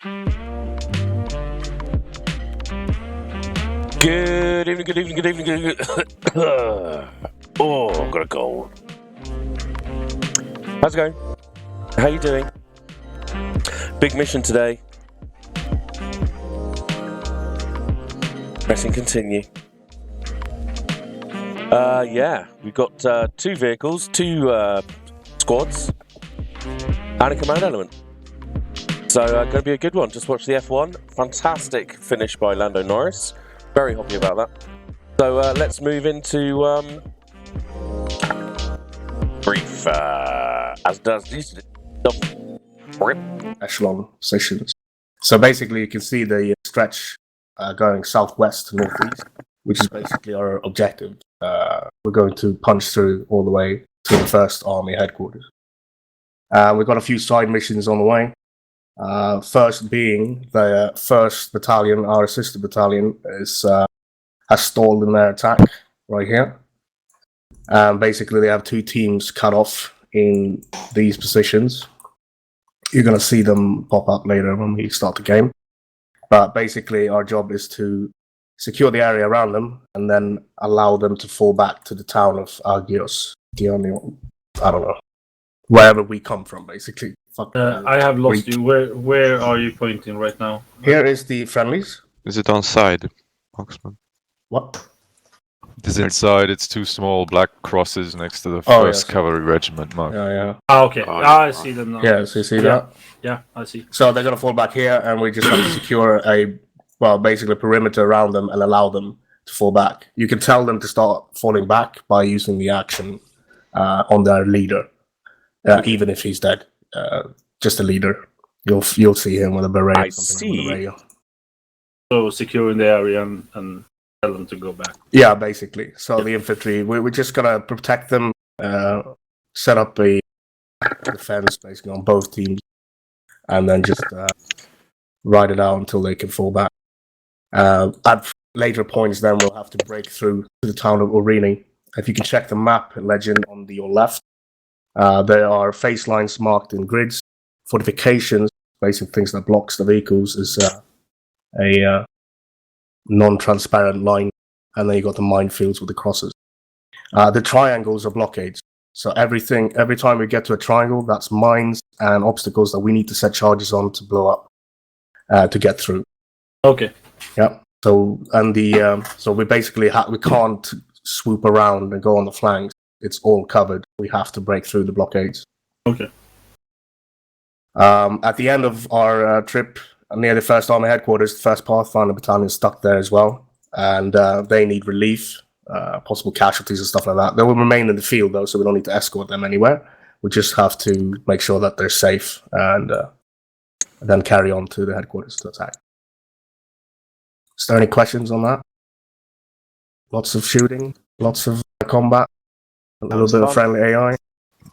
Good evening. Oh, I've got a cold. How's it going? How you doing? Big mission today. Pressing continue. Yeah, we've got 2 vehicles, 2 squads, and a command element. So, going to be a good one. Just watch the F1. Fantastic finish by Lando Norris. Very happy about that. So, let's move into brief, as does these echelon positions. So basically, you can see the stretch going southwest to northeast, which is basically our objective. We're going to punch through all the way to the first army headquarters. We've got a few side missions on the way. First being the 1st Battalion, our sister battalion, has stalled in their attack right here. Basically, they have 2 teams cut off in these positions. You're going to see them pop up later when we start the game. But basically, our job is to secure the area around them and then allow them to fall back to the town of Agios. I don't know. Wherever we come from, basically. I have lost you. Where are you pointing right now? Here is the friendlies. Is it on side, Oxman? What? It's inside. It's 2 small black crosses next to the 1st Cavalry Regiment mark. Yeah. Okay. I see them now. Yeah, so you see that? Yeah, I see. So they're going to fall back here, and we just have to secure basically a perimeter around them and allow them to fall back. You can tell them to start falling back by using the action on their leader, even if he's dead. Just a leader. You'll see him with a beret. I see. So securing the area and tell them to go back. Yeah, basically. So the infantry, we're just gonna protect them, set up a defense basically on both teams, and then just ride it out until they can fall back. At later points, then we'll have to break through to the town of Urini. If you can check the map legend on your left, there are phase lines marked in grids. Fortifications, basically things that blocks the vehicles, is a non-transparent line, and then you got the minefields with the crosses. The triangles are blockades. So every time we get to a triangle, that's mines and obstacles that we need to set charges on to blow up to get through. Okay. Yeah. So we basically we can't swoop around and go on the flanks. It's all covered. We have to break through the blockades. Okay. At the end of our trip near the 1st Army headquarters, the 1st Pathfinder Battalion is stuck there as well, and they need relief, possible casualties and stuff like that. They will remain in the field though, so we don't need to escort them anywhere. We just have to make sure that they're safe and then carry on to the headquarters to attack. Is there any questions on that? Lots of shooting, lots of combat, a little bit of friendly AI.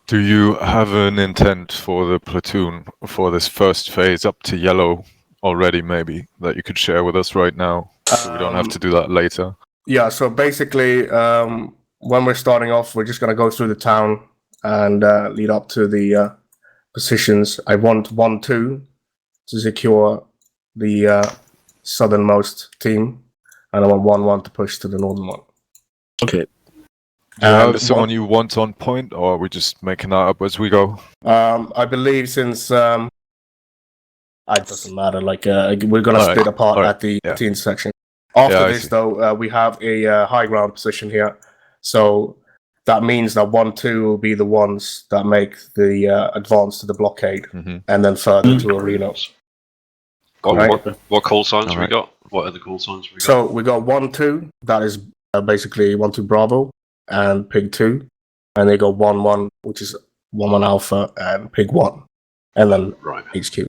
Do you have an intent for the platoon for this first phase up to yellow already, maybe, that you could share with us right now, so we don't have to do that later? Yeah, so basically, when we're starting off, we're just going to go through the town and lead up to the positions. I want 1-2 to secure the southernmost team, and I want 1-1 to push to the northern one. Okay. Do you have someone you want on point, or are we just making that up as we go? I believe since it doesn't matter. We're gonna split apart at the intersection. After this, though, we have a high ground position here, so that means that 1-2 will be the ones that make the advance to the blockade, and then further to arenas. What call signs we got? What are the call signs we got? So we got 1-2. That is basically 1-2 Bravo and Pig 2, and they go 1-1, which is 1-1 Alpha and Pig 1, and then HQ.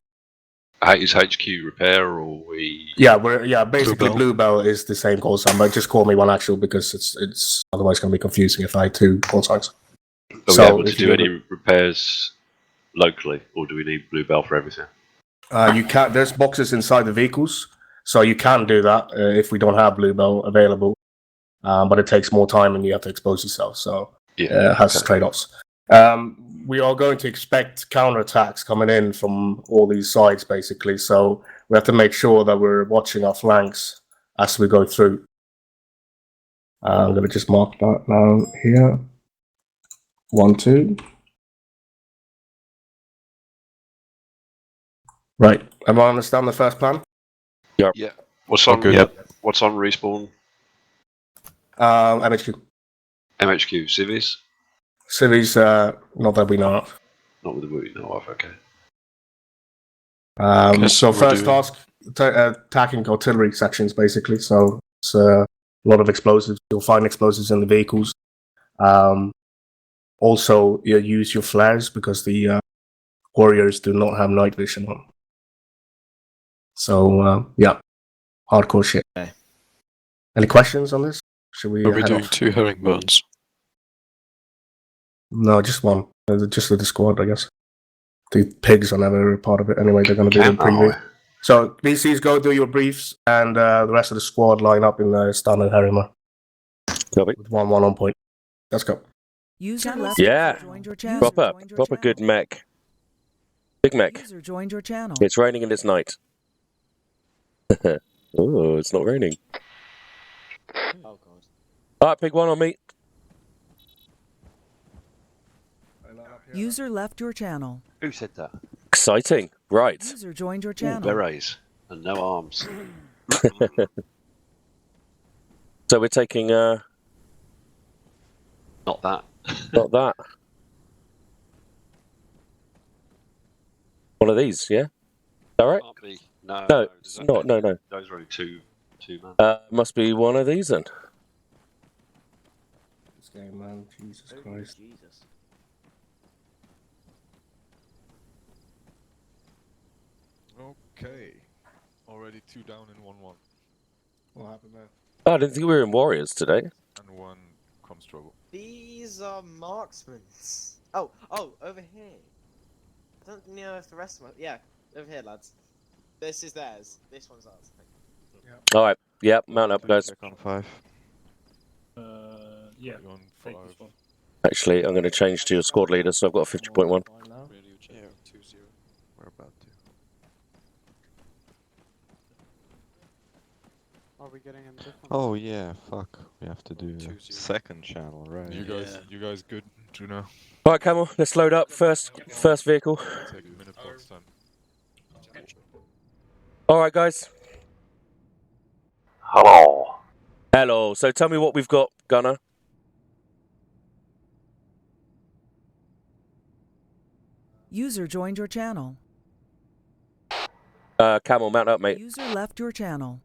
Is HQ repair or we? Yeah, basically Bluebell is the same call sign, but just call me one actual because it's otherwise going to be confusing if I had 2 call signs. Are we able to do any repairs locally, or do we need Bluebell for everything? You can. There's boxes inside the vehicles, so you can do that if we don't have Bluebell available. But it takes more time and you have to expose yourself, so it has trade-offs. We are going to expect counterattacks coming in from all these sides, basically. So we have to make sure that we're watching our flanks as we go through. I'm going to just mark that down here. 1, 2. Right. Everyone understand the first plan? Yep. Yeah. What's on? Good. What's on respawn? MHQ. MHQ civies. Civies, not that we know of. Not with the movie. No, of. Okay. So first task, attacking artillery sections, basically. So it's a lot of explosives. You'll find explosives in the vehicles. Also, you use your flares because the warriors do not have night vision on. So yeah, hardcore shit. Okay. Any questions on this? Should we? Are we head doing off? 2 herringbones? No, just one. Just with the squad, I guess. The pigs are never a part of it anyway. They're going to do the preview. So BCs, go do your briefs, and the rest of the squad line up in the standard Harima. Copy. With 1-1 on point. Let's go. User left. Yeah. Joined your channel. Proper good mech. Big mech. User joined your channel. It's raining and it's night. Oh, it's not raining. Oh god. Alright, pick one on me. User left your channel. Who said that? Exciting. Right. User joined your Ooh, channel. berets and no arms. So we're taking Not that. not that. One of these, yeah? Alright? Can't be. No. No, there's it's not, no. Those are only two man. Must be one of these then. This game, man. Jesus Christ. Jesus. Okay. Already 2 down and 1-1. What happened there? Oh, I didn't think we were in Warriors today. And 1 comms trouble. These are marksmen. Oh, over here. I don't know if the rest of them. Yeah, over here, lads. This is theirs. This one's ours. Alright, yep, mount up, guys. On 5. Yeah. You're on Take 5. this one. Actually, I'm going to change to your squad leader, so I've got a 50.1. Radio check. Yeah, 2-0. We're about to. Are we getting in different? Oh yeah, fuck. We have to do 2-0. second channel, right? You guys good to know? Alright, Camel, let's load up. First vehicle. Take a minute box time. Alright, guys. Hello. Hello. So tell me what we've got, Gunner. User joined your channel. Camel, mount up, mate. User left your channel.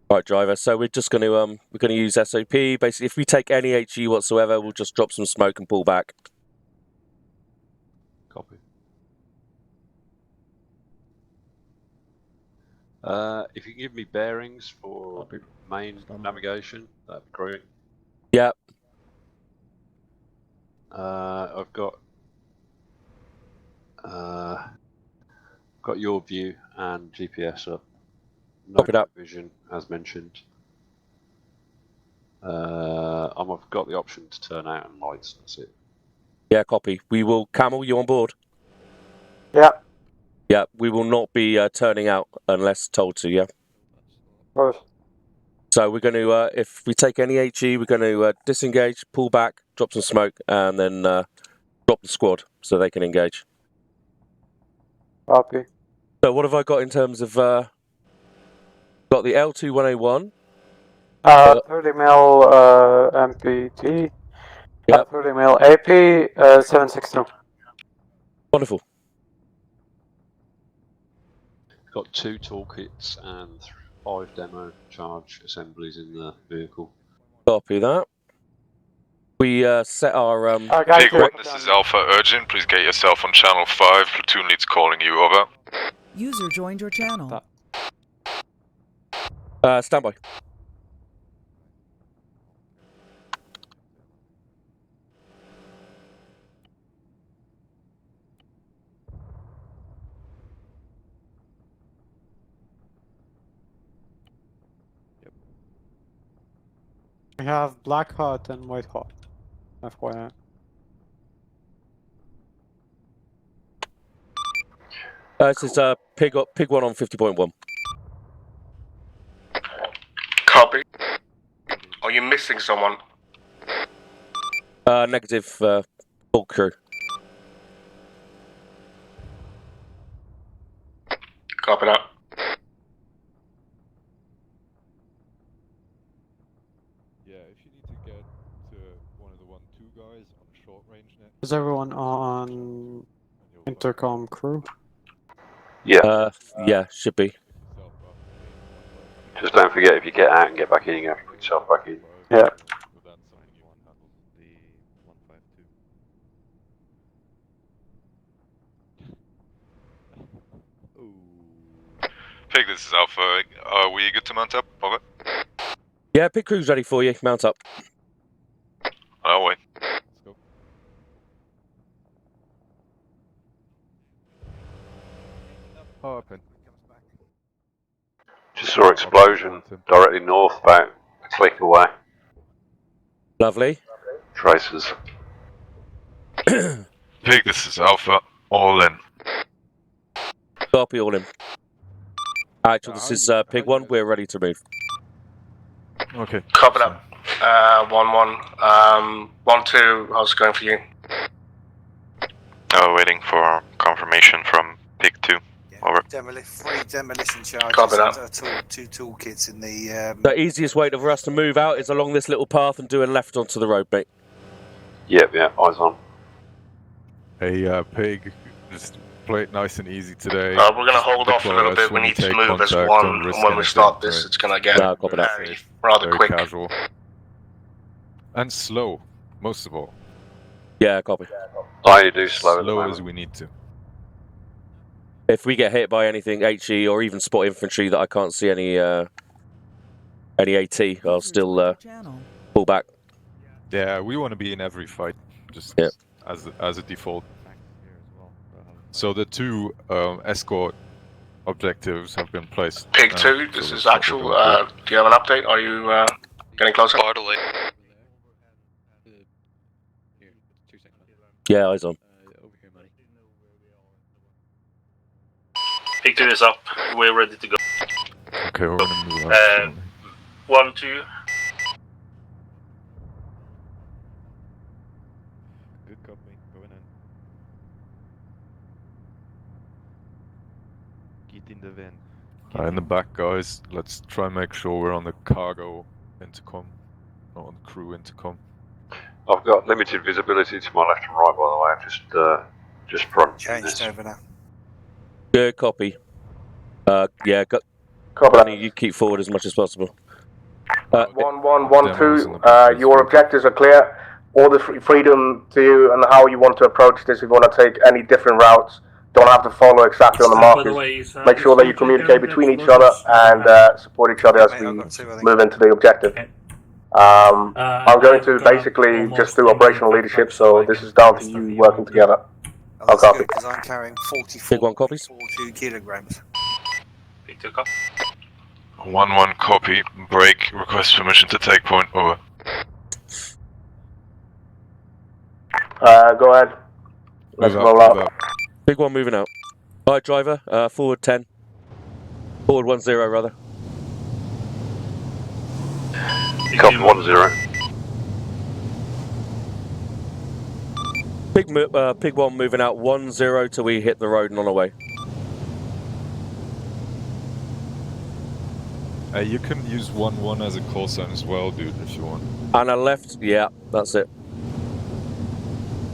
Right, driver. So we're just going to use SOP. Basically, if we take any HE whatsoever, we'll just drop some smoke and pull back. Copy. If you can give me bearings for Copy. main navigation, that'd be great. Yep. I've got your view and GPS up. No Copy that. vision, as mentioned. I've got the option to turn out and lights. That's it. Yeah, copy. We will. Camel, you on board? Yeah. Yeah, we will not be turning out unless told to. Yeah. Both. So we're going to, if we take any HE, we're going to disengage, pull back, drop some smoke, and then drop the squad so they can engage. Copy. So what have I got in terms of? Got the L2101. 30 mil MPT. Yep. 30 mil AP. 762. Wonderful. Got 2 toolkits and 5 demo charge assemblies in the vehicle. Copy that. We set our Big one, this is Alpha Urgent. Please get yourself on channel 5. Platoon lead's calling you, over. User joined your channel. standby. We have Black Hut and White Hut. FYI. This is Pig 1 on 50.1. Copy. Are you missing someone? Negative, full crew. Copy that. Yeah, if you need to get to one of the 1-2 guys on a short range net. Is everyone on intercom crew? Yeah. Yeah, should be. Just don't forget, if you get out and get back in, you have to put yourself back in. Yeah. Pig, this is Alpha. Are we good to mount up? Over. Yeah, pit crew's ready for you. Mount up. Oh, wait. Let's go. Open. Just saw explosion directly north, about a click away. Lovely. Tracers. Pig, this is Alpha. All in. Copy, all in. Actual, this is Pig 1. We're ready to move. Okay. Copy that. 1-1. 1-2, I was going for you. Waiting for confirmation from Pig 2. Over. 3 demolition charges. Copy that. And, 2 toolkits in the. The easiest way for us to move out is along this little path and do a left onto the road, mate. Yep, yeah, eyes on. Hey, Pig, just play it nice and easy today. We're going to hold off a little bit. We need to move as one. And when we start this, it's going to get rather very quick. Casual. And slow, most of all. Yeah, copy. I do slow as we need to. If we get hit by anything HE or even spot infantry that I can't see any AT, I'll still pull back. Yeah, we want to be in every fight, just as a default. So the 2 escort objectives have been placed. Pig 2, this is actual. Do you have an update? Are you getting closer? Yeah, eyes on. Pig 2 is up. We're ready to go. Okay, we're gonna move out. 1-2. Good copy. Going in. Get in the van. In the back, guys. Let's try and make sure we're on the cargo intercom, not on the crew intercom. I've got limited visibility to my left and right, by the way. I'm just front. Changed over now. Good copy. Yeah, Copy. You keep forward as much as possible. 1-1, 1-2. Your objectives are clear. All the freedom to you and how you want to approach this. If you want to take any different routes, don't have to follow exactly on the markers. Make sure that you communicate between each other and support each other as we move into the objective. I'm going to basically just do operational leadership, so this is down to you working together. I'll copy. Because I'm carrying 44 Big 1 copies. 42 kilograms. Big 2 copy. 1-1 copy. Break. Request permission to take point. Over. Go ahead. Let's Move roll out, out. Big 1 moving out. Alright, driver. Forward 10. Forward 1-0, rather. Copy 1-0. Pig 1 moving out 1-0 till we hit the road and on our way. You can use 1-1 as a call sign as well, dude, if you want. And a left, yeah, that's it.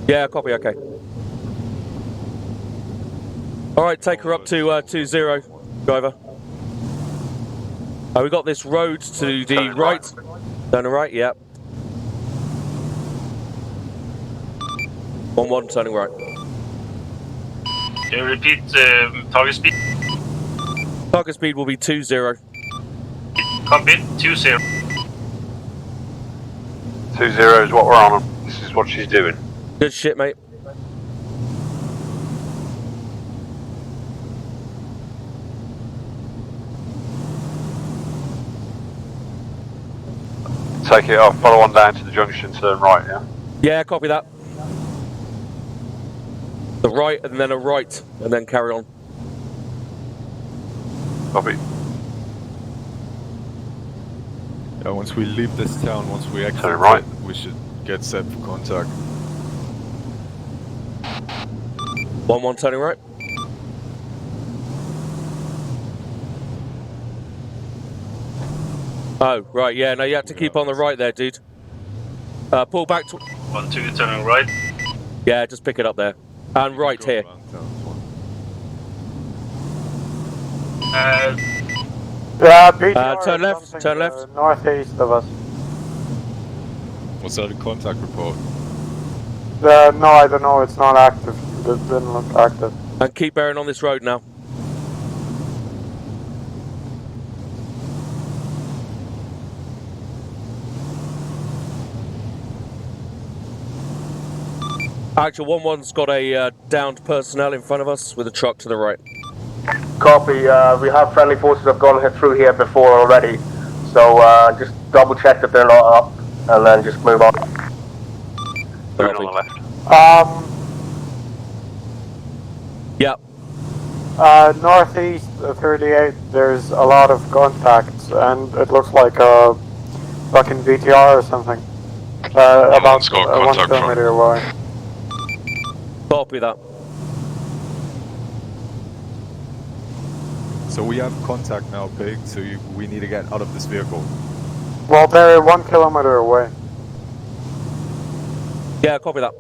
Yeah, copy, okay. Alright, take her up to 2-0, driver. We got this road to the right. Turn right, yeah. 1-1, turning right. Can you repeat target speed? Target speed will be 2-0. Copy, 2-0. 2-0 is what we're on. This is what she's doing. Good shit, mate. take it, I'll follow on down to the junction, turn right, yeah? Yeah, copy that. The right, and then a right, and then carry on. Copy. Yeah, once we leave this town, once we exit, Turn right. we should get set for contact. 1-1 turning right. Oh, right, yeah, no, you have to keep on the right there, dude. Pull back to... 1-2 turning right. Yeah, just pick it up there. And right Go here. around town as well. Yeah, BTR turn is left, something, turn left. Northeast of us. What's that, a contact report? No, I don't know. It's not active. It didn't look active. And keep bearing on this road now. Actual 1-1's got a downed personnel in front of us with a truck to the right. Copy. We have friendly forces have gone through here before already, so just double check that they're not up, and then just move on. Moving on the left. Yep. Northeast 38, there's a lot of contacts, and it looks like a fucking BTR or something. About got 1 contact kilometer away. Copy that. So we have contact now, Pig, so we need to get out of this vehicle. Well, they're 1 kilometer away. Yeah, copy that.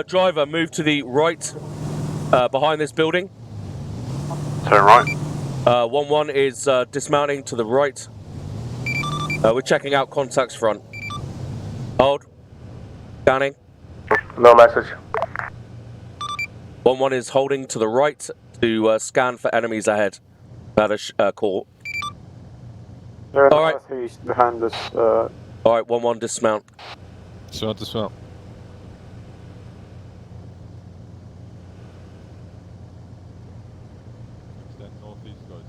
Driver, move to the right, behind this building. Turn right. 1-1 is dismounting to the right. We're checking out contacts front. Hold. Scanning. No message. 1-1 is holding to the right to scan for enemies ahead. That is call. They're All right. northeast behind this. Alright, 1-1 dismount. Dismount. Extend northeast, guys.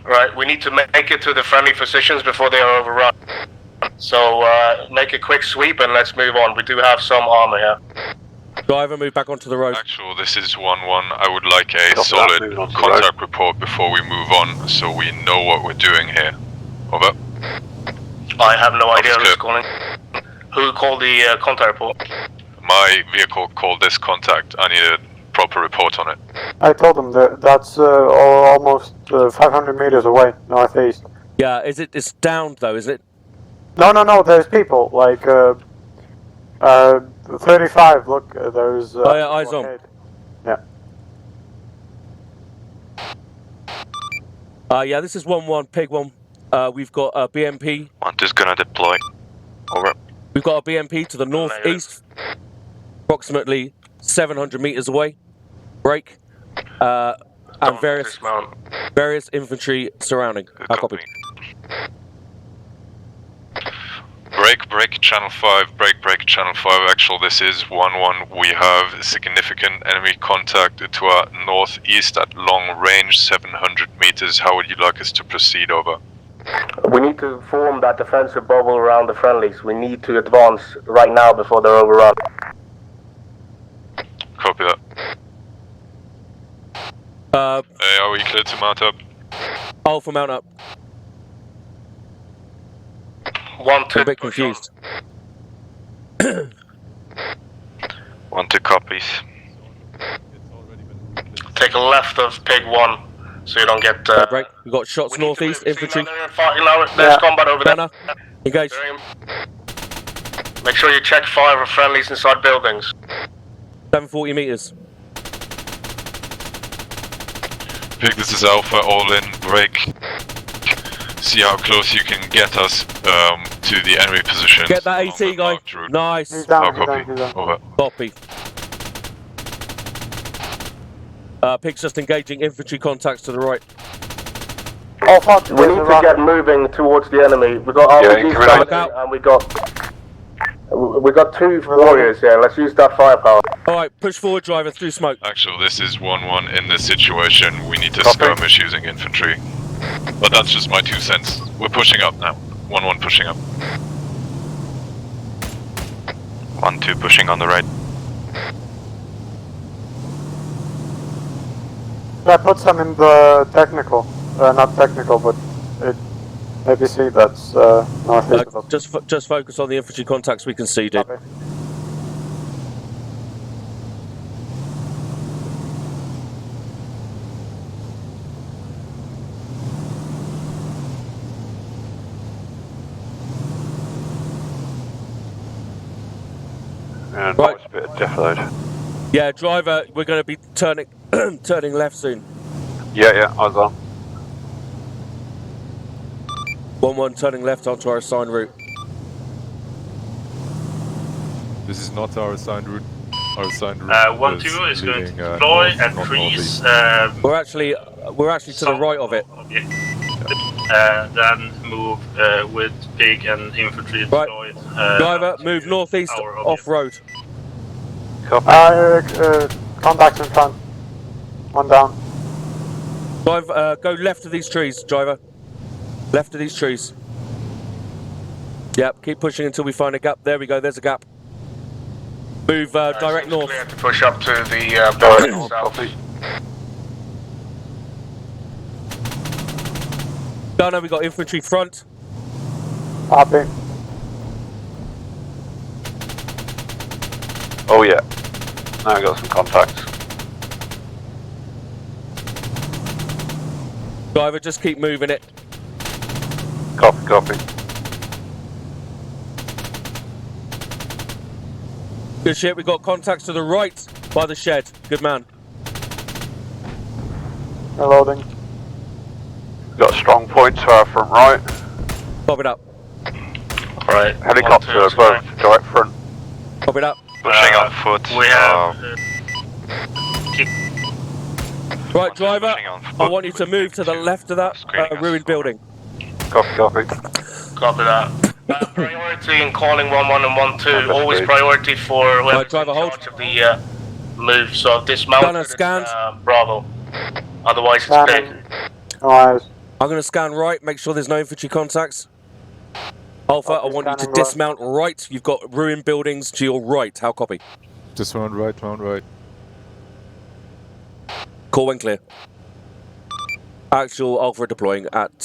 Right, we need to make it to the friendly positions before they are overrun. So make a quick sweep and let's move on. We do have some armor here. Driver, move back onto the road. Actual, this is 1-1. I would like a Copy solid that, moving on to the contact report before we move on, so we know what we're doing here. Over. I have no idea Officer. who's calling. Who called the contact report? My vehicle called this contact. I need a proper report on it. I told them that's almost 500 meters away, northeast. Yeah, it's downed though, isn't it? No, there's people, like, 35, look, there's... Oh yeah, eyes on. blockade. Yeah. Yeah, this is 1-1, Pig 1. We've got a BMP. Hunt is gonna deploy. Over. We've got a BMP to the northeast, approximately 700 meters away. Break. And various infantry surrounding. Copy. Break, channel 5, break, channel 5. Actual, this is 1-1. We have significant enemy contact to our northeast at long range, 700 meters. How would you like us to proceed? Over. We need to form that defensive bubble around the friendlies. We need to advance right now before they're overrun. Copy that. Hey, are we clear to mount up? Alpha mount up. 1-2. I'm a bit confused. 1-2 copies. Take a left of Pig 1, so you don't get... Break. We've got shots northeast, infantry. There's combat over there. Banner. Engage. Make sure you check fire for friendlies inside buildings. 740 meters. Pig, this is Alpha, all in, break. See how close you can get us to the enemy position. Get that AT guy. Nice. He's down, Oh, copy. he's down. Over. Copy. Pig's just engaging infantry contacts to the right. Oh fuck, We need to get moving towards the enemy. We've got RPGs Look coming out. and we got two warriors here. Let's use that firepower. Alright, push forward, driver, through smoke. Actually, this is 1-1. In this situation, we need to Copy. skirmish using infantry. But that's just my 2 cents. We're pushing up now. 1-1 pushing up. 1-2 pushing on the right. That puts them in the technical. Not technical, but ABC, that's northeast of us. Just focus on the infantry contacts we can see, dude. Copy. And Right. nice bit of defload. Yeah, driver, we're going to be turning turning left soon. Yeah, eyes on. 1-1 turning left onto our assigned route. This is not our assigned route. Our assigned route 1-2 is going to deploy and freeze. We're actually to the right of it. Then move with pig and infantry Right. deployed. Driver, move northeast off road. Contacts in front. One down. Drive, go left of these trees, driver. Left of these trees. Yep, keep pushing until we find a gap. There we go, there's a gap. Move direct north. To push up to the direct south. Gunner, we got infantry front. Copy. Oh yeah. Now I got some contacts. Driver, just keep moving it. Copy. Good shit, we got contacts to the right by the shed. Good man. Reloading. Got a strong point to our front right. Pop it up. Right. Helicopter above direct front. Pop it up. Pushing on foot. We have Right, driver, pushing on foot I want you to with move to the left of that screening us. ruined building. Copy. Copy that. Priority in calling 1-1 and 1-2. Always priority for whoever's Right, driver, in hold. charge of the move. So dismount. Gunner, scanned. Bravo. Otherwise, it's Scanning. big. No eyes. I'm going to scan right, make sure there's no infantry contacts. Alpha, I Copy, want you to scanning left. dismount right. You've got ruined buildings to your right. How copy? Just round right. Call when clear. Actual Alpha deploying at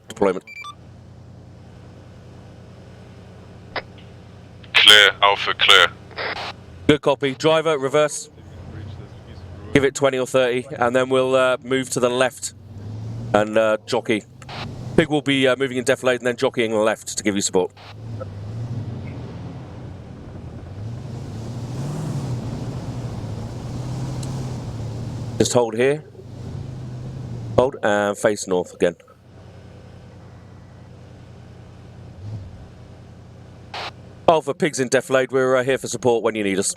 deployment. Clear, Alpha clear. Good copy. Driver, reverse. Give it 20 or 30, and then we'll move to the left and jockey. Pig will be moving in defilade and then jockeying left to give you support. Just hold here. Hold and face north again. Alpha, Pig's in defilade. We're here for support when you need us.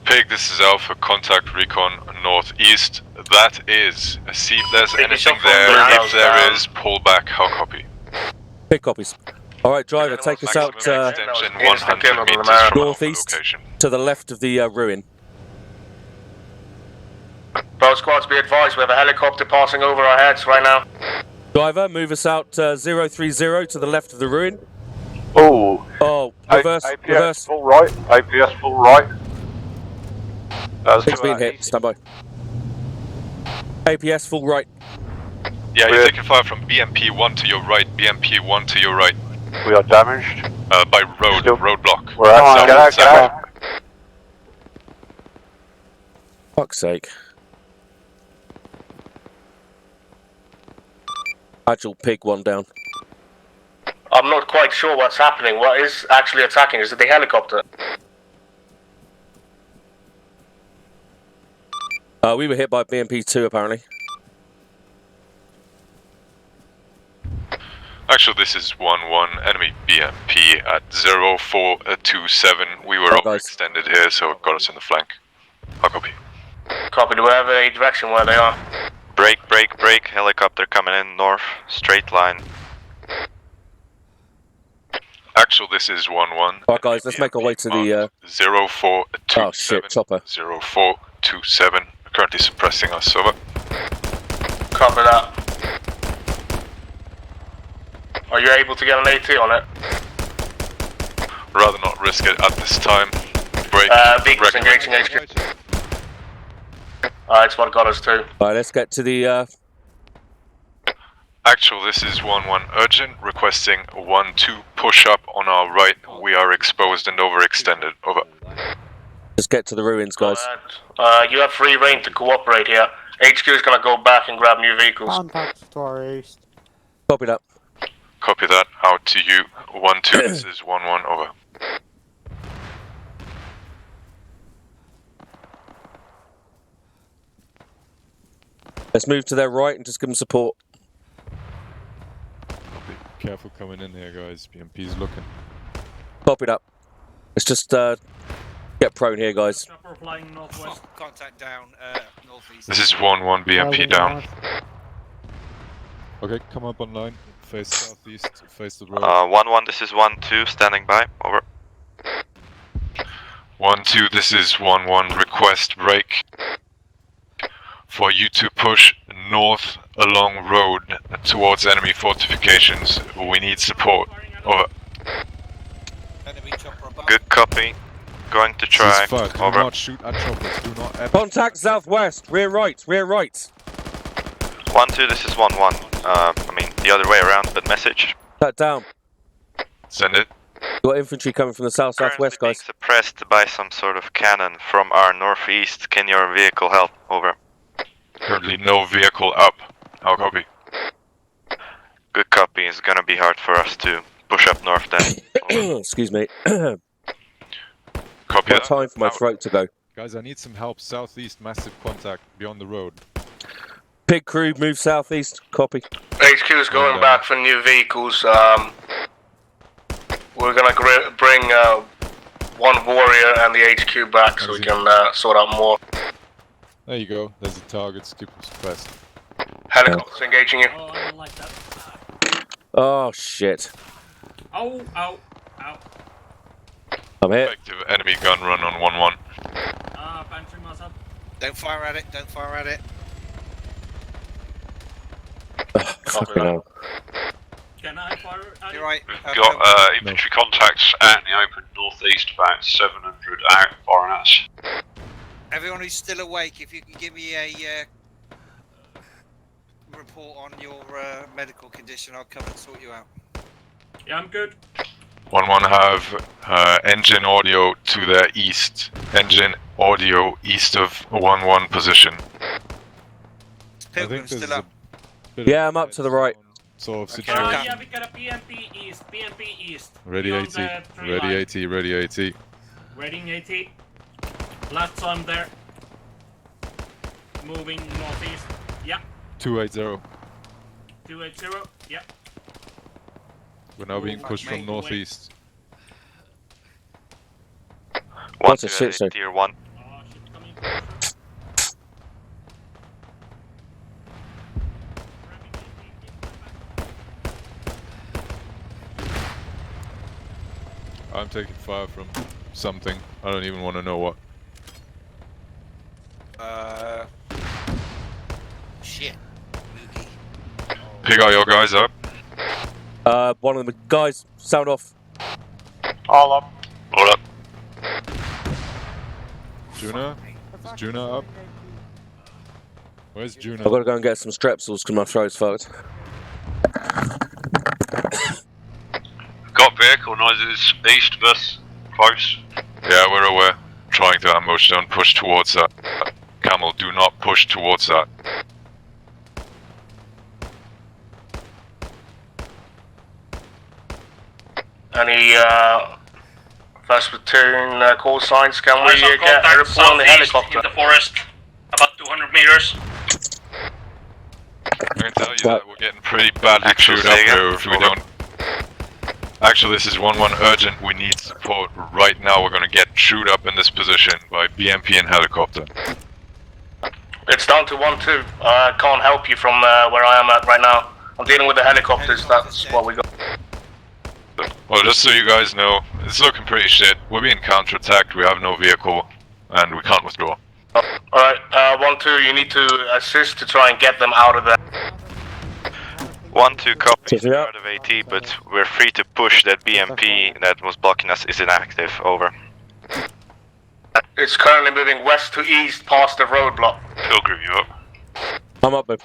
Pig, this is Alpha, contact Recon northeast. That is, see if there's anything there. If there is, pull back. How copy? Pig copies. Alright, driver, take us out Extension 100 meters from Alpha northeast location. to the left of the ruin. Both squads, be advised, we have a helicopter passing over our heads right now. Driver, move us out 030 to the left of the ruin. Oh. Oh, reverse, APS reverse. full right. APS full right. Pig's being hit, stand by. APS full right. Yeah, you're taking fire from BMP-1 to your right. BMP-1 to your right. We are damaged. By roadblock. We're out. Get out. Fuck's sake. Agile Pig, one down. I'm not quite sure what's happening. What is actually attacking? Is it the helicopter? We were hit by BMP-2 apparently. Actually, this is 1-1, enemy BMP at 0427. We were overextended here, so it got us in the flank. How copy? Copy, do we have a direction where they are? Break. Helicopter coming in north, straight line. Actually, this is 1-1. Alright guys, let's make our way to the 0427. Oh shit, chopper. 0427. Currently suppressing us, over. Copy that. Are you able to get an AT on it? Rather not risk it at this time. Break. Vehicles engaging HQ. It's what got us to. Alright, let's get to the Actual, this is 1-1 urgent, requesting 1-2 push up on our right. We are exposed and overextended. Over. Let's get to the ruins, guys. You have free reign to cooperate here. HQ is gonna go back and grab new vehicles. Contact to our east. Copy that. Copy that. Out to you. 1-2. This is 1-1. Over. Let's move to their right and just give them support. Be careful coming in here, guys. BMP's looking. Copy that. Let's just get prone here, guys. Chopper flying northwest. Contact down, northeast. This is 1-1 BMP down. Okay, come up online. Face southeast. Face the road. 1-1. This is 1-2. Standing by. Over. 1-2. This is 1-1. Request break. For you to push north along road towards enemy fortifications. We need support. Over. Good copy. Going to try. Ceasefire. Do Over. not shoot at choppers. Do not. Contact southwest. Rear right. Rear right. 1-2. This is 1-1. I mean the other way around, but message. That down. Send it. Got infantry coming from the southwest, guys. Suppressed by some sort of cannon from our northeast. Can your vehicle help? Over. Currently no vehicle up. I'll copy. Good copy. It's gonna be hard for us to push up north then. Excuse me. Copy Got that. time for my throat to go. Guys, I need some help. Southeast, massive contact beyond the road. Pig crew, move southeast. Copy. HQ is going back for new vehicles. We're gonna bring one warrior and the HQ back so we can sort out more. There you go. There's the targets. Keep them suppressed. Helicopters engaging you. Oh, I don't like that. Oh shit. Ow, ow, ow. I'm here. Effective enemy gun run on 1-1. Pantry myself. Don't fire at it, don't fire at it. Fucking hell. Can I fire at You're it? right. Got infantry contacts out in the open northeast, about 700 out, firing at us. Everyone who's still awake, if you can give me a report on your medical condition, I'll come and sort you out. Yeah, I'm good. 1-1 have engine audio to the east. Engine audio east of 1-1 position. Pilgrim's still up. Yeah, I'm up to the right. Sort of Okay. situation. Yeah, we got a PMP east. PMP east. Ready Beyond 80. the tree Ready line. 80. Ready 80. Reading 80. Last time there. Moving northeast. Yeah. 280. 280. Yeah. We're now being pushed from northeast. What's a shit show? Tier 1. Oh, shit, coming closer. I'm taking fire from something. I don't even want to know what. Shit. Moogie. Pick all your guys up. One of the guys, sound off. All up. Hold up. Juna? Is Juna up? Where's Juna? I've got to go and get some strepsils because my throat's fucked. Got vehicle noises east of us. Close. Yeah, we're aware. Trying to ambush, don't push towards that. Camel, do not push towards that. Any first platoon call signs? Can we Eyes on get a contact report on the southeast helicopter? in the forest. About 200 meters. I can tell you that we're getting pretty badly Actual chewed up Sega. here if we don't. Actually, this is 1-1 urgent. We need support right now. We're gonna get chewed up in this position by BMP and helicopter. It's down to 1-2. I can't help you from where I am at right now. I'm dealing with the helicopters. That's what we got. Well, just so you guys know, it's looking pretty shit. We're being counterattacked. We have no vehicle, and we can't withdraw. Alright, 1-2, you need to assist to try and get them out of there. 1-2 copy. So, We're yeah. out of AT, but we're free to push that BMP that was blocking us is inactive. Over. It's currently moving west to east past the roadblock. Pilgrim, you up? I'm up, babe.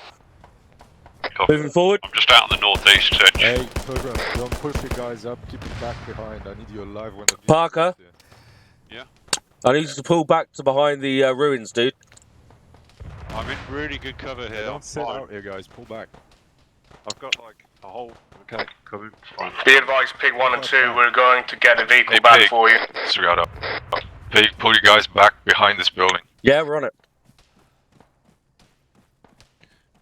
Copy. Moving forward. I'm just out in the northeast edge. Hey, Pilgrim, don't push the guys up, keep it back behind. I need you alive when the Parker. Yeah? I need you to pull back to behind the ruins, dude. I'm in really good cover here. Don't sit out here, guys. Pull back. I've got like a whole. Okay, coming. Fine. Be advised, Pig 1 and 2, we're going to get a vehicle Hey, back Pig. for you. Disregard up. Pig, pull you guys back behind this building. Yeah, we're on it.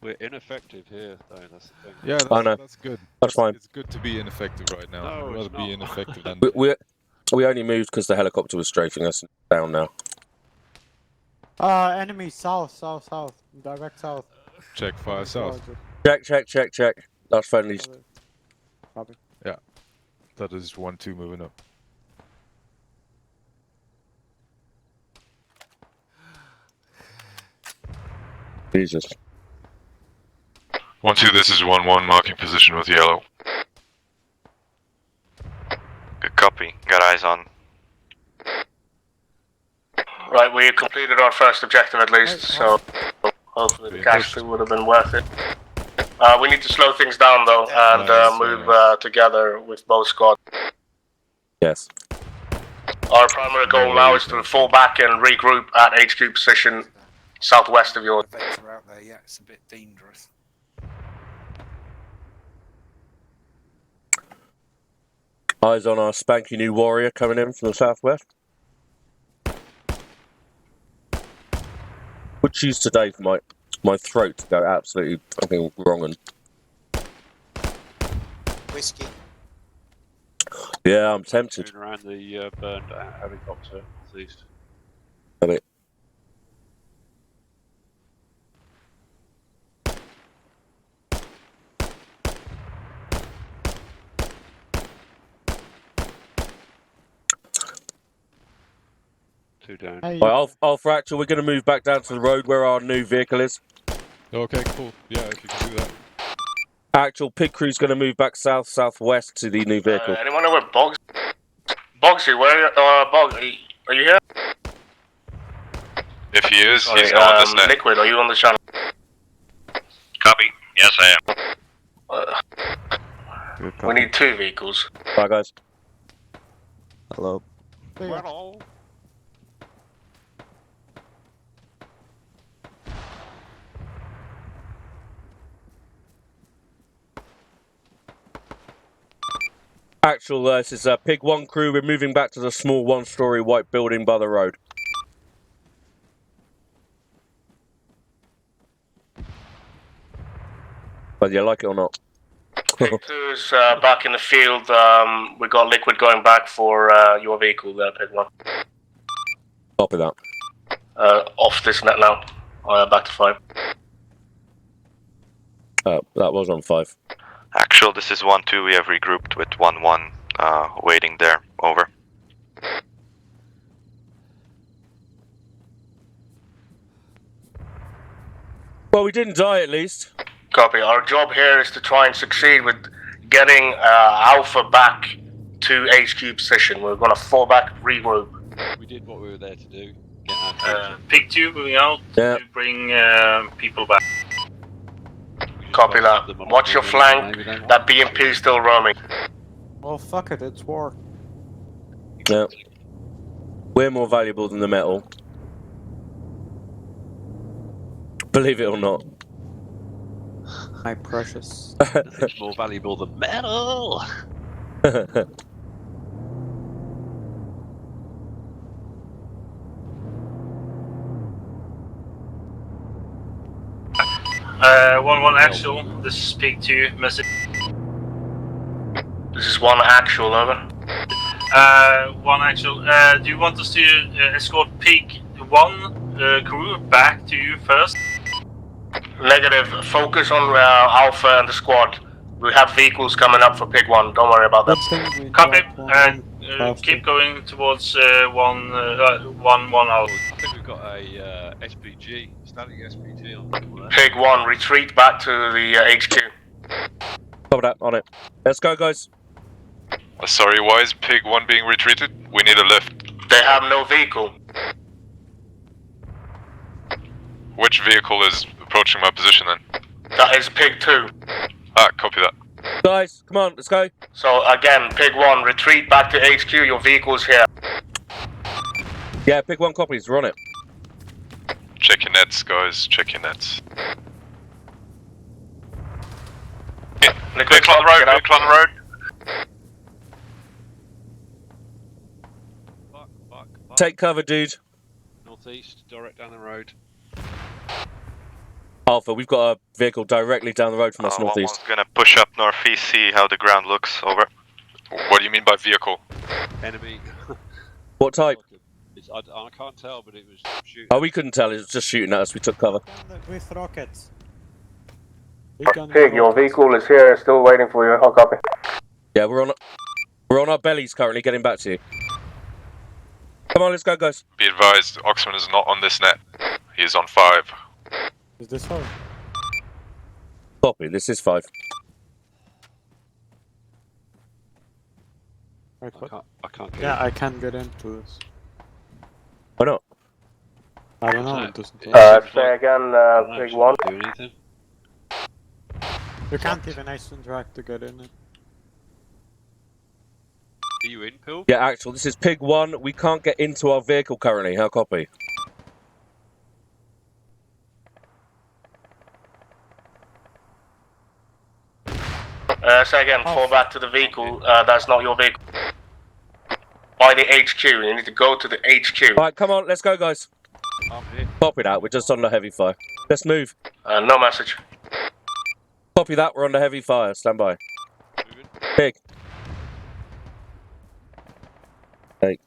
We're ineffective here, though. That's the thing. Yeah, I know. that's good. That's fine. It's good to be ineffective right now. No, I'd rather it's be not. ineffective than. We only moved because the helicopter was strafing us down now. Enemy south. Direct south. Check fire south. Check. That's friendlies. Copy. Yeah. That is 1-2 moving up. Jesus. 1-2, this is 1-1, marking position with yellow. Good copy. Got eyes on. Right, we completed our first objective at least, so hopefully the casualty would have been worth it. We need to slow things down though, and move together with both squads. Yes. Our primary goal now is to fall back and regroup at HQ position southwest of yours. Vector out there, yeah, it's a bit dangerous. Eyes on our spanky new warrior coming in from the southwest. Would choose today for my throat to go absolutely fucking wrong and. Whiskey. Yeah, I'm tempted. Moving around the burned out helicopter northeast. A bit. Two down. Hey, Right, Alpha Actual, we're going to move back down to the road where our new vehicle is. Okay, cool. Yeah, if you can do that. Actual Pig Crew's going to move back southwest to the new vehicle. Anyone know where Bogsy, where Bog? Are you here? If he is, Sorry, he's not on this net. Liquid, are you on the channel? Copy. Yes, I am. We need 2 vehicles. Bye, guys. Hello. Well, Actual, this is Pig 1 Crew. We're moving back to the small one-story white building by the road. Whether you like it or not. Pig 2 is back in the field. We got Liquid going back for your vehicle there, Pig 1. Copy that. Off this net now. Back to 5. That was on 5. Actual, this is 1-2. We have regrouped with 1-1. Waiting there. Over. Well, we didn't die at least. Copy. Our job here is to try and succeed with getting Alpha back to HQ position. We're going to fall back, regroup. we did what we were there to do. Get our attention. Pig 2 moving out Yeah. to bring people back. Copy that. Watch your flank. That BMP is still roaming. well, fuck it, it's war. Yeah. We're more valuable than the metal. Believe it or not. My precious. Nothing's more valuable than metal. One actual. This is Pig 2 message. This is 1 actual, over. 1 actual. Do you want us to escort Pig 1 crew back to you first? Negative. Focus on Alpha and the squad. We have vehicles coming up for Pig 1. Don't worry about that. Copy. Keep going towards 1 out. I think we've got a SPG, static SPG on. Pig 1, retreat back to the HQ. Copy that, on it. Let's go, guys. Sorry, why is Pig 1 being retreated? We need a lift. They have no vehicle. Which vehicle is approaching my position then? That is Pig 2. Ah, copy that. Guys, come on, let's go. So again, Pig 1, retreat back to HQ, your vehicle's here. Yeah, Pig 1 copies, we're on it. Check your nets, guys, check your nets. Vehicle on the road, vehicle on the road. Take cover, dude. Northeast, direct down the road. Alpha, we've got a vehicle directly down the road from us northeast. 1-1's gonna push up northeast, see how the ground looks, over. What do you mean by vehicle? Enemy. What type? I can't tell, but it was shooting. Oh, we couldn't tell, it was just shooting at us, we took cover. With rockets. Pig, your vehicle is here, still waiting for you. I'll copy. Yeah, we're on our bellies currently, getting back to you. Come on, let's go, guys. Be advised, Oxman is not on this net. He is on 5. Is this 5? Copy, this is 5. Right, I can't get yeah, I can get into this. Why not? I don't know, it doesn't. Say again, Pig 1. Do anything. You can't even interact to get in it. Are you in, Pill? Yeah, actual, this is Pig 1, we can't get into our vehicle currently, how copy? Say again, fall back to the vehicle, that's not your vehicle. By the HQ, you need to go to the HQ. Alright, come on, let's go, guys. I'm here. Copy that, we're just under heavy fire. Let's move. No message. Copy that, we're under heavy fire, stand by. Pig. Hey.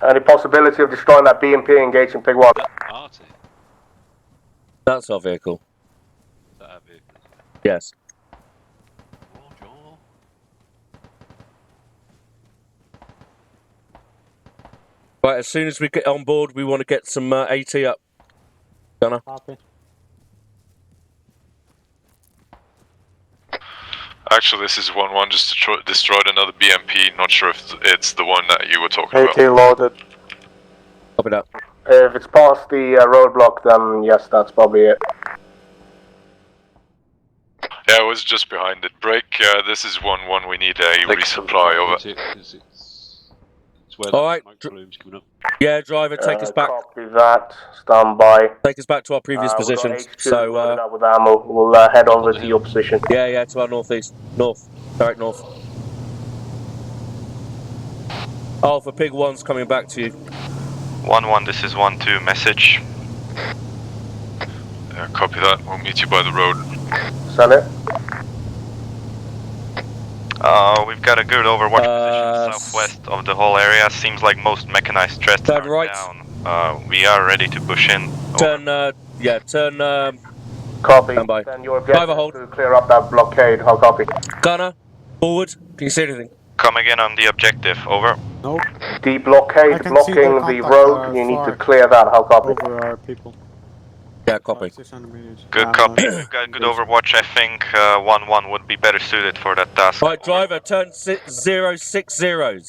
Any possibility of destroying that BMP engaging Pig 1? Artie. That's our vehicle. Is that our vehicle? Yes. Right, as soon as we get on board, we want to get some AT up. Gunner. Copy. Actually, this is 1-1, just destroyed another BMP. Not sure if it's the one that you were talking AT about. loaded. Copy that. If it's past the roadblock, then yes, that's probably it. Yeah, it was just behind it. Break, this is 1-1, we need a resupply, over. It's where Alright. the smoke plume's coming up. Yeah, driver, take us back. Copy that, stand by. Take us back to our previous position. So, with ammo. We'll head over to your position. yeah, to our northeast. North. Direct north. Alpha, Pig 1's coming back to you. 1-1, this is 1-2, message. Yeah, copy that. We'll meet you by the road. Send it. We've got a good overwatch position southwest of the whole area. Seems like most mechanized threats are right. down. We are ready to push in. Turn, turn, Copy. stand by. Then your Driver objective hold. to clear up that blockade. I'll copy. Gunner, forward. Can you see anything? Come again on the objective, over. Nope. The blockade blocking the road, you need to clear that. I'll copy. Over our people. Yeah, copy. 600 meters. Good copy. We've got good overwatch. I think 1-1 would be better suited for that task. Right, driver, turn 060. 60.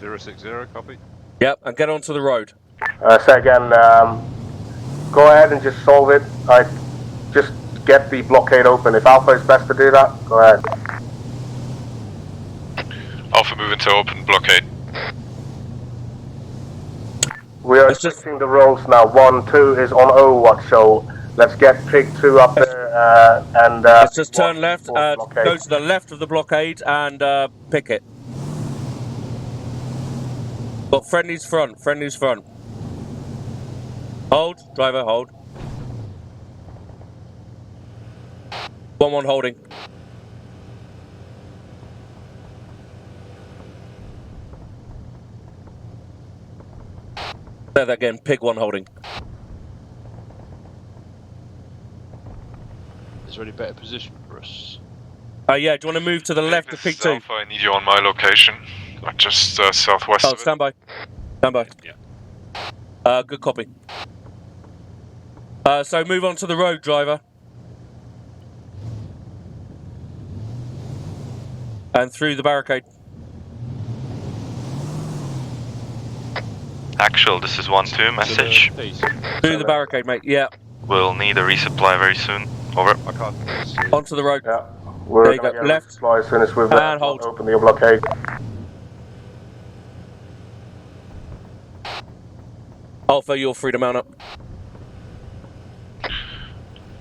060, copy. Yep, and get onto the road. Say again, go ahead and just solve it. Just get the blockade open. If Alpha is best to do that, go ahead. Alpha move into open blockade. We are switching the roles now. 1-2 is on Overwatch, so let's get Pig 2 up there and... let's just turn left, go to the left of the blockade and pick it. Got friendly's front, friendly's front. Hold, driver, hold. 1-1 holding. Say that again, Pig 1 holding. Is there any better position for us? Yeah, do you want to move to the left of Pig 2? Alpha, I need you on my location. Just southwest of it. Stand by. Stand by. Yeah. Good copy. So move on to the road, driver. And through the barricade. Actual, this is 1-2, message. Through the barricade, mate, yeah. We'll need a resupply very soon. Over. I can't see. Onto the road. Yeah. We're There you gonna go. get Left. resupply as soon as we've And hold. opened the blockade. Alpha, you're free to mount up.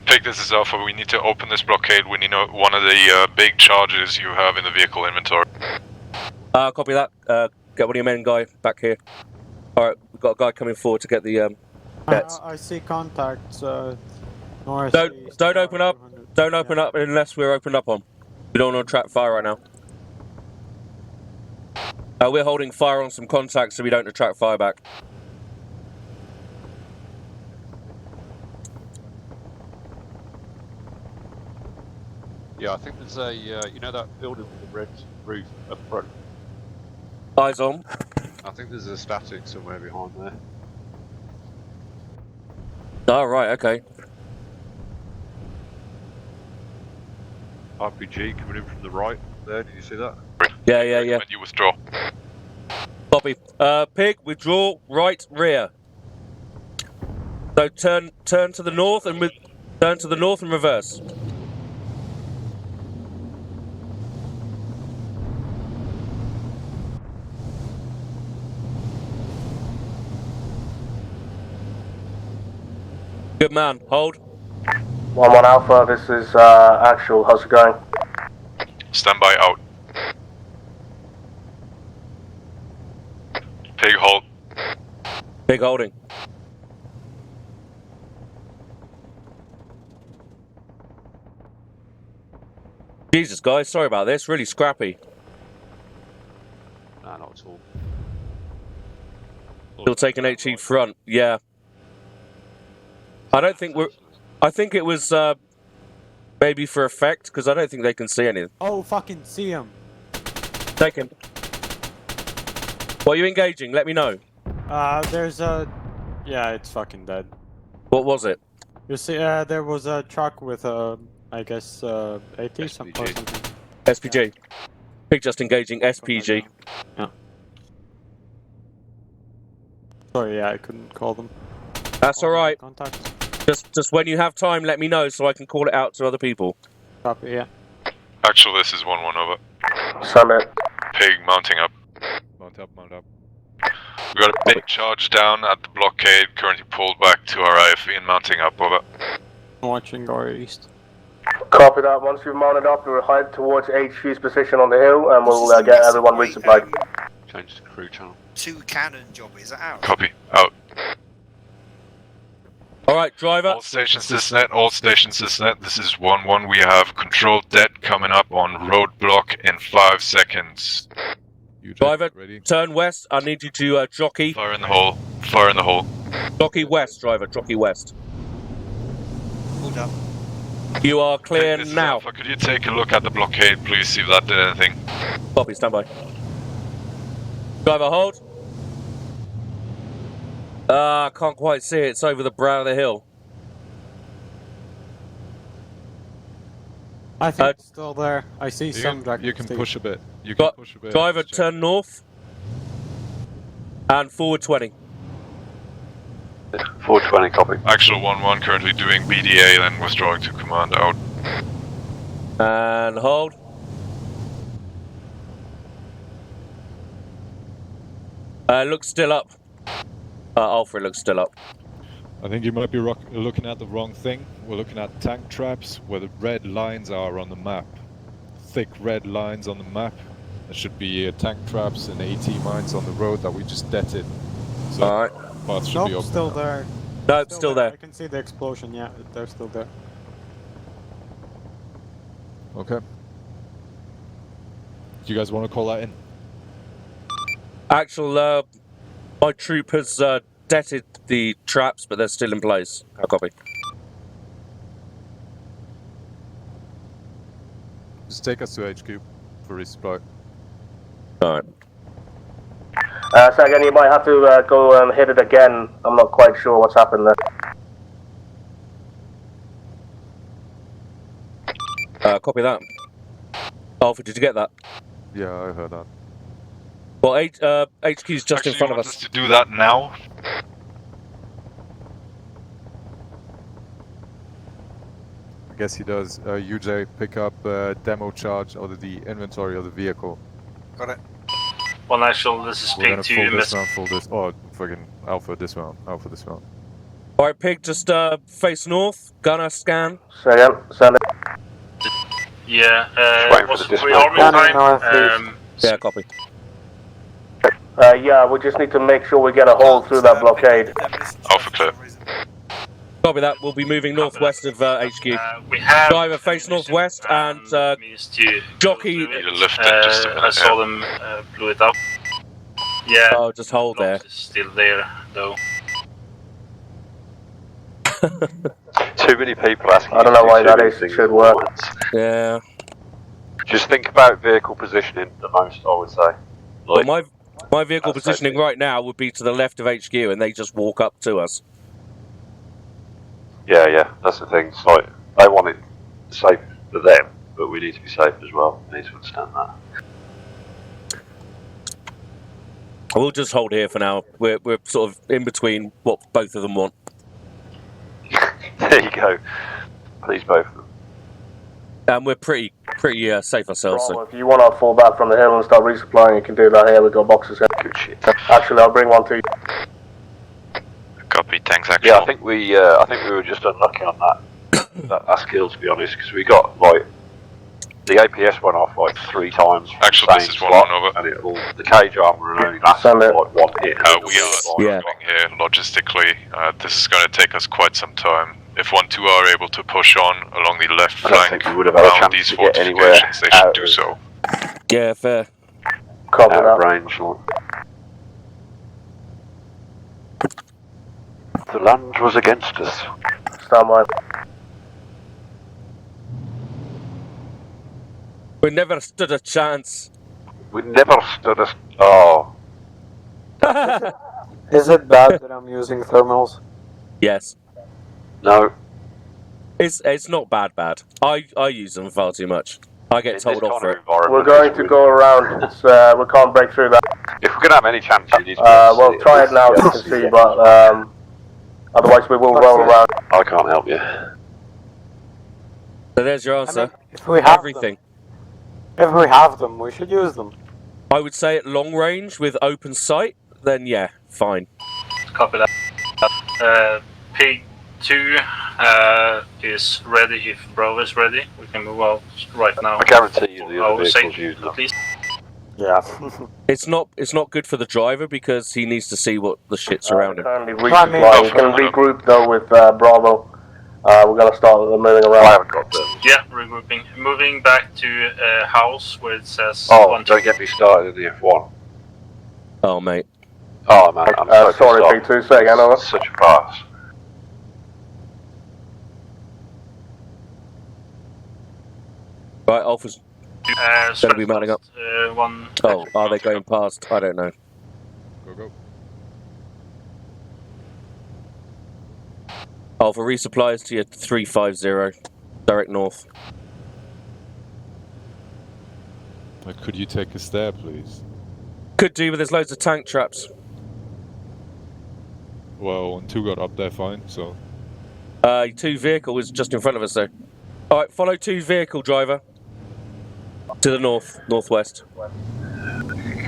Pig, this is Alpha. We need to open this blockade. We need one of the big charges you have in the vehicle inventory. Copy that. Get one of your men, guy, back here. Alright, we've got a guy coming forward to get the jets. I see contacts north. Don't open up. Don't open up unless we're opened up on. We don't want to trap fire right now. We're holding fire on some contacts so we don't attract fire back. Yeah, I think there's a, you know that building with the red roof up front? Eyes on. I think there's a static somewhere behind there. Oh, right, okay. RPG coming in from the right there, did you see that? Yeah. You withdraw. Copy. Pig, withdraw, right, rear. So turn to the north and turn to the north and reverse. Good man. Hold. 1-1 Alpha, this is Actual. How's it going? Stand by out. Pig, hold. Pig holding. Jesus, guys, sorry about this. Really scrappy. Nah, not at all. Still taking HE front. Yeah. I don't think we're. I think it was maybe for effect because I don't think they can see anything. Oh, fucking see him. Take him. What are you engaging? Let me know. There's a. Yeah, it's fucking dead. What was it? You see, there was a truck with I guess 80 something or something. SPG. Pig just engaging SPG. Yeah. Sorry, yeah, I couldn't call them. That's all right. Contact. Just when you have time, let me know so I can call it out to other people. Copy, yeah. Actual, this is 1-1 over. Summit. Pig mounting up. Mount up, mount up. We got a big charge down at the blockade, currently pulled back to our IFV and mounting up, over. Watching our east. Copy that. Once you've mounted up, we'll head towards HQ's position on the hill and we'll get everyone resupplied. Change the crew channel. 2 cannon job, is that out? Copy. Out. Alright, driver. All stations Cisnet, all stations Cisnet. This is 1-1. We have controlled dead coming up on roadblock in 5 seconds. Driver, turn west. I need you to jockey. Fire in the hole. Fire in the hole. Jockey west, driver. Jockey west. Hold up. You are clear This is now. Alpha. Could you take a look at the blockade, please, see if that did anything? Copy, stand by. Driver, hold. I can't quite see it. It's over the brow of the hill. I think it's still there. I see some drag. You can push a bit. You can push a bit. Driver, turn north. And forward 20. 420, copy. Actual 1-1, currently doing BDA, then withdrawing to command, out. And hold. Looks still up. Alpha looks still up. I think you might be looking at the wrong thing. We're looking at tank traps where the red lines are on the map. Thick red lines on the map. There should be tank traps and AT mines on the road that we just deaded. So alright. Path should be open. Still there. Nope, still there. I can see the explosion, yeah, they're still there. Okay. Do you guys want to call that in? Actual, my troop has deaded the traps, but they're still in place. I copy. Just take us to HQ for resupply. Alright. So again, you might have to go and hit it again. I'm not quite sure what's happened there. Copy that. Alpha, did you get that? Yeah, I heard that. Well, HQ's just in front of us. To do that now? I guess he does. UJ, pick up demo charge out of the inventory of the vehicle. Got it. One actual, this is We're Pig gonna 2. full dismount, full dis. Oh, friggin' Alpha dismount, Alpha dismount. Alright, Pig, just face north. Gunner scan. Say again, send it. Yeah, was rearming time. Yeah, copy. Yeah, we just need to make sure we get a hole through that blockade. Alpha clear. Copy that. We'll be moving northwest of HQ. We have Driver face northwest and jockey. I saw them blew it up. Yeah. Oh, just hold there. It's still there though. Too many people asking. I don't know why that is. Should work. Yeah. Just think about vehicle positioning the most, I would say. Well, my vehicle positioning right now would be to the left of HQ, and they just walk up to us. Yeah, that's the thing. It's like, they want it safe for them, but we need to be safe as well. We need to understand that. We'll just hold here for now. We're sort of in between what both of them want. There you go. Please, both of them. And we're pretty safe ourselves. So. If you want to fall back from the hill and start resupplying, you can do that here. We've got boxes here. Good shit. Actually, I'll bring one to you. Copy, tanks actually. Yeah, I think we were just unlucky on that last kill, to be honest, because we got like the APS went off like 3 times. Actually, this is one over. And the cage armor only lasted like 1 hit. We are struggling here logistically. This is going to take us quite some time. If 1-2 are able to push on along the left flank around these fortifications, they should do so. Yeah, fair. Copy out of that. range. The land was against us. Stand by. We never stood a chance. We never stood a... Oh. Is it bad that I'm using thermals? Yes. No. It's not bad. I use them far too much. I get told off for it. We're going to go around. It's, we can't break through that. If we're going to have any chance, you need to... well, try it now, you can see, but otherwise we will roll around. I can't help you. So there's your answer. If we have everything. If we have them, we should use them. I would say at long range with open sight, then yeah, fine. Copy that. Pig 2 is ready. If Bravo is ready, we can move out right now. I guarantee you the other vehicles use them. Yeah. It's not good for the driver because he needs to see what the shit's around him. Currently resupplying. We can regroup though with Bravo. We're gonna start moving around. I haven't got them. Yeah, regrouping. Moving back to house where it says. Oh, don't get me started in the F1. Oh, mate. Oh man, I'm so sorry, P2. Say again, over. Such a farce. Right, Alpha's going to be mounting up. Oh, are they going past? I don't know. Go. Alpha resupplies to your 350, direct north. Could you take us there, please? Could do, but there's loads of tank traps. Well, when 2 got up there, fine, so... 2 vehicle is just in front of us, though. Alright, follow 2 vehicle, driver. To the northwest.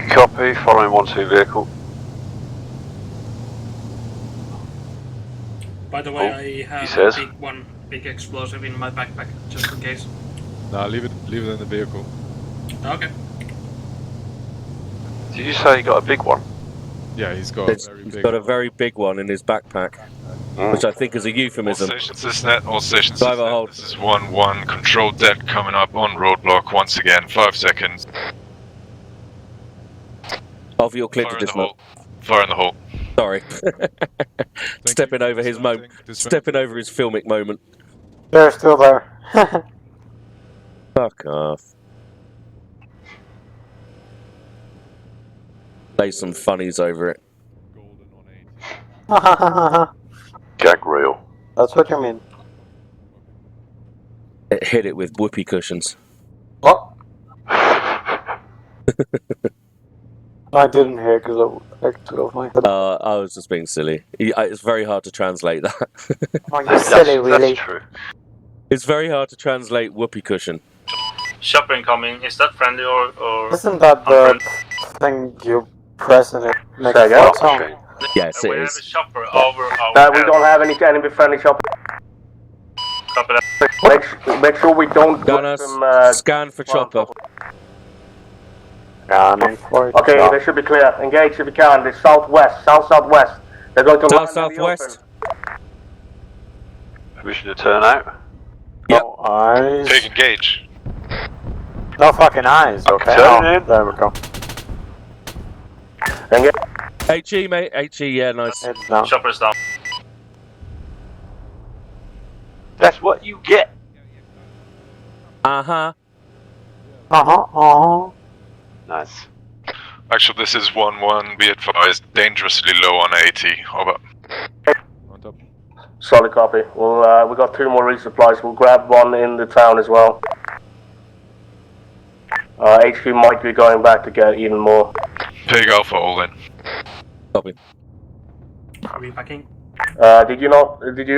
Copy, following 1-2 vehicle. By the way, I have one big explosive in my backpack, just in case. Nah, leave it in the vehicle. Okay. Did you say you got a big one? Yeah, he's got a very big one in his backpack, which I think is a euphemism. All stations is net, all stations is net. This is 1-1, control deck coming up on roadblock once again, 5 seconds. Alpha, you're clear to dismount. Fire in the hole. Sorry. Stepping over his moment. Stepping over his filmic moment. They're still there. Fuck off. play some funnies over it. Gag reel. That's what you mean. It hit it with whoopee cushions. What? I didn't hear because I took off my head. I was just being silly. It's very hard to translate that. Oh, you silly, really? That's true. It's very hard to translate whoopee cushion. Chopper incoming. Is that friendly or Isn't that the thing you press and it makes a flight sound? Yes, it we have is. a chopper over our We don't have any enemy friendly chopper. Copy that. Make sure we don't Gunners, put them, scan for chopper. Okay, they should be clear. Engage if you can. They're southwest, southwest. They're going to southwest. Permission to turn out. Yep. No eyes. Take engage. No fucking eyes. Okay. Turn in. There we go. Engage. HE, mate. HE, yeah, nice. It's down. Chopper's down. That's what you get. Uh-huh. Nice. Actually, this is 1-1. Be advised, dangerously low on 80. Over. On top. Solid copy. Well, we got 2 more resupplies. We'll grab one in the town as well. HQ might be going back to get even more. Pig Alpha all in. Copy. Are we backing? Did you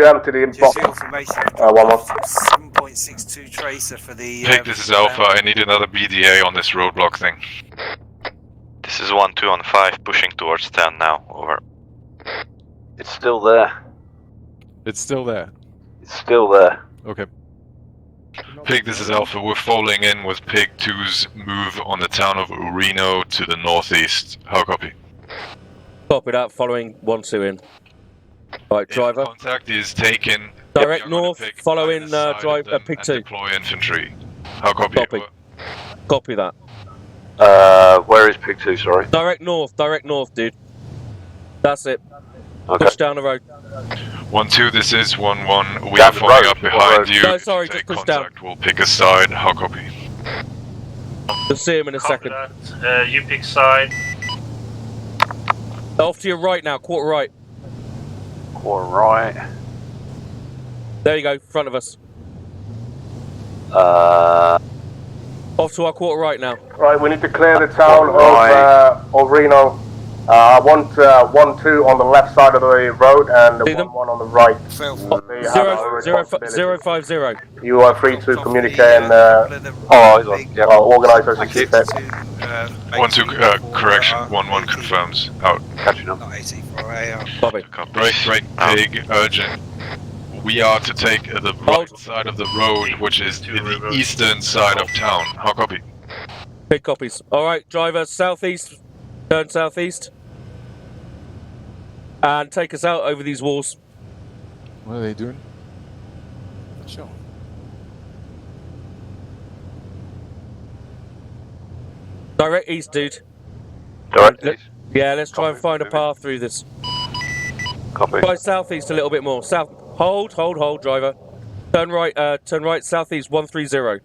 empty the box? 7.62 tracer for the. Pig, this is Alpha. I need another BDA on this roadblock thing. This is 1-2 on 5, pushing towards 10 now. Over. It's still there. It's still there. It's still there. Okay. Pig, this is Alpha. We're falling in with Pig 2's move on the town of Ureno to the northeast. How copy? Copy that, following 1-2 in. Right, driver. Contact is taken. Direct north, following Pig 2. Deploy infantry. How copy? Copy. Copy that. Where is Pig 2, sorry? Direct north, dude. That's it. Okay. Push down the road. 1-2, this is 1-1. We Down are the following road. up behind you. No, sorry, Take just push down. contact. We'll pick a side. How copy? You'll see him in a Copy second. that. You pick side. Off to your right now, quarter right. Quarter right. There you go, front of us. Off to our quarter right now. Right, we need to clear the town of Reno. 1-2 on the left side of the road and 1-1 on the right. 050. You are free to communicate and organize as you see fit. 1-2, correction. 1-1 confirms. Out. Catching up. Bobby. Break, Pig, urgent. We are to take the right side of the road, which is the eastern side of town. How copy? Big copies. Alright, driver, southeast. Turn southeast. And take us out over these walls. What are they doing? Sure. Direct east, dude. Direct east? Yeah, let's try and find a path through this. Copy. Try southeast a little bit more. South. Hold, driver. Turn right, southeast, 130.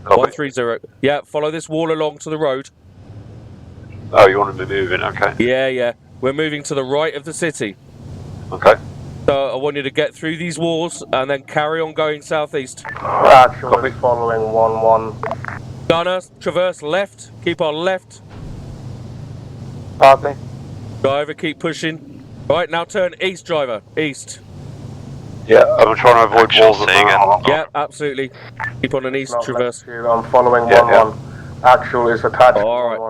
Copy. 130. Yeah, follow this wall along to the road. Oh, you want to be moving? Okay. Yeah. We're moving to the right of the city. Okay. So I want you to get through these walls and then carry on going southeast. Actually, following 1-1. Gunner, traverse left. Keep on left. Copy. Driver, keep pushing. Right, now turn east, driver. East. Yeah, I'm trying to avoid walls at the moment. Yeah, absolutely. Keep on an east traverse. I'm following 1-1. Actual is attached. Alright.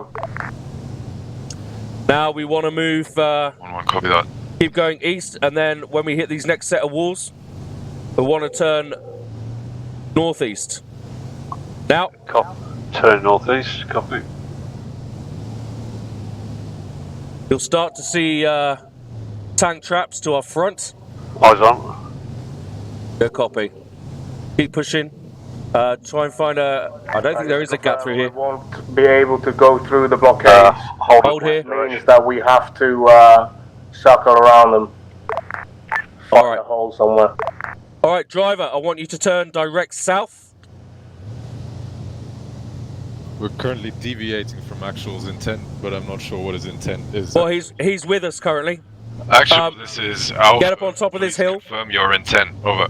Now we want to move. 1-1, copy that. Keep going east, and then when we hit these next set of walls, we want to turn northeast. Now. Turn northeast, copy. You'll start to see tank traps to our front. Eyes on. Good copy. Keep pushing. Try and find a... I don't think there is a gap through here. We won't be able to go through the blockade. Hold here. Means that we have to circle around them. Find a hole somewhere. Alright, driver, I want you to turn direct south. We're currently deviating from Actual's intent, but I'm not sure what his intent is. Well, he's with us currently. Actual, this is Alpha. Get up on top of this hill. Confirm your intent. Over.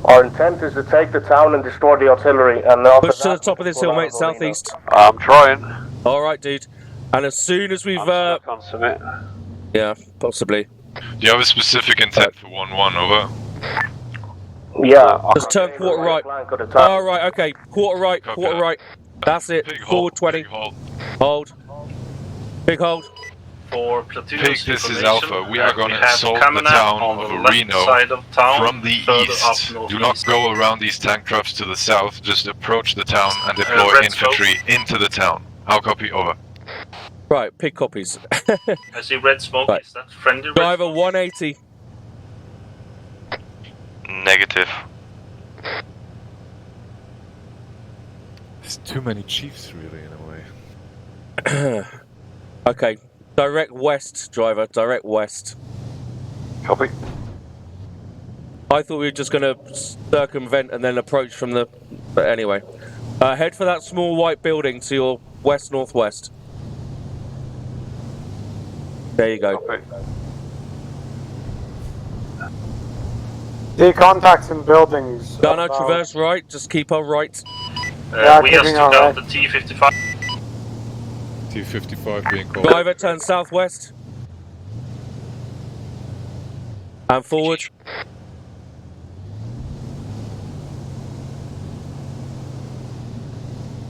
Our intent is to take the town and destroy the artillery, and push to the top of this hill, mate, southeast. I'm trying. All right, dude. And as soon as we've On summit. yeah, possibly. Do you have a specific intent for 1-1? Over. Yeah. Just turn quarter right. All right, okay. Quarter right, quarter right. That's it. Forward 20. Hold. Big hold. For platoons, Pig, this is Alpha. We are going to assault the town of Reno from the east. Do not go around these tank traps to the south. Just approach the town and deploy infantry into the town. How copy? Over. Right, Pig copies. I see red smoke. Right. Is that friendly? Driver 180. Negative. There's too many chiefs, really, in a way. Okay. Direct west, driver. Direct west. Copy. I thought we were just going to circumvent and then approach from the... But anyway. Head for that small white building to your west-northwest. There you go. Copy. The contacts in buildings. No, no, traverse right. Just keep on right. Yeah, we just keeping took on out right. the T-55. T-55 being called. Driver, turn southwest. And forward.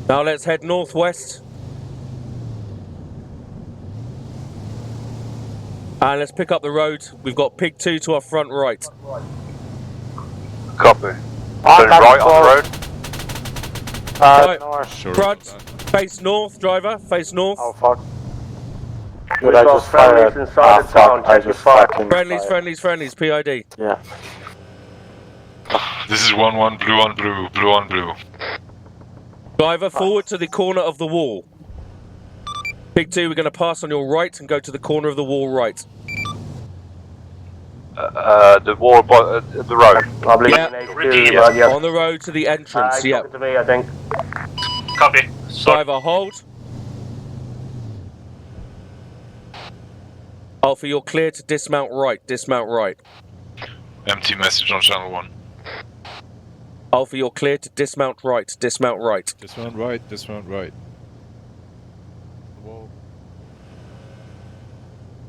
Now let's head northwest. And let's pick up the road. We've got Pig 2 to our front right. Copy. Turn right on the road. Right. North. Sure. Front, face north, driver, face north. Oh fuck. We've Did I got just fire friendlies it? inside the town. I Check your just fire. fucking Friendlies, fired. friendlies, friendlies, PID. Yeah. This is 1-1. Blue on blue. Blue on blue. Driver, forward to the corner of the wall. Pig 2, we're going to pass on your right and go to the corner of the wall right. The wall by the road. I believe Yeah. in HQ, yeah. On the road to the entrance, yeah. To me, I think. Copy. Sorry. Driver, hold. Alpha, you're clear to dismount right, dismount right. Empty message on channel 1. Alpha, you're clear to dismount right, dismount right. Dismount right, dismount right. The wall.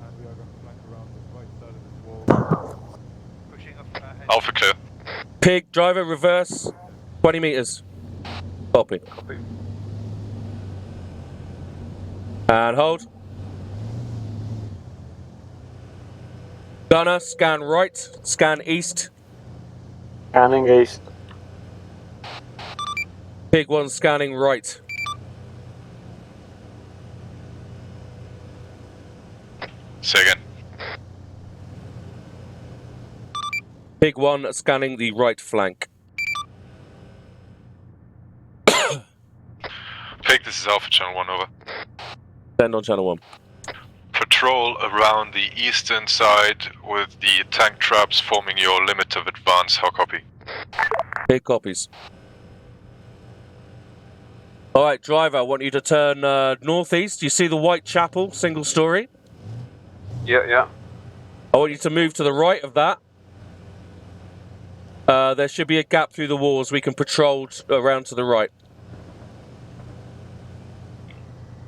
And we are going to flank around the right side of this wall. Pushing up ahead. Alpha clear. Pig, driver, reverse, 20 meters. Copy. Copy. And hold. Gunner, scan right, scan east. Scanning east. Pig 1 scanning right. Say again. Pig 1 scanning the right flank. Pig, this is Alpha channel 1. Over. Send on channel 1. Patrol around the eastern side with the tank traps forming your limit of advance. How copy? Pig copies. Alright, driver, I want you to turn northeast. You see the white chapel, single story? Yeah, yeah. I want you to move to the right of that. There should be a gap through the walls. We can patrol around to the right.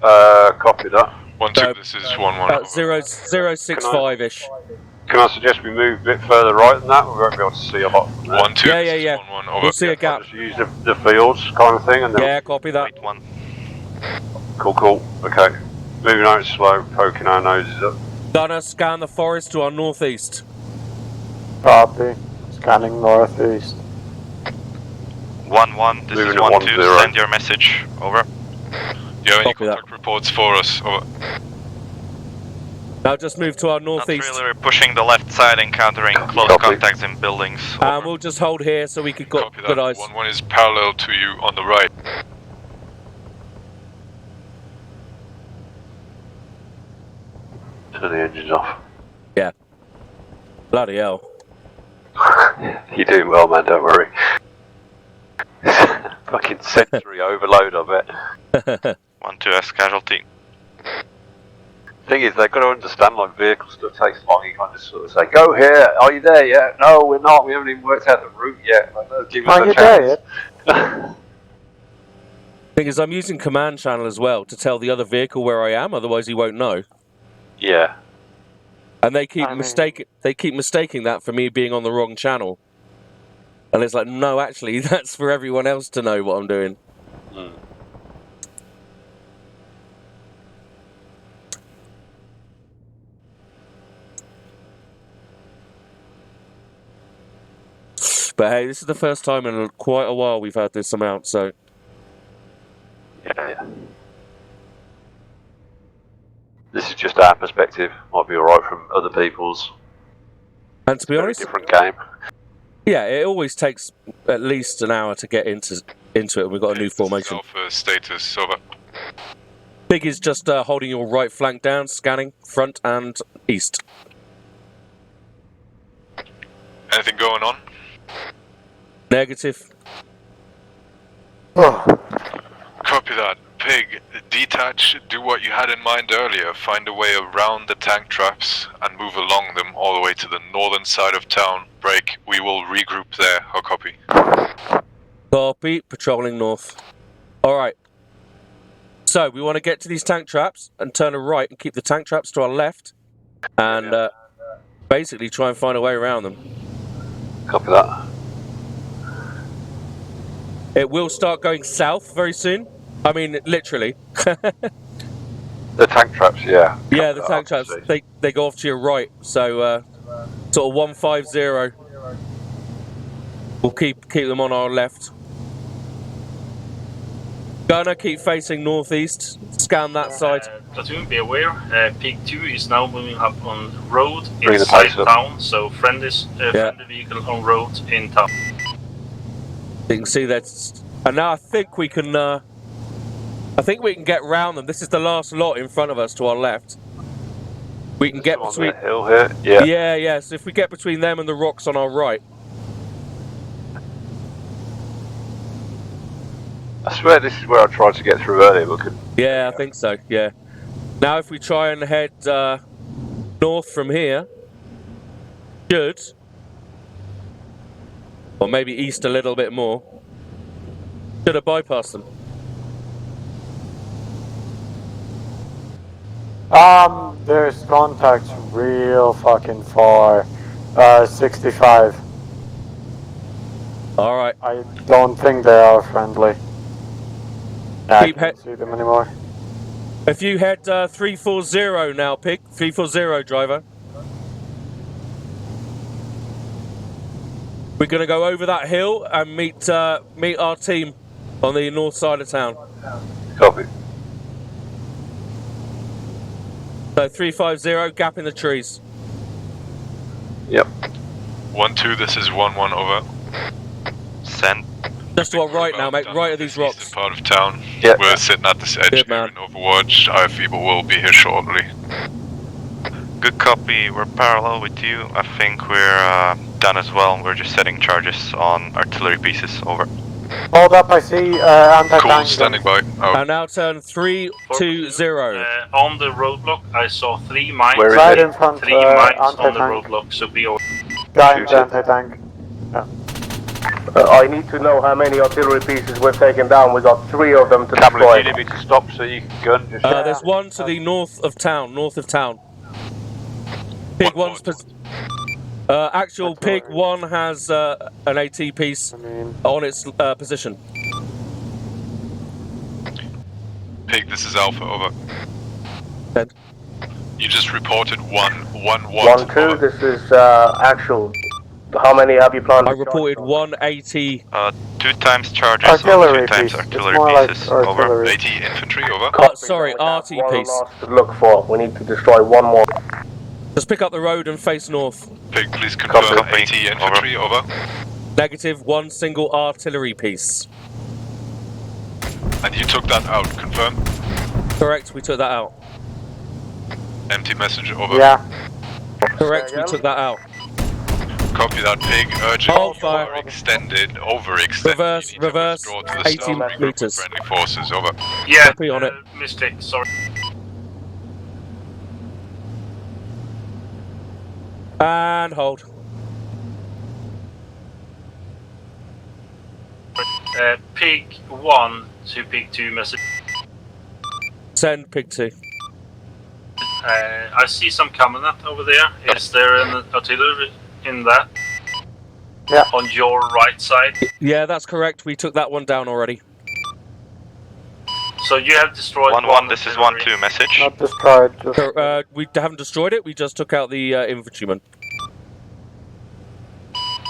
Copy that. 1-2, this is 1-1. 065-ish. Can I suggest we move a bit further right than that? We won't be able to see a lot from there. 1-2, Yeah, this yeah, is yeah. 1-1. Over. We'll see a gap. Just use the fields kind of thing and then... Yeah, copy that. Wait one. Cool, cool. Okay. Moving out slow, poking our noses up. Gunner, scan the forest to our northeast. Copy. Scanning northeast. 1-1, this Moving is at 1-2, 1-0. send your message. Over. Do you have any Copy that. contact reports for us? Over. Now just move to our Not northeast. really, we're pushing the left side, encountering close Copy. contacts in buildings. Over. And we'll just hold here so we can got Copy that. good eyes. 1-1 is parallel to you on the right. Turn the engines off. Yeah. Bloody hell. You're doing well, man, don't worry. Fucking sensory overload, I bet. 1-2S casualty. Thing is, they've got to understand, like, vehicle stuff takes long. You can't just sort of say, go here, are you there yet? No, we're not, we haven't even worked out the route yet. Like, no, give us Are a you chance. there yet? Thing is, I'm using command channel as well to tell the other vehicle where I am, otherwise he won't know. Yeah. And they keep mistaking that for me being on the wrong channel. And it's like, no, actually, that's for everyone else to know what I'm doing. Mm. But hey, this is the first time in quite a while we've had this amount, so... Yeah. This is just our perspective. Might be alright from other people's. And to be honest... different game. Yeah, it always takes at least an hour to get into it, and we've got a new formation. Alpha status, over. Big is just holding your right flank down, scanning, front and east. Anything going on? Negative. Copy that. Pig, detach, do what you had in mind earlier, find a way around the tank traps and move along them all the way to the northern side of town. Break, we will regroup there. I'll copy. Copy, patrolling north. Alright. So, we want to get to these tank traps and turn a right and keep the tank traps to our left. And basically try and find a way around them. Copy that. It will start going south very soon. I mean, literally. The tank traps, yeah. Yeah, the tank traps, they go off to your right. So, sort of 150. We'll keep them on our left. Gonna keep facing northeast. Scan that side. Platoon, be aware. Pig 2 is now moving up on road inside town. So friendly vehicle on road in town. You can see that. And now I think we can. I think we can get round them. This is the last lot in front of us to our left. We can get between. The hill here. Yeah. Yeah. So if we get between them and the rocks on our right. I swear this is where I tried to get through earlier, but couldn't. Yeah, I think so. Yeah. Now if we try and head north from here, should, or maybe east a little bit more, should have bypassed them. There's contacts real fucking far. 65. Alright. I don't think they are friendly. I can't see them anymore. If you head 340 now, Pig. 340, driver. We're going to go over that hill and meet our team on the north side of town. Copy. So 350, gap in the trees. Yep. 1-2, this is 1-1, over. Send. Just to our right now, mate. Right of these rocks. Eastern part of town. Yep. We're sitting at this edge here in Overwatch. Our feeble will be here shortly. Good copy. We're parallel with you. I think we're done as well. We're just setting charges on artillery pieces. Over. Hold up, I see anti-tank. Cool, standing by. Oh. And now turn 320. On the roadblock, I saw 3 mines. Where is Right it? in front, 3 mines on the anti-tank. roadblock, so be aware. Guy in the anti-tank. Yeah. I need to know how many artillery pieces we've taken down. We got 3 of them to Capital, deploy. you need me to stop so you can gun. Just There's one to the north of town. Pig one's actual Pig 1 has an AT piece on its position. Pig, this is Alpha, over. Dead. You just reported 1-1. 1-2, this is actual. How many have you planned? I reported 180. 2 times charges. Artillery 2 times piece. artillery It's more like pieces. artillery. 80 infantry, over. Sorry, RT piece. To look for. We need to destroy 1 more. Just pick up the road and face north. Pig, please confirm Copy. 80 infantry, over. Negative, 1 single artillery piece. And you took that out, confirm? Correct, we took that out. Empty message, over. Yeah. Correct, we took that out. Copy that, Pig. Urgent. Hold You fire. are overextended. Reverse, You need to reverse. withdraw to the 80 south, regroup with meters. friendly forces. Over. Yeah, Copy on it. mistake, sorry. And hold. Pig 1 to Pig 2 message. Send Pig 2. I see some cabinet over there. Is there an artillery in that? Yeah. On your right side? Yeah, that's correct. We took that one down already. So you have destroyed 1-1, this is 1-2 message. Not destroyed, just... We haven't destroyed it, we just took out the infantryman.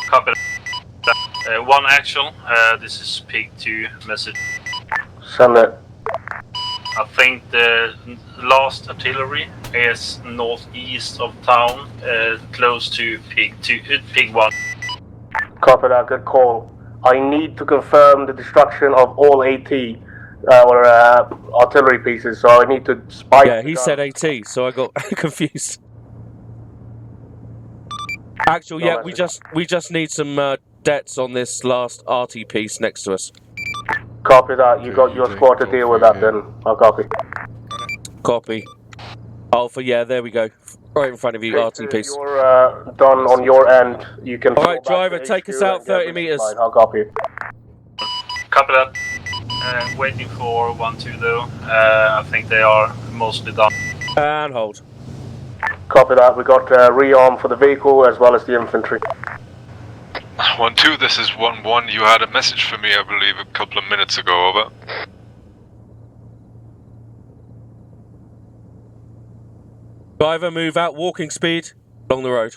Copy. 1 actual, this is Pig 2 message. Send it. I think the last artillery is northeast of town, close to Pig 1. Copy that, good call. I need to confirm the destruction of all AT, or artillery pieces, so I need to spike. Yeah, he said AT, so I got confused. Actually, yeah, we just need some debts on this last RT piece next to us. Copy that, you got your squad to deal with that then. I'll copy. Copy. Alpha, yeah, there we go. Right in front of you, RT piece. You're done on your end. You can. Alright, driver, take us out 30 meters. I'll copy. Copy that. Waiting for 1-2 though. I think they are mostly done. And hold. Copy that. We got rearm for the vehicle as well as the infantry. 1-2, this is 1-1. You had a message for me, I believe, a couple of minutes ago. Over. Driver, move out, walking speed, along the road.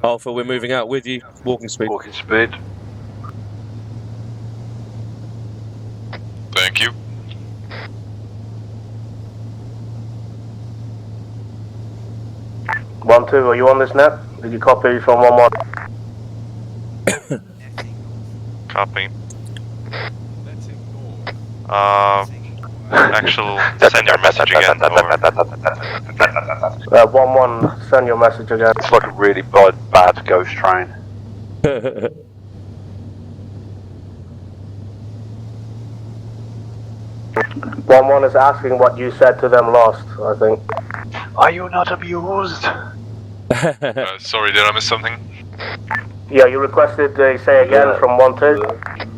Alpha, we're moving out with you, walking speed. Walking speed. Thank you. One, 2, are you on this net? Did you copy from 1-1? Copy. Actual, send your message again. Over. 1-1, send your message again. It's like a really bad ghost train. 1-1 is asking what you said to them last, I think. Are you not amused? Sorry, did I miss something? Yeah, you requested they say again from 1-2?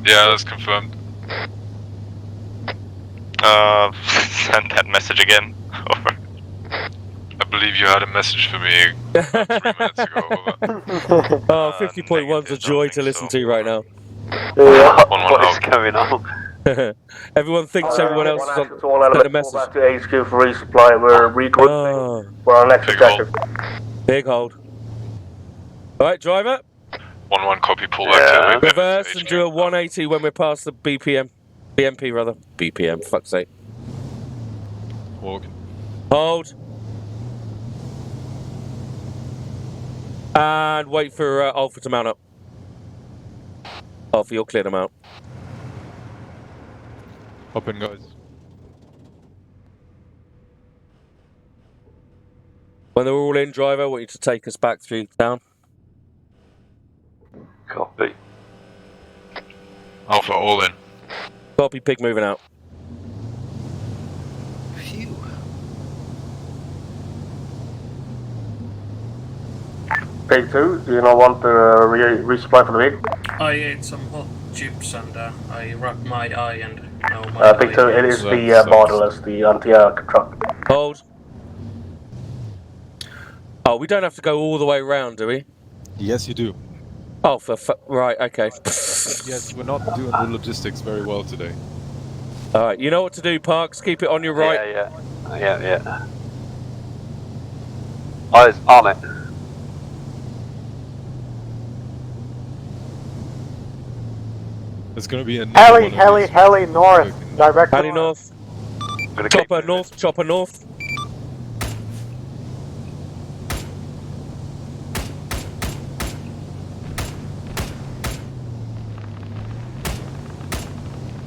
Yeah, that's confirmed. Send that message again. Over. I believe you had a message for me about 3 minutes ago. Over. Oh, 50.1's a joy to listen to right now. Yeah. What is going on? Everyone thinks everyone else is on the message. Back to HQ for resupply. We're regrouping for our next objective. Big hold. Alright, driver. 1-1, copy, pull back to reverse and do a 180 when we're past the BPM. BMP rather. BPM, fuck's sake. Walking. Hold. And wait for Alpha to mount up. Alpha, you'll clear them out. Hop in, guys. When they're all in, driver, I want you to take us back through town. Copy. Alpha, all in. Copy, Pig moving out. Phew. Pig 2, do you not want to resupply for the vehicle? I ate some hot chips and I rubbed my eye and now my Pig 2, it is the borderless, the anti-air truck. Hold. Oh, we don't have to go all the way around, do we? Yes, you do. Oh, right, okay. Yes, we're not doing the logistics very well today. Alright, you know what to do, Parks. Keep it on your right. Yeah. Eyes on it. There's gonna be a heli north. Direct Heli north. Chopper north, chopper north.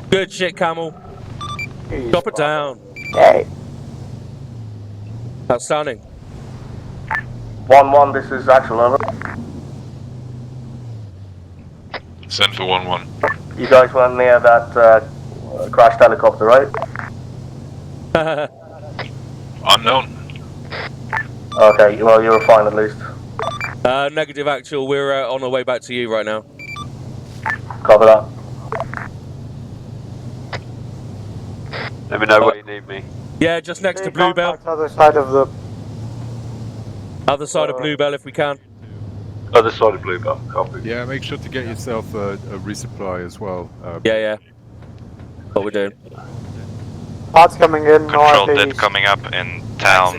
Good shit, Camel. Drop it down. Hey. Outstanding. 1-1, this is actual over. Send for 1-1. You guys weren't near that crashed helicopter, right? Unknown. Okay, well, you were fine at least. Negative actual, we're on our way back to you right now. Cover that. Let me know where you need me. Yeah, just next to Bluebell. Other side of the. Other side of Bluebell if we can. Other side of Bluebell, copy. Yeah, make sure to get yourself a resupply as well. Yeah. What we're doing. Pods coming in Control dead northeast. coming up in town,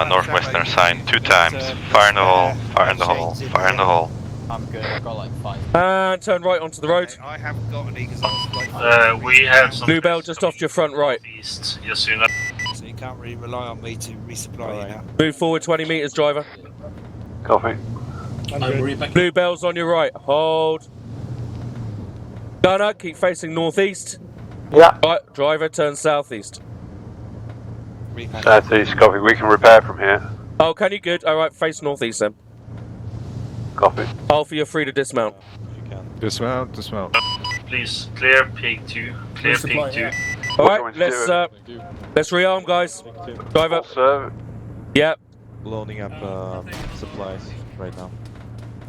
northwestern sign, 2 times. Fire in the hole, fire in the hole, fire in the hole. I'm good, I've got like 5. And turn right onto the road. I haven't got any because I was like. We have some. Bluebell just off your front right. East, yes, you know. So you can't really rely on me to resupply you now. Move forward 20 metres, driver. Copy. Bluebell's on your right. Hold. Gunner, keep facing northeast. Yeah. Right, driver, turn southeast. Southeast, copy. We can repair from here. Oh, can you? Good. All right, face northeast then. Copy. Alpha, you're free to dismount. Dismount, dismount. Please clear pig 2. Clear pig 2. All right, let's rearm, guys. Driver. Sir. Yep. Loading up supplies right now.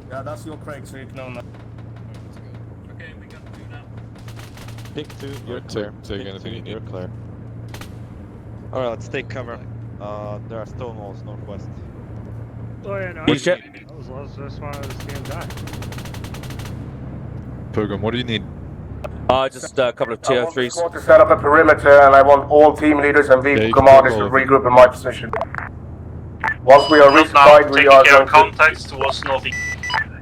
Yeah, that's your Craig, so you can own that. Okay, we got 2 now. Pick 2, you're Take clear. anything you need. You're clear. Alright, let's take cover. There are stone walls northwest. Oh yeah, no. Use jet. That's why I was staying back. Pilgrim, what do you need? Just a couple of I want the TO3s. squad to set up a perimeter, and I want all team leaders and vehicle Yeah, you can commanders take to all of them. regroup in my position. Once we are Now, resupplied, we taking are care going of contacts towards northeast.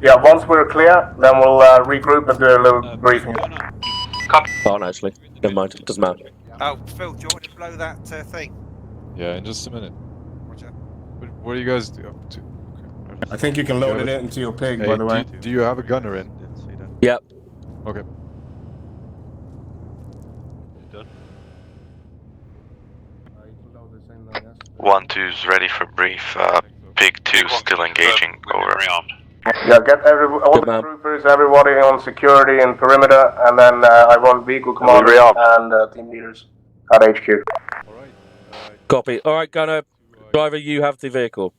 Yeah, once we're clear, then we'll regroup and do a little briefing. Can't actually. Never mind. It doesn't matter. Oh, Phil, do you want me to blow that thing? Yeah, in just a minute. Roger. What are you guys up to? I think you can load it into your pig, Hey, by the way. do you have a gunner in? Yep. Okay. Done. 1-2's ready for brief. Pig 2 still engaging, over. Yeah, get all the troopers, everybody on security and perimeter, and then I want vehicle commanders and team leaders at HQ. Copy. All right, Gunner. Driver, you have the vehicle.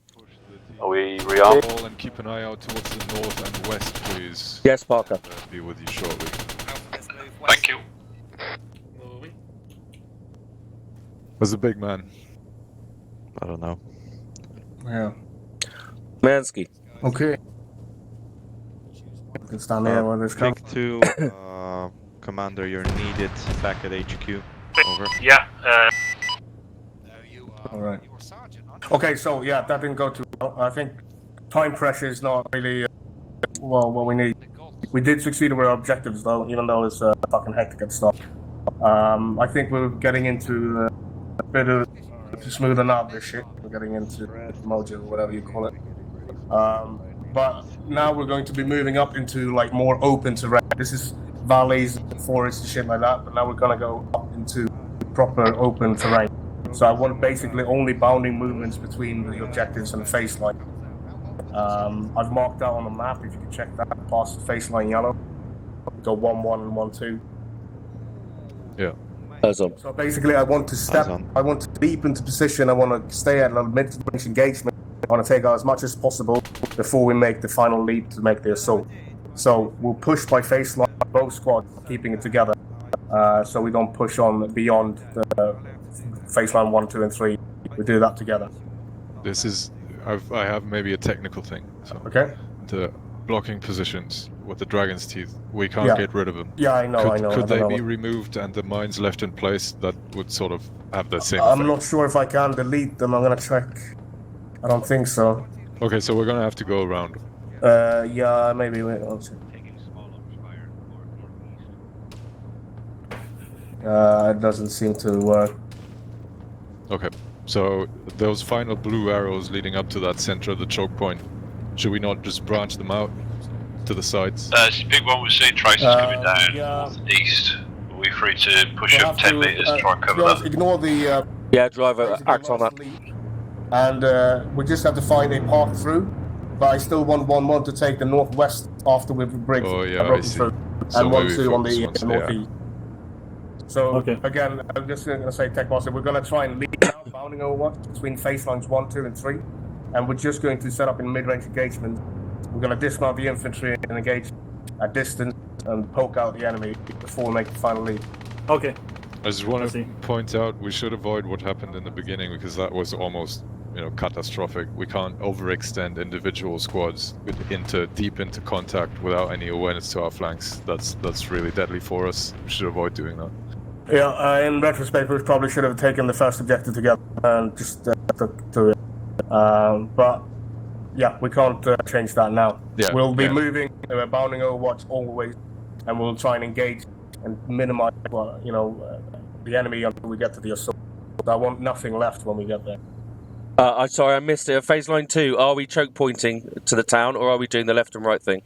Are we rearmed? And keep an eye out towards the north and west, please. Yes, Parker. Be with you shortly. Thank you. Where's the big man? I don't know. Yeah. Mansky. Okay. You can stand there while this comes. Pick 2, Commander, you're needed back at HQ. Over. Yeah, Alright. Okay, so yeah, that didn't go too well. I think time pressure is not really well what we need. We did succeed with our objectives though, even though it's fucking hectic and stuff. I think we're getting into a bit of to smoothen out this shit. We're getting into mojo, whatever you call it. But now we're going to be moving up into like more open terrain. This is valleys, forests, and shit like that. But now we're gonna go up into proper open terrain. So I want basically only bounding movements between the objectives and the face line. I've marked out on the map, if you can check that, past the face line yellow. Go 1-1 and 1-2. Yeah. So basically I want to I want to leap into position, I want to stay at a mid-range engagement. I want to take out as much as possible before we make the final leap to make the assault. So we'll push by face line, both squads, keeping it together. So we don't push on beyond the face line 1, 2, and 3. We do that together. This is... I have maybe a technical thing. So Okay. The blocking positions with the dragon's teeth, we can't get rid of them. Yeah, I know, Could, I know. Could I they don't be know. removed and the mines left in place? That would sort of have the same I'm effect. not sure if I can delete them. I'm gonna check. I don't think so. Okay, so we're gonna have to go around. Yeah, maybe. Wait, I'll check. It doesn't seem to work. Okay, so those final blue arrows leading up to that center of the choke point, should we not just branch them out to the sides? Big one, we see traces coming down northeast. Are we free to push up 10 meters to try and cover that? Ignore the. Yeah, driver, act on that. And we just have to find a path through. But I still want 1-1 to take the northwest after we've broken Oh yeah, I see. through. So and maybe 1-2 on focus the once- northeast. So again, I'm just going to say, Tech Boss, we're going to try and lead now, bounding Overwatch between phase lines 1, 2, and 3, and we're just going to set up in mid-range engagement. We're going to dismount the infantry and engage at distance and poke out the enemy before we make the final lead. Okay. I just want to point out we should avoid what happened in the beginning because that was almost, catastrophic. We can't overextend individual squads deep into contact without any awareness to our flanks. That's really deadly for us. We should avoid doing that. Yeah, in retrospect, we probably should have taken the first objective together and just took to it. But yeah, we can't change that now. Yeah, we'll be moving, bounding Overwatch always, and we'll try and engage and minimize, the enemy until we get to the assault. I want nothing left when we get there. I'm sorry, I missed it. Phase line 2, are we choke pointing to the town, or are we doing the left and right thing?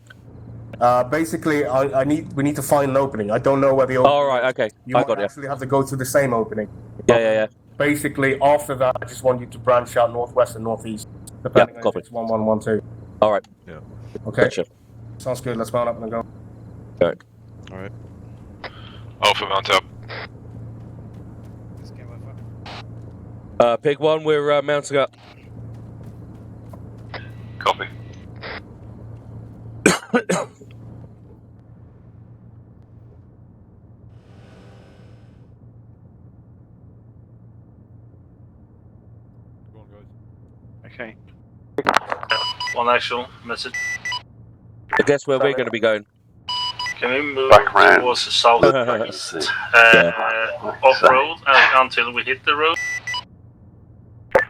Basically, we need to find an opening. I don't know where the opening All right, is. okay. You might actually have to go to the same opening. Yeah. Basically, after that, I just want you to branch out northwest and northeast, depending on if it's 1-1, 1-2. All right. Yeah. Okay. Gotcha. Sounds good. Let's mount up and go. All right. Alpha mount up. Pig 1, we're mounting up. Copy. Okay. One actual message. I guess where we're going to be going. Can we move Back round. towards the southeast, off-road until we hit the road?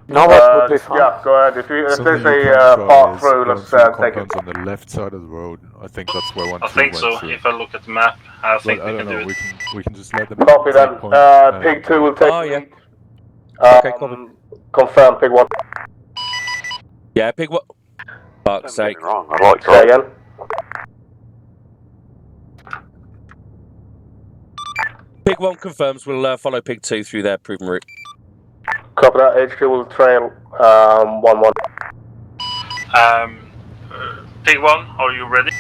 No, that would be fine. Yeah, go ahead. If there's Something you a can try path is through, going let's through take it. compounds on the left side of the road. I think that's where one. I think so. Through. If I look at the map, I think But we I can don't do know. it. We can just let them. Copy take then. point, Pig 2 will take. Oh, yeah. Okay, confirm. Pig 1. Yeah, Pig 1. Fuck's Don't get sake. me wrong, I like Say driving. again. Pig 1 confirms we'll follow Pig 2 through their proven route. Copy that. HQ will trail 1-1. Pig 1, are you ready?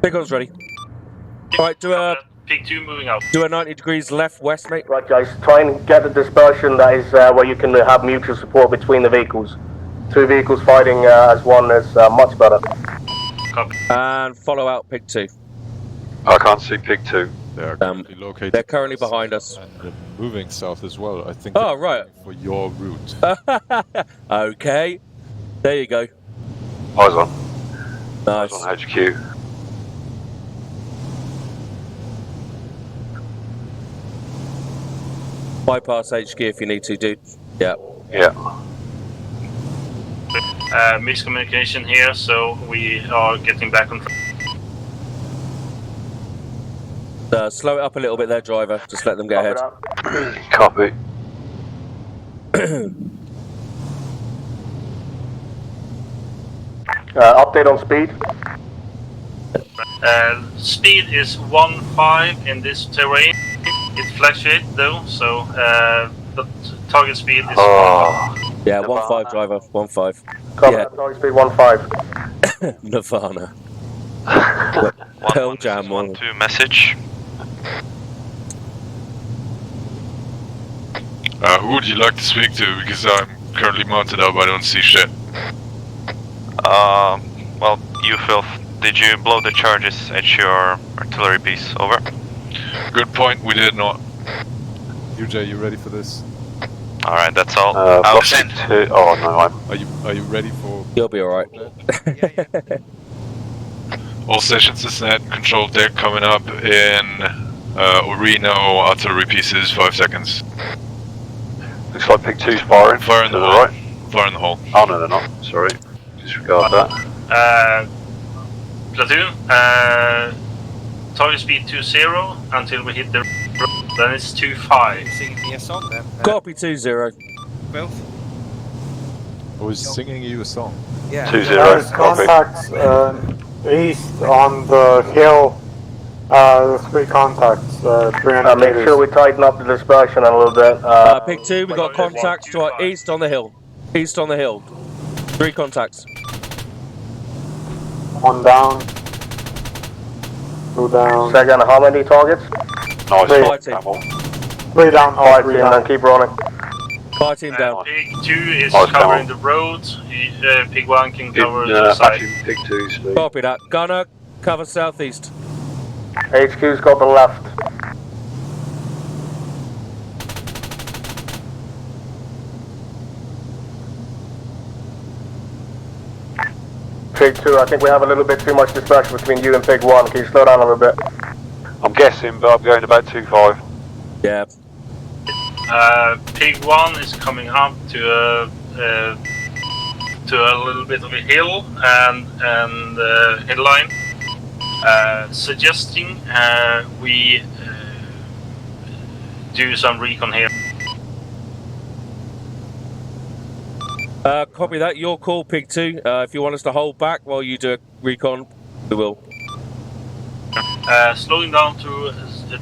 Pig 1's ready. All right, do a Pig 2 moving out. 90 degrees left, west, mate. Right, guys. Try and get the dispersion that is where you can have mutual support between the vehicles. 2 vehicles fighting as one is much better. Copy. And follow out Pig 2. I can't see Pig 2. They're currently located. They're currently behind us. And they're moving south as well. I think. Oh, right. For your route. Okay. There you go. Eyes on. Nice. Eyes on HQ. Bypass HQ if you need to, dude. Yeah. Yeah. Miscommunication here, so we are getting back on track. Slow it up a little bit there, driver. Just let them get ahead. Copy. Update on speed. Speed is 1.5 in this terrain. It fluctuates though, so the target speed is 1.5. Yeah, 1.5 driver, 1.5. Copy Yeah. that. Target speed 1.5. Nirvana. Pearl Jam 1-2 message. Who would you like to speak to? Because I'm currently mounted up, I don't see shit. Well, you Filth, did you blow the charges at your artillery piece? Over. Good point, we did not. UJ, you ready for this? Alright, that's all. Block 2. Oh no, Are you ready for? You'll be alright. All stations is net, control deck coming up in Reno, artillery pieces, 5 seconds. looks like Pig 2's firing. Fire in to the the hole. right. Fire in the hole. Oh no, they're not. Sorry. Disregard that. Platoon, target speed 20 until we hit the road. Then it's 2.5. Singing me a song then. Copy 2-0. Filth? I was singing you a song. Yeah. 2-0. There's Copy. contacts east on the hill. 3 contacts, 300 Make meters. sure we tighten up the dispersion a little bit. Pig 2, we got contacts to our east on the hill. East on the hill. 3 contacts. 1 down. 2 down. Second, how many targets? Nice Three. one, Camel. 3 down, all 3 team, down. then keep rolling. Fire team down. Pig 2 is Nice, covering Camel. the road. Pig 1 can cover the Back side. in Pig 2, Steve. Copy that. Gunner, cover southeast. HQ's got the left. Pig 2, I think we have a little bit too much dispersion between you and Pig 1. Can you slow down a little bit? I'm guessing, but I'm going about 2.5. Yeah. Pig 1 is coming up to a little bit of a hill and hill line, suggesting we do some recon here. Copy that. Your call, Pig 2. If you want us to hold back while you do a recon, we will. Slowing down to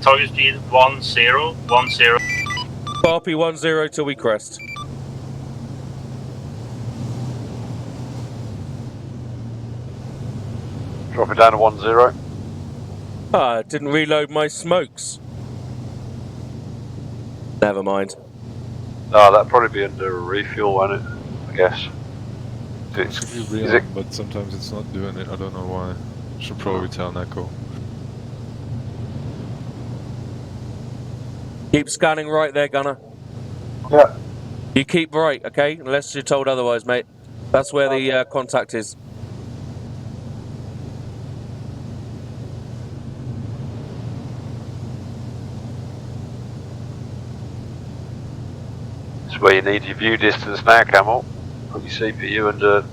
target speed 10, 10. Copy 10 till we crest. Drop it down to 10. Ah, didn't reload my smokes. Never mind. Oh, that'd probably be under a refuel, won't it? I guess. It should be real, but sometimes it's not doing it. I don't know why. Should probably tell Echo. Keep scanning right there, Gunner. Yeah. You keep right, okay? Unless you're told otherwise, mate. That's where the contact is. That's where you need your view distance now, Camel. Put your CPU under a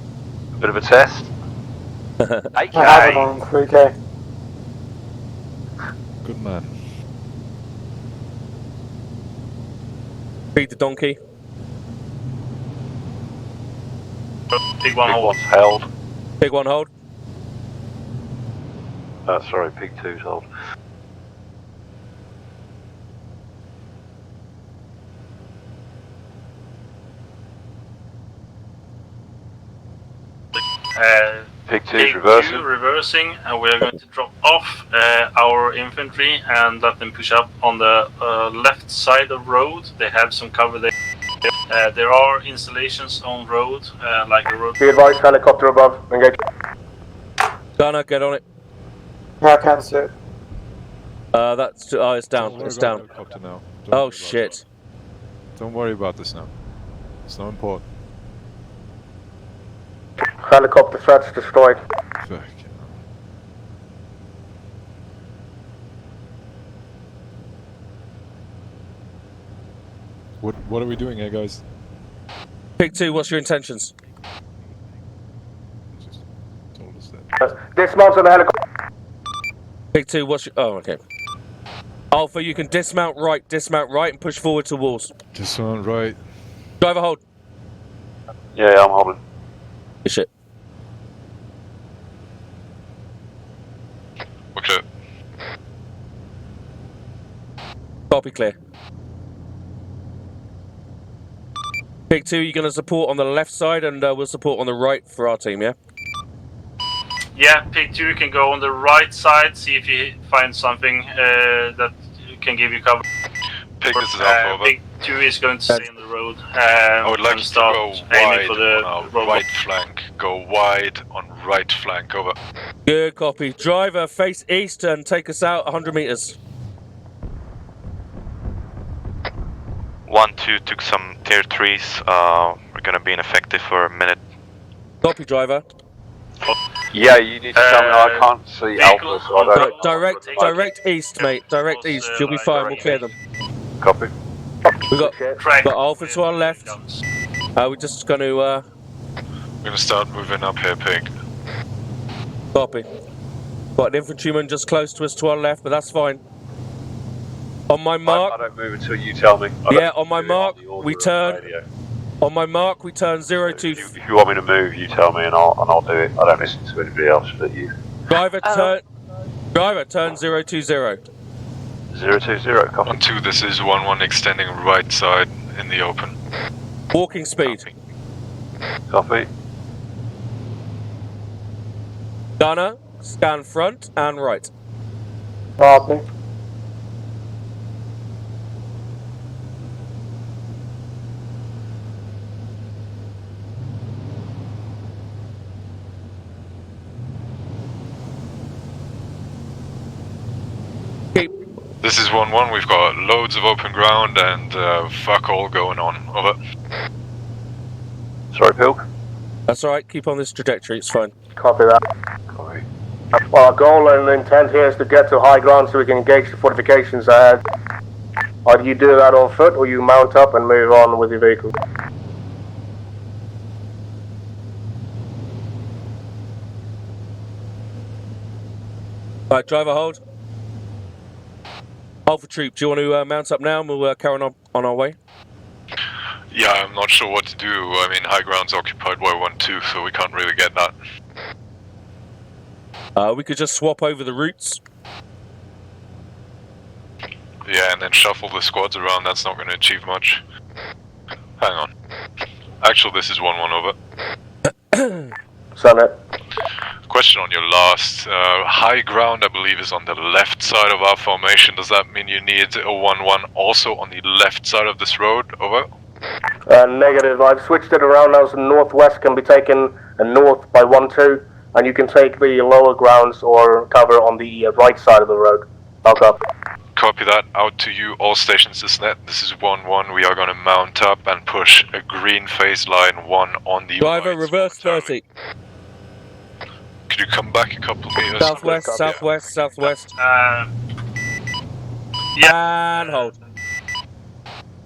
bit of a test. 8K. I have it on 3K. Good man. Feed the donkey. Pig 1 hold. One's held. Pig 1 hold. Sorry, Pig 2's hold. Pig 2's reversing. Reversing, and we are going to drop off our infantry and let them push up on the left side of road. They have some cover there. There are installations on road, like a road. Be advised, helicopter above. Engage. Gunner, get on it. Yeah, I can't see it. That's it's down. Don't worry It's about down. the helicopter now. Oh shit. Don't worry about this now. It's not important. Helicopter threats destroyed. Fuck. What are we doing here, guys? Pig 2, what's your intentions? Just told us that. Dismount on the helicopter. Pig 2, what's your... Oh, okay. Alpha, you can dismount right, and push forward to walls. Dismount right. Driver hold. Yeah, I'm holding. Good shit. Okay. Copy, clear. Pig 2, you're going to support on the left side, and we'll support on the right for our team, yeah? Yeah, Pig 2 can go on the right side, see if you find something that can give you cover. Pig, this is Alpha, over. Pig 2 is going to stay on the road. I would like and to start go aiming wide for the on our road. right flank. Go wide on right flank, over. Good copy. Driver, face east and take us out 100 meters. 1-2 took some tier 3s. We're gonna be ineffective for a minute. Copy, driver. Yeah, you need to tell me. I can't see Alpha, so I don't. Direct east, mate. Direct east. You'll be fine. We'll clear them. Copy. We've got Alpha to our left. We're just going to... We're gonna start moving up here, Pig. Copy. Got an infantryman just close to us to our left, but that's fine. On my mark... I don't move until you tell me. Yeah, on my mark, we turn... On my mark, we turn 02... If you want me to move, you tell me and I'll do it. I don't listen to anybody else but you. Driver, turn 020. 020, copy. 1-2, this is 1-1 extending right side in the open. Walking speed. Copy. Gunner, scan front and right. Copy. This is 1-1, we've got loads of open ground and fuck all going on. Over. Sorry, Pilk. That's alright, keep on this trajectory, it's fine. Copy that. Copy. Well, our goal and intent here is to get to high ground so we can engage the fortifications ahead. Either you do that on foot or you mount up and move on with your vehicle. Alright, driver, hold. Hold for troop. Do you want to mount up now and we'll carry on our way? Yeah, I'm not sure what to do. I mean, high ground's occupied by 1-2, so we can't really get that. We could just swap over the routes. Yeah, and then shuffle the squads around, that's not going to achieve much. Hang on. Actually, this is 1-1 over. Summit. Question on your last. High ground, I believe, is on the left side of our formation. Does that mean you need a 1-1 also on the left side of this road? Over. Negative. I've switched it around now so northwest can be taken north by 1-2, and you can take the lower grounds or cover on the right side of the road. Back up. Copy that. Out to you. All stations is net. This is 1-1. We are going to mount up and push a green phase line 1 on the driver, right. reverse 30. Could you come back a couple meters? Southwest, southwest, southwest. Yeah. And hold.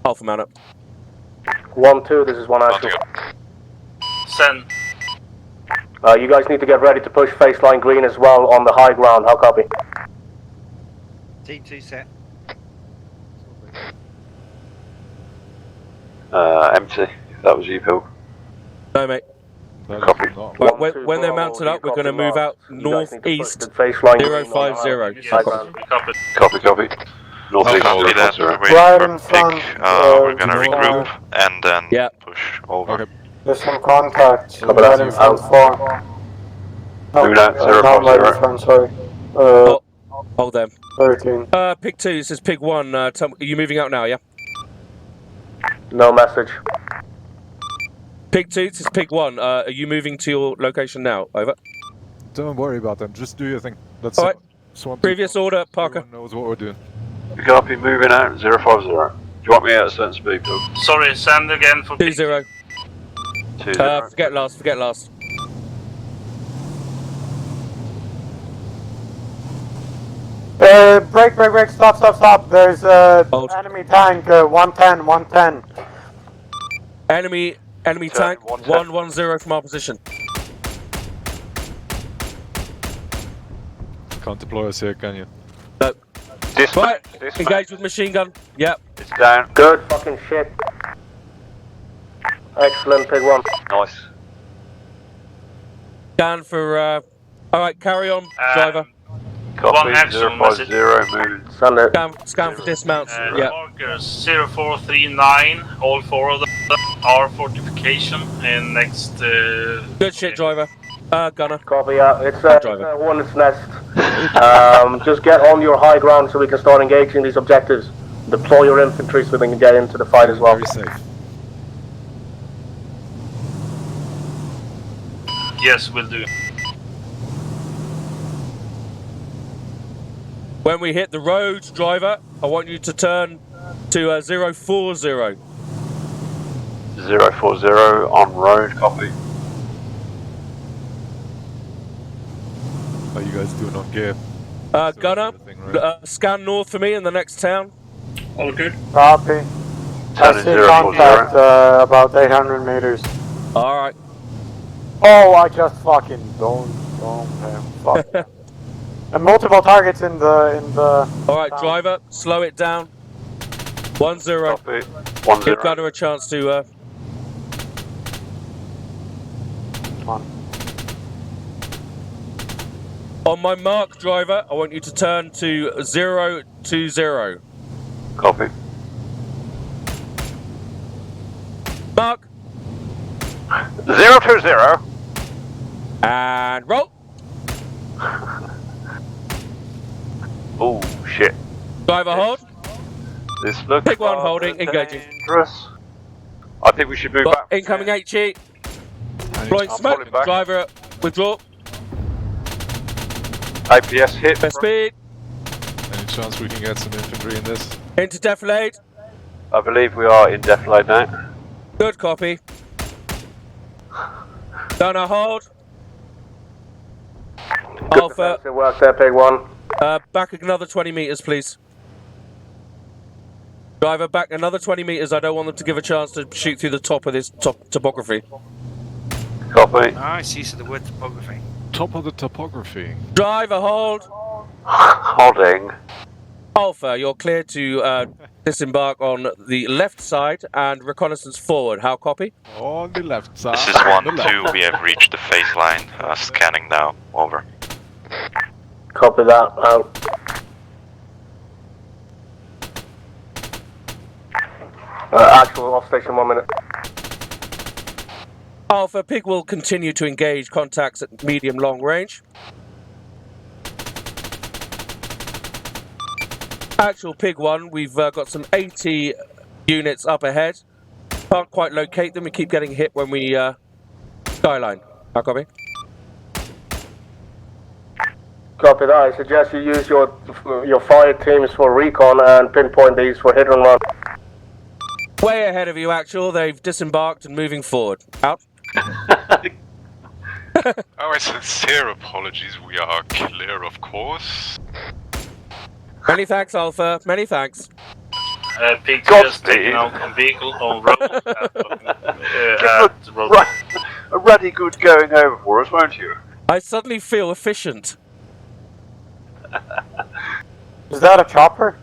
Half a mount up. 1-2, this is 1 actual. Send. You guys need to get ready to push phase line green as well on the high ground. How copy? Team 2 set. Empty, if that was you, Pilk. No, mate. Copy. Right, when they're mounted up, we're going to move out northeast 050. Copy. Northeast I'll be there. 050. Right in front. We're gonna regroup and then push over. Okay. There's some contact. Copy Right that. in front 4. No, Moving out, not right in front, sorry. Hold them. 13. Pig 2, this is Pig 1. Are you moving out now, yeah? No message. Pig 2, this is Pig 1. Are you moving to your location now? Over. Don't worry about them. Just do your thing. Let's Alright. swamp Previous order, Parker. Everyone knows what we're doing. Copy, moving out 050. Do you want me at a certain speed, Pilk? Sorry, send again for 2-0. 20. Forget last. Break, stop. There's enemy tank, 110. Enemy tank, 110 from our position. Can't deploy us here, can you? No. Right, engage with machine gun. Yep. It's down. Good fucking shit. Excellent, Pig 1. Nice. Scan for, alright, carry on, driver. Copy, One action 050, moving. Sunday. Scan for dismounts, yeah. Markers 0439, all 4 of them are fortification and next. Good shit, driver. Gunner. Copy, it's a hornet's nest. Just get on your high ground so we can start engaging these objectives. Deploy your infantry so they can get into the fight as well. Very safe. Yes, will do. When we hit the road, driver, I want you to turn to 040. 040 on road, copy. How you guys doing on gear? Gunner, scan north for me in the next town. All good. Copy. I see contact about 800 meters. Alright. Oh, I just fucking don't fuck. And multiple targets in the Alright, driver, slow it down. 10. Copy. 10. Give Gunner a chance to On my mark, driver, I want you to turn to 020. Copy. Mark. 020. And roll. Oh shit. Driver hold. This looks Pig 1 rather holding, engaging. dangerous. I think we should move Got back. incoming HE. Blowing I'm smoke. pulling back. Driver, withdraw. APS hit. Best speed. Any chance we can get some infantry in this? Into defilade. I believe we are in defilade now. Good copy. Gunner hold. Alpha. Good work there, Pig 1. Back another 20 meters, please. Driver, back another 20 meters. I don't want them to give a chance to shoot through the top of this topography. Copy. Ah, I see, so the wood topography. Top of the topography. Driver, hold. Holding. Alpha, you're clear to disembark on the left side and reconnaissance forward. How copy? On the left side. This is 1-2, we have reached the phase line. Scanning now, over. Copy that, out. Actual off station 1 minute. Alpha, Pig will continue to engage contacts at medium-long range. Actual Pig 1, we've got some 80 units up ahead. Can't quite locate them, we keep getting hit when we skyline. How copy? Copy that. I suggest you use your fire teams for recon and pinpoint these for hit and run. Way ahead of you, actual. They've disembarked and moving forward. Out. Our sincere apologies, we are clear, of course. Many thanks, Alpha. Many thanks. Pig just taking out a vehicle on road. A ruddy good going over for us, won't you? I suddenly feel efficient. Is that a chopper?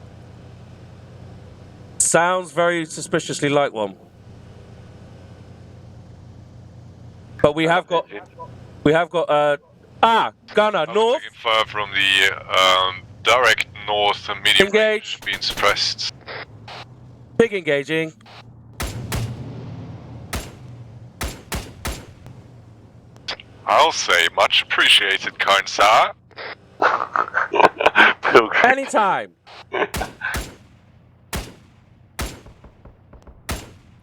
Sounds very suspiciously like one. But we have got gunner north. Taking fire from the direct north and medium range being suppressed. Pig engaging. I'll say much appreciated, kind sir. Anytime.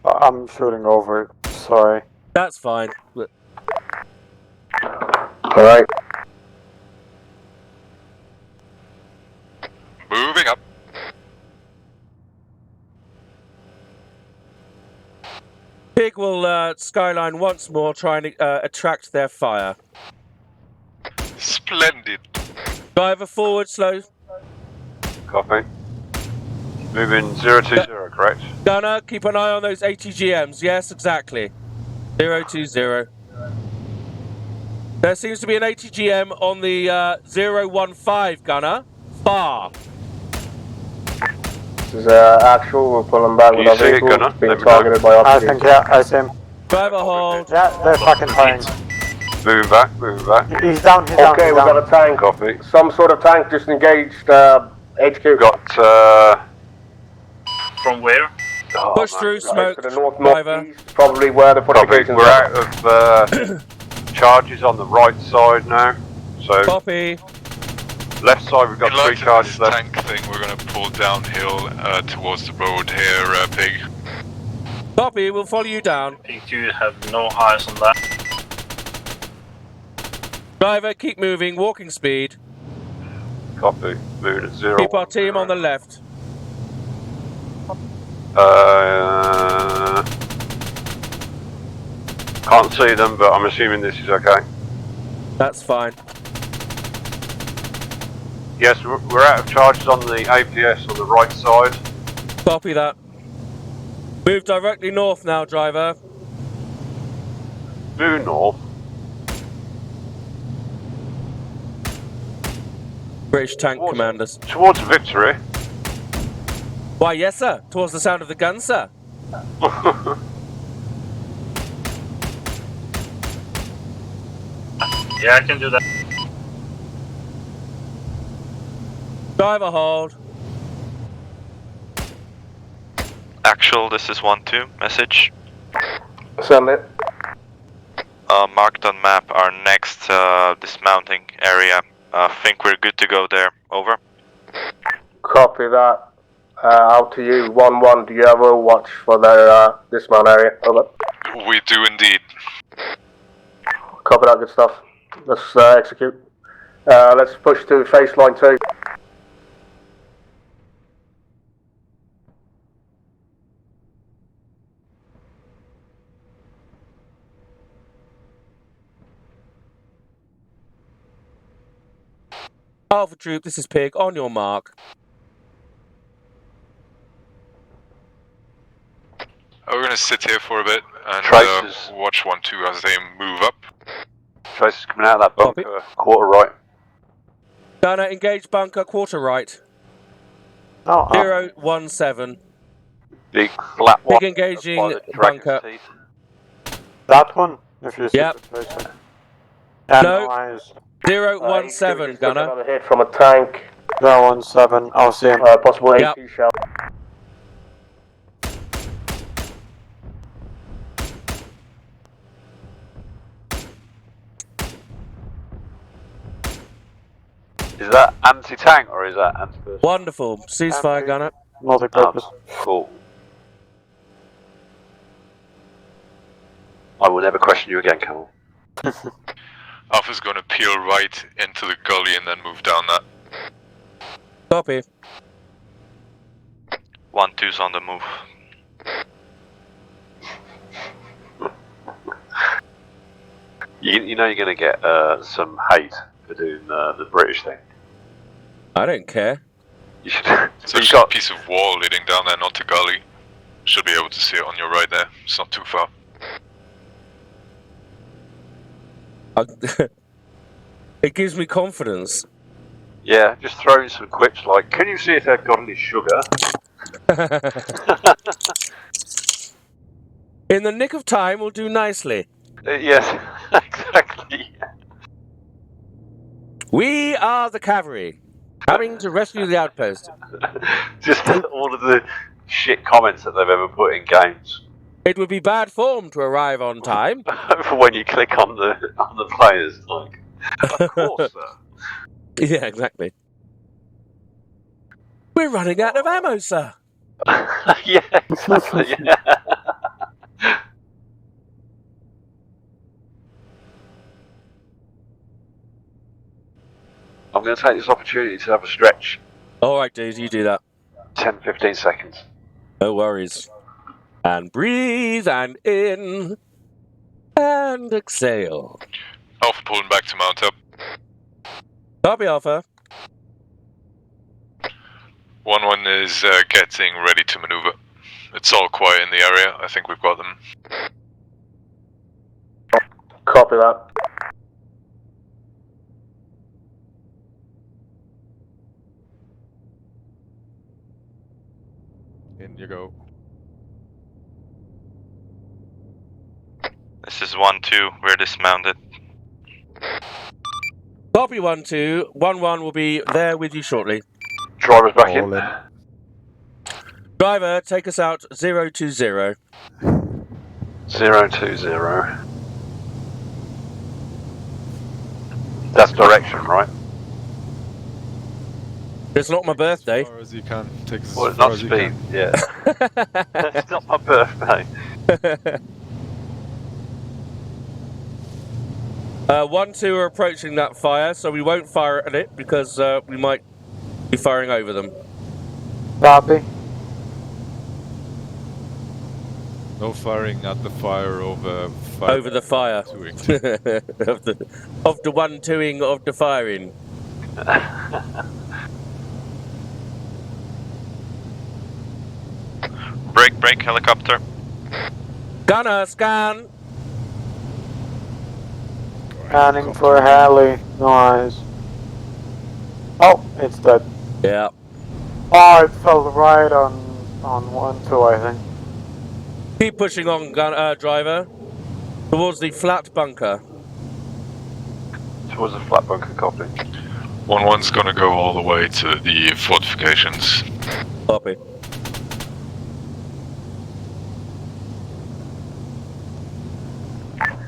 I'm shooting over it. Sorry. That's fine. Alright. Moving up. Pig will skyline once more, trying to attract their fire. Splendid. Driver forward, slow. Copy. Moving 020, correct? Gunner, keep an eye on those ATGMs. Yes, exactly. 020. There seems to be an ATGM on the 015, Gunner. Far. This is actual, we're pulling back with our vehicles being targeted by I RPGs. think, yeah, I see him. Driver hold. Yeah, they're fucking firing. Moving back, moving back. He's down, he's down. Okay, he's we've down. got a tank. Copy. Some sort of tank just engaged HQ. Got, From where? oh, Push man. through, smoke. To the north, Driver. northeast, probably where the Copy. fortifications We're are. out of charges on the right side now. So Copy. left side we've got In light 3 of charges this left. tank thing, we're going to pull downhill towards the road here, Pig. Copy, we'll follow you down. Pig 2 have no eyes on that. Driver, keep moving, walking speed. Copy. Moving at 0. Keep our team on the left. Can't see them, but I'm assuming this is okay. That's fine. Yes, we're out of charges on the APS on the right side. Copy that. Move directly north now, driver. Moving north. British tank commanders. Towards victory. Why, yes, sir. Towards the sound of the gun, sir. Yeah, I can do that. Driver hold. Actual, this is 1-2, message. Send it. Marked on map, our next dismounting area. Think we're good to go there, over. Copy that. Out to you, 1-1. Do you have a watch for the dismount area? Over. We do indeed. Copy that, good stuff. Let's execute. Let's push to phase line 2. Alpha Troop, this is Pig. On your mark. We're gonna sit here for a bit and watch 1-2 as they move up. Traces coming out of that bunker, quarter right. Gunner, engage bunker, quarter right. 017. Big flat one. Big engaging bunker. That one? If you see Yep. the person. No. 017, Gunner. Another hit from a tank. 017, I'll see him. Possible AP shell. Is that anti-tank or is that anti-person? Wonderful. Ceasefire, Gunner. Multi-purpose. Cool. I will never question you again, Camel. Alpha's gonna peel right into the gully and then move down that. Copy. 1-2's on the move. You know you're going to get some hate for doing the British thing. I don't care. You should. So there's a piece of wall leading down there, not the gully. Should be able to see it on your right there. It's not too far. It gives me confidence. Yeah, just throw in some quips like, "Can you see if they've got any sugar?" In the nick of time, we'll do nicely. Yes, exactly. We are the cavalry, coming to rescue the outpost. Just all of the shit comments that they've ever put in games. It would be bad form to arrive on time. For when you click on the players, like, of course, sir. Yeah, exactly. We're running out of ammo, sir. Yeah, exactly. Yeah. I'm going to take this opportunity to have a stretch. Alright, dude, you do that. 10-15 seconds. No worries. And breathe, and in, and exhale. Alpha pulling back to mount up. Copy, Alpha. 1-1 is getting ready to maneuver. It's all quiet in the area. I think we've got them. Copy that. In you go. This is 1-2, we're dismounted. Copy 1-2. 1-1 will be there with you shortly. Driver's back in. Driver, take us out 020. 020. That's direction, right? It's not my birthday. As far as you can. Take us Well, as it's far not as you speed, can. yeah. It's not my birthday. 1-2 are approaching that fire, so we won't fire at it because we might be firing over them. Copy. No firing at the fire over fire. Over the fire. of the 1-2ing of the firing. Break, helicopter. Gunner, scan. Scanning for heli. Nice. Oh, it's dead. Yeah. Oh, it fell right on 1-2, I think. Keep pushing on, driver. Towards the flat bunker. Towards the flat bunker, copy. 1-1's gonna go all the way to the fortifications. Copy.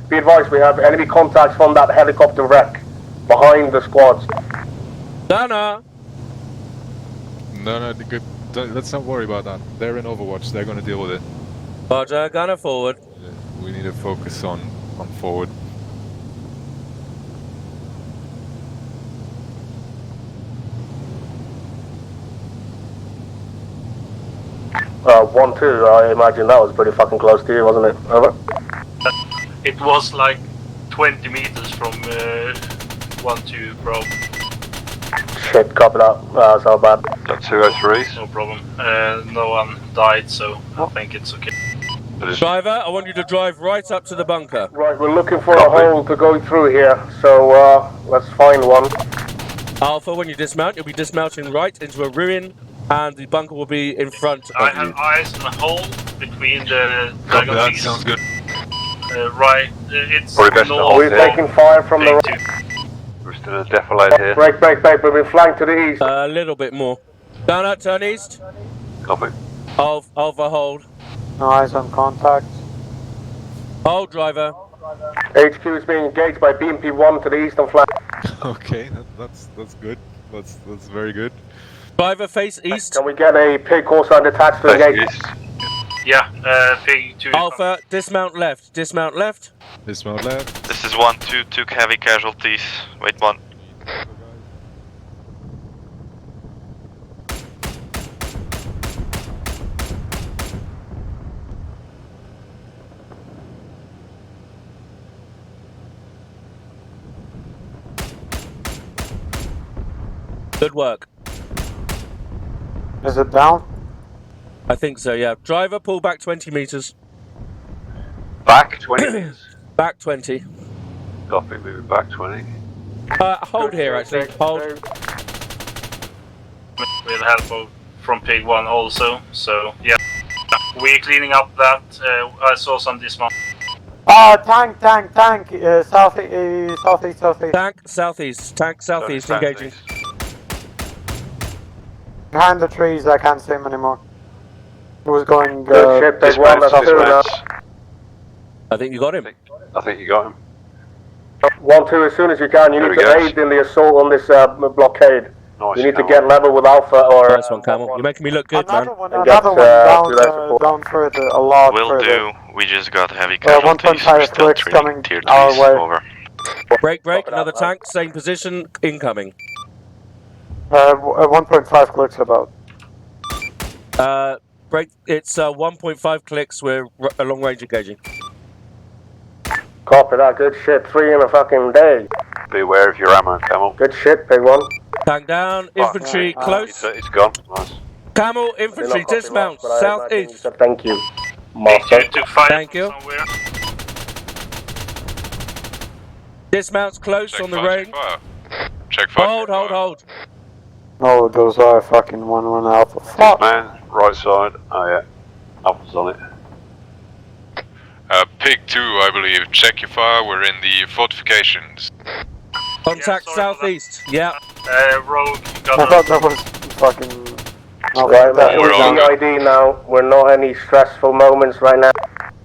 Be advised, we have enemy contacts from that helicopter wreck behind the squads. Gunner. No, good. Let's not worry about that. They're in Overwatch. They're gonna deal with it. Roger, gunner forward. We need to focus on forward. One, two. I imagine that was pretty fucking close to you, wasn't it? Over. It was like 20 meters from 1-2 probe. Shit, copy that. So bad. That's 203s. No problem. No one died, so I think it's okay. Driver, I want you to drive right up to the bunker. Right, we're looking for a hole to go through here, so let's find one. Alpha, when you dismount, you'll be dismounting right into a ruin, and the bunker will be in front of I you. have eyes on a hole between the Copy dragon that, trees. sounds good. Right, it's Probably best to north. hold We're here. taking fire from the right. We're still in a defilade here. Break. We've been flanked to the east. A little bit more. Gunner, turn east. Copy. Alpha, hold. No eyes on contact. Hold, driver. HQ is being engaged by BMP-1 to the eastern flank. Okay, that's good. That's very good. Driver, face east. Can we get a pig horse and attached to the gate? Yeah, pig 2. Alpha, dismount left. Dismount left. Dismount left. This is 1-2, took heavy casualties. Wait 1. Good work. Is it down? I think so, yeah. Driver, pull back 20 meters. Back 20 meters. Back 20. Copy, moving back 20. Hold here, actually. Hold. With help from pig 1 also, so yeah. We're cleaning up that. I saw some dismount. Tank, southeast. Tank, southeast. Tank, southeast, engaging. Behind the trees, I can't see him anymore. He was going, Good shit, pig 1, that's two now. I think you got him. I think you got him. 1-2, as soon as you can, you There need he to goes. aid in the assault on this blockade. Nice, you need to Camel. get level with Alpha or... Nice one, Camel. You're making me look good, man. another one And get, down, down further, a lot Will further. do. We just got heavy casualties. 1.5 We're still clicks treating coming tier our 3s. way. Over. Break, another tank, same position, incoming. 1.5 clicks about. Break, it's 1.5 clicks, we're long range engaging. Copy that, good shit, 3 in a fucking day. Beware of your ammo, Camel. Good shit, pig 1. Tank down, infantry close. It's gone. Nice. Camel, infantry, dismount, southeast. Thank you, master. Took fire Thank from you. somewhere. Dismounts close Check on the fire, range. check fire. Check fire. Hold. Oh, those are fucking 1-1 Alpha. Fuck! Man, right side. Oh yeah. Alpha's on it. Pig 2, I believe. Check your fire. We're in the fortifications. Contact Yeah, sorry for southeast. Yeah. Rogue I gunner. thought that was fucking... Right, that we're all good. ID now. We're not any stressful moments right now.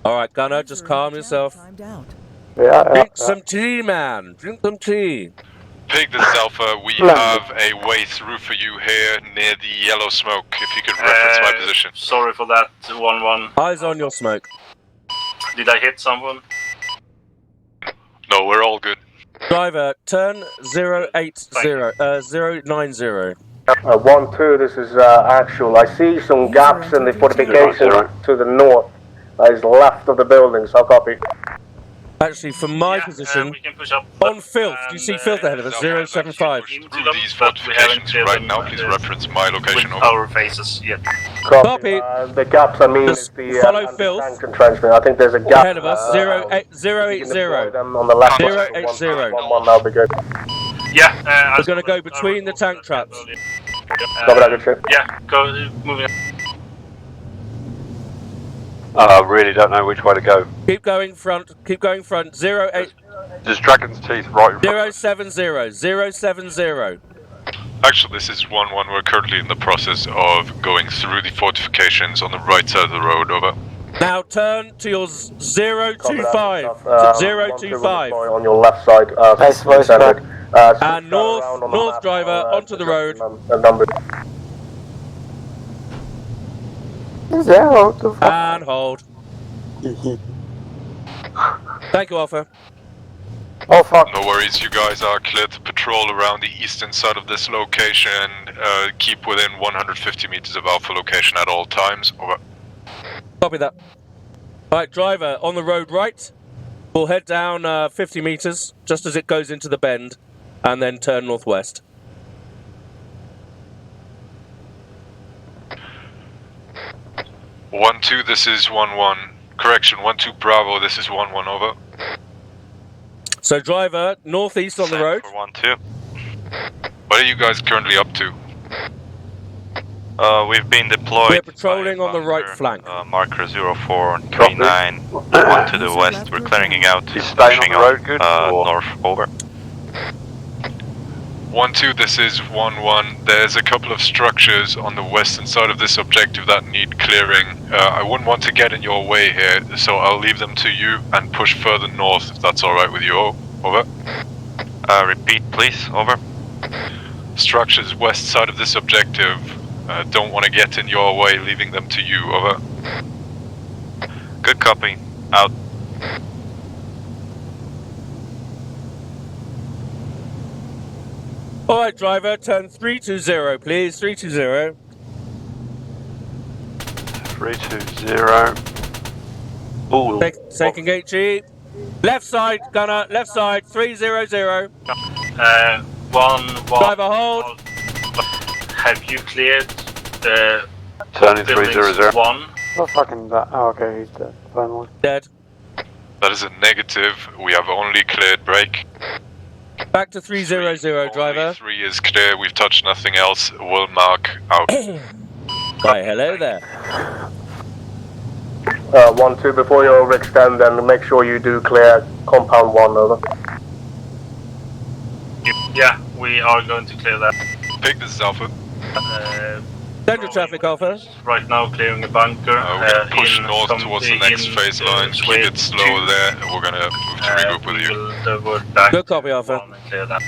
Alright, Gunner, just calm yourself. Timed out. Drink some tea, man. Drink some tea. Pig, this is Alpha. We have a way through for you here near the yellow smoke. If you could reference my position. Sorry for that, 1-1. Eyes on your smoke. Did I hit someone? No, we're all good. Driver, turn 090. 1-2, this is actual. I see some gaps in the fortification to the north. That is left of the building, so copy. Actually, from my position, we can push up. on filth. Do you see filth ahead of us? 075. Into Through them, these but we haven't fortifications cleared right them, now, please reference my location. with Over. our faces yet. Copy. The gaps, I mean, Just is the follow anti-tank filth. entrenchment. I think there's a gap. Ahead of us, 080. Them on the left. 080. 1-1, that'll be good. Yeah, We're going to go between the tank traps. Copy that, good shit. Yeah, go, moving. I really don't know which way to go. Keep going front. 08. There's Dragon's Teeth right in front. 070. Actually, this is 1-1. We're currently in the process of going through the fortifications on the right side of the road. Over. Now turn to your 025. 025. On your left side. And north driver onto the road. And hold. Thank you, Alpha. Oh fuck. No worries, you guys are clear to patrol around the eastern side of this location. Keep within 150 meters of Alpha location at all times. Over. Copy that. Alright, driver, on the road right. We'll head down 50 meters, just as it goes into the bend, and then turn northwest. One two, this is 1-1. Correction, 1-2 Bravo, this is 1-1, over. So driver, northeast on the road. For 1-2. What are you guys currently up to? We've been deployed. We're patrolling on the right flank. Marker 0439. One to the west. We're clearing out. He's staying on the road, good? North, over. 1-2, this is 1-1. There's a couple of structures on the western side of this objective that need clearing. I wouldn't want to get in your way here, so I'll leave them to you and push further north if that's alright with you. Over. Repeat, please. Over. Structures west side of this objective. Don't want to get in your way, leaving them to you. Over. Good copy. Out. Alright, driver, turn 320, please. 320. 320. Ooh. Taking HE. Left side, gunner, left side, 300. 1-1. Driver, hold. Have you cleared Turning buildings 300. 1? Oh fucking that. Oh, okay, he's dead. Finally. Dead. That is a negative. We have only cleared break. Back to 300, driver. Only 3 is clear. We've touched nothing else. We'll mark out. Right, hello there. 1-2, before you overextend, then make sure you do clear compound 1, over. Yeah, we are going to clear that. Pick this is Alpha. Central traffic, Alpha. Right now, clearing a bunker. We're gonna push north towards the next phase line. Keep it slow there, and we're gonna move to regroup with you. Good copy, Alpha. Clear that.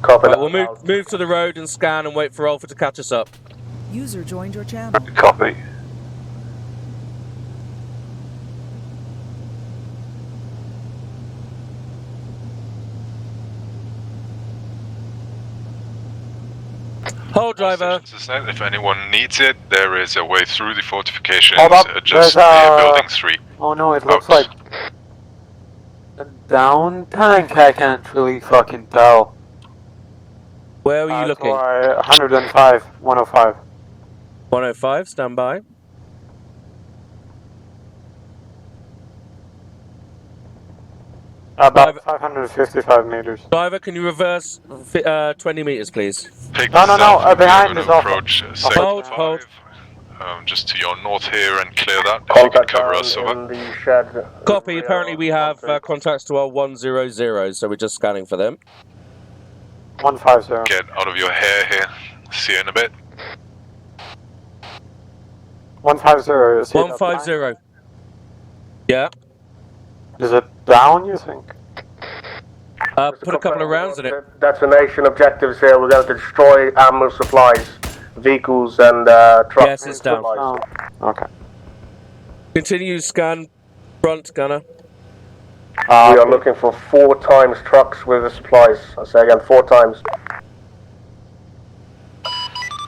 Copy Right, that. we'll move to the road and scan and wait for Alpha to catch us up. User joined your channel. Copy. Hold, driver. If anyone needs it, there is a way through the fortifications. Hold up, Just there's building 3. Oh no, it looks like a down tank. I can't really fucking tell. Where are you looking? 105, 105. 105, stand by. About 555 meters. Driver, can you reverse 20 meters, please? No, behind is off. Approach Hold. Just to your north here and clear that. If you can cover us, over. In the shed. Copy, apparently we have contacts to our 100, so we're just scanning for them. 150. Get out of your hair here. See you in a bit. 150. 150. Yeah. Is it down, you think? Put a couple of rounds in it. Destination objectives here. We're going to destroy ammo supplies, vehicles, and trucks. Yes, it's down. Oh, okay. Continue scan front, gunner. We are looking for 4 times trucks with the supplies. I'll say again, 4 times.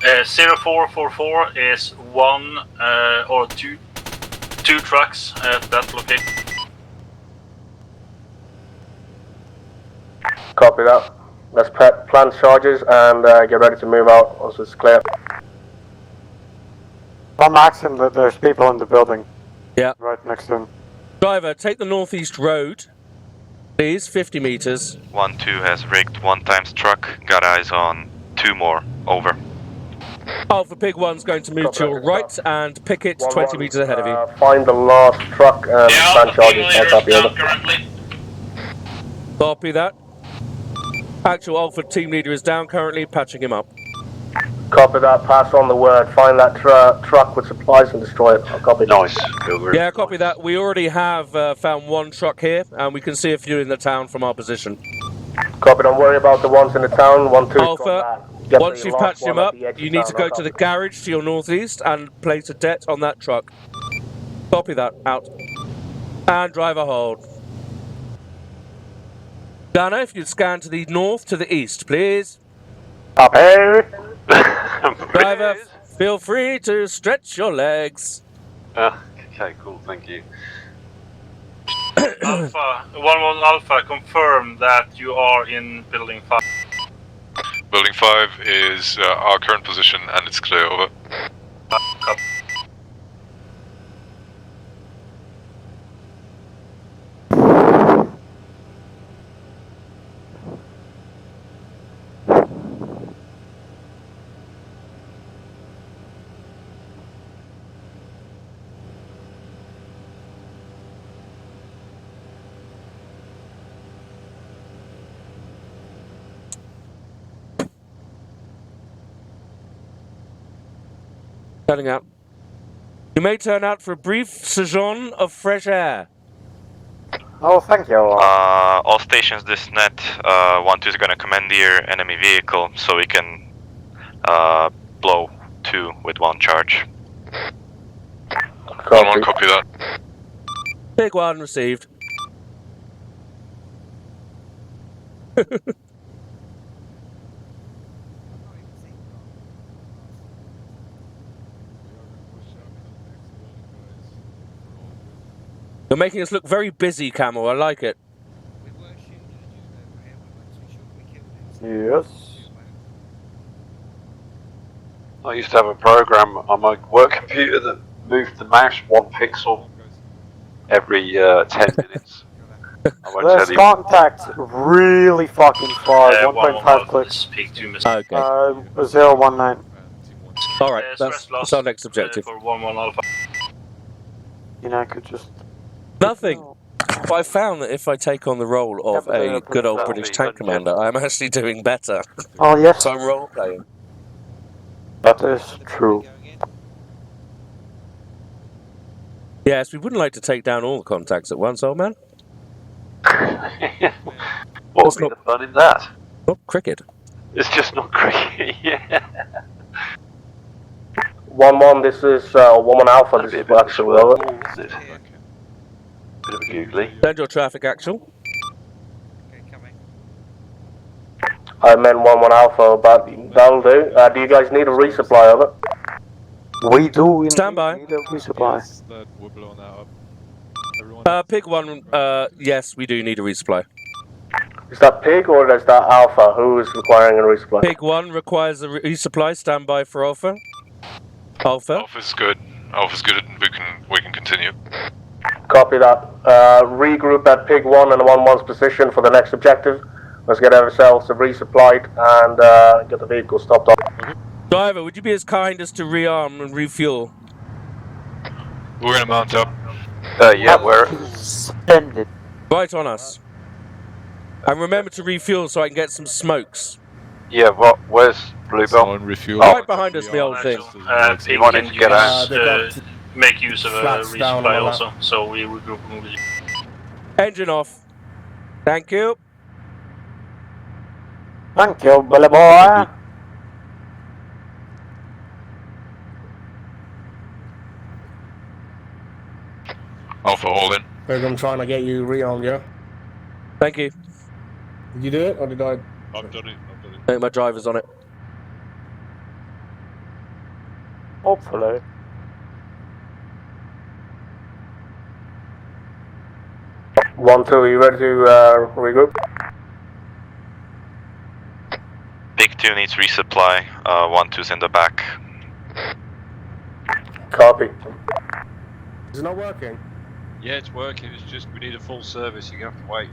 0444 is 1 or 2 trucks at that location. Copy that. Let's plan charges and get ready to move out once it's clear. Tell Maxim that there's people in the building. Yeah. Right next to him. Driver, take the northeast road, please, 50 meters. 1-2 has rigged 1 times truck. Got eyes on 2 more. Over. Alpha Pig 1's going to move to your right and picket 20 meters ahead of you. Find the last truck and plan charges. I'll copy over. Copy that. Actual Alpha team leader is down currently, patching him up. Copy that, pass on the word. Find that truck with supplies and destroy it. I'll copy. Nice. Yeah, copy that. We already have found 1 truck here, and we can see a few in the town from our position. Copy, don't worry about the ones in the town. 1-2. Alpha, Get Once the you've last patched him one at up, the edge you of need to town, go I'll to the copy. garage to your northeast and place a det on that truck. Copy that. Out. And driver hold. Dana, if you'd scan to the north to the east, please. Copy. Driver, feel free to stretch your legs. Okay, cool, thank you. Alpha, 1-1 Alpha, confirm that you are in building 5. Building 5 is our current position and it's clear, over. Copy. Turning out. You may turn out for a brief sojourn of fresh air. Oh, thank you. All stations this net, 1-2 is gonna commandeer enemy vehicle so we can blow 2 with 1 charge. 1-1, copy that. Big one received. You're making us look very busy, Camel. I like it. Yes. I used to have a program on my work computer that moved the mouse 1 pixel every 10 minutes. There's contact really fucking far. 1.5 clicks. Speak to Mr. Okay. 019. Alright, that's our next objective. For 1-1 Alpha. You know, I could just. Nothing. But I found that if I take on the role of a good old British tank commander, I'm actually doing better. Oh, yes. So I'm role playing. That is true. Yes, we wouldn't like to take down all the contacts at once, old man. What would be the fun in that? Not cricket. It's just not cricket, yeah. 1-1, this is 1-1 Alpha, this is actually over. Bit of a googly. Send your traffic actual. I meant 1-1 Alpha, but that'll do. Do you guys need a resupply of it? We do Stand by. need a resupply. That we're blowing that up. Everyone Pig 1, yes, we do need a resupply. Is that Pig or is that Alpha? Who is requiring a resupply? Pig 1 requires a resupply. Stand by for Alpha. Alpha. Alpha's good. Alpha's good. We can continue. Copy that. Regroup at Pig 1 and 1-1's position for the next objective. Let's get ourselves resupplied and get the vehicle stopped off. Driver, would you be as kind as to rearm and refuel? We're gonna mount up. Yeah, we're suspended. Right on us. And remember to refuel so I can get some smokes. Yeah, where's Bluebell? Refuel. Right behind us, the old thing. You wanted to get out. Make use of a Flats down resupply on also, so we regroup with you. Engine off. Thank you. Thank you, bully boy. Alpha, hold in. I'm trying to get you rearmed, yeah? Thank you. Did you do it or did I? I've done it. I think my driver's on it. Hopefully. One, two, are you ready to regroup? Big 2 needs resupply, 1-2's in the back. Copy. Is it not working? Yeah, it's working. It's just we need a full service. You have to wait.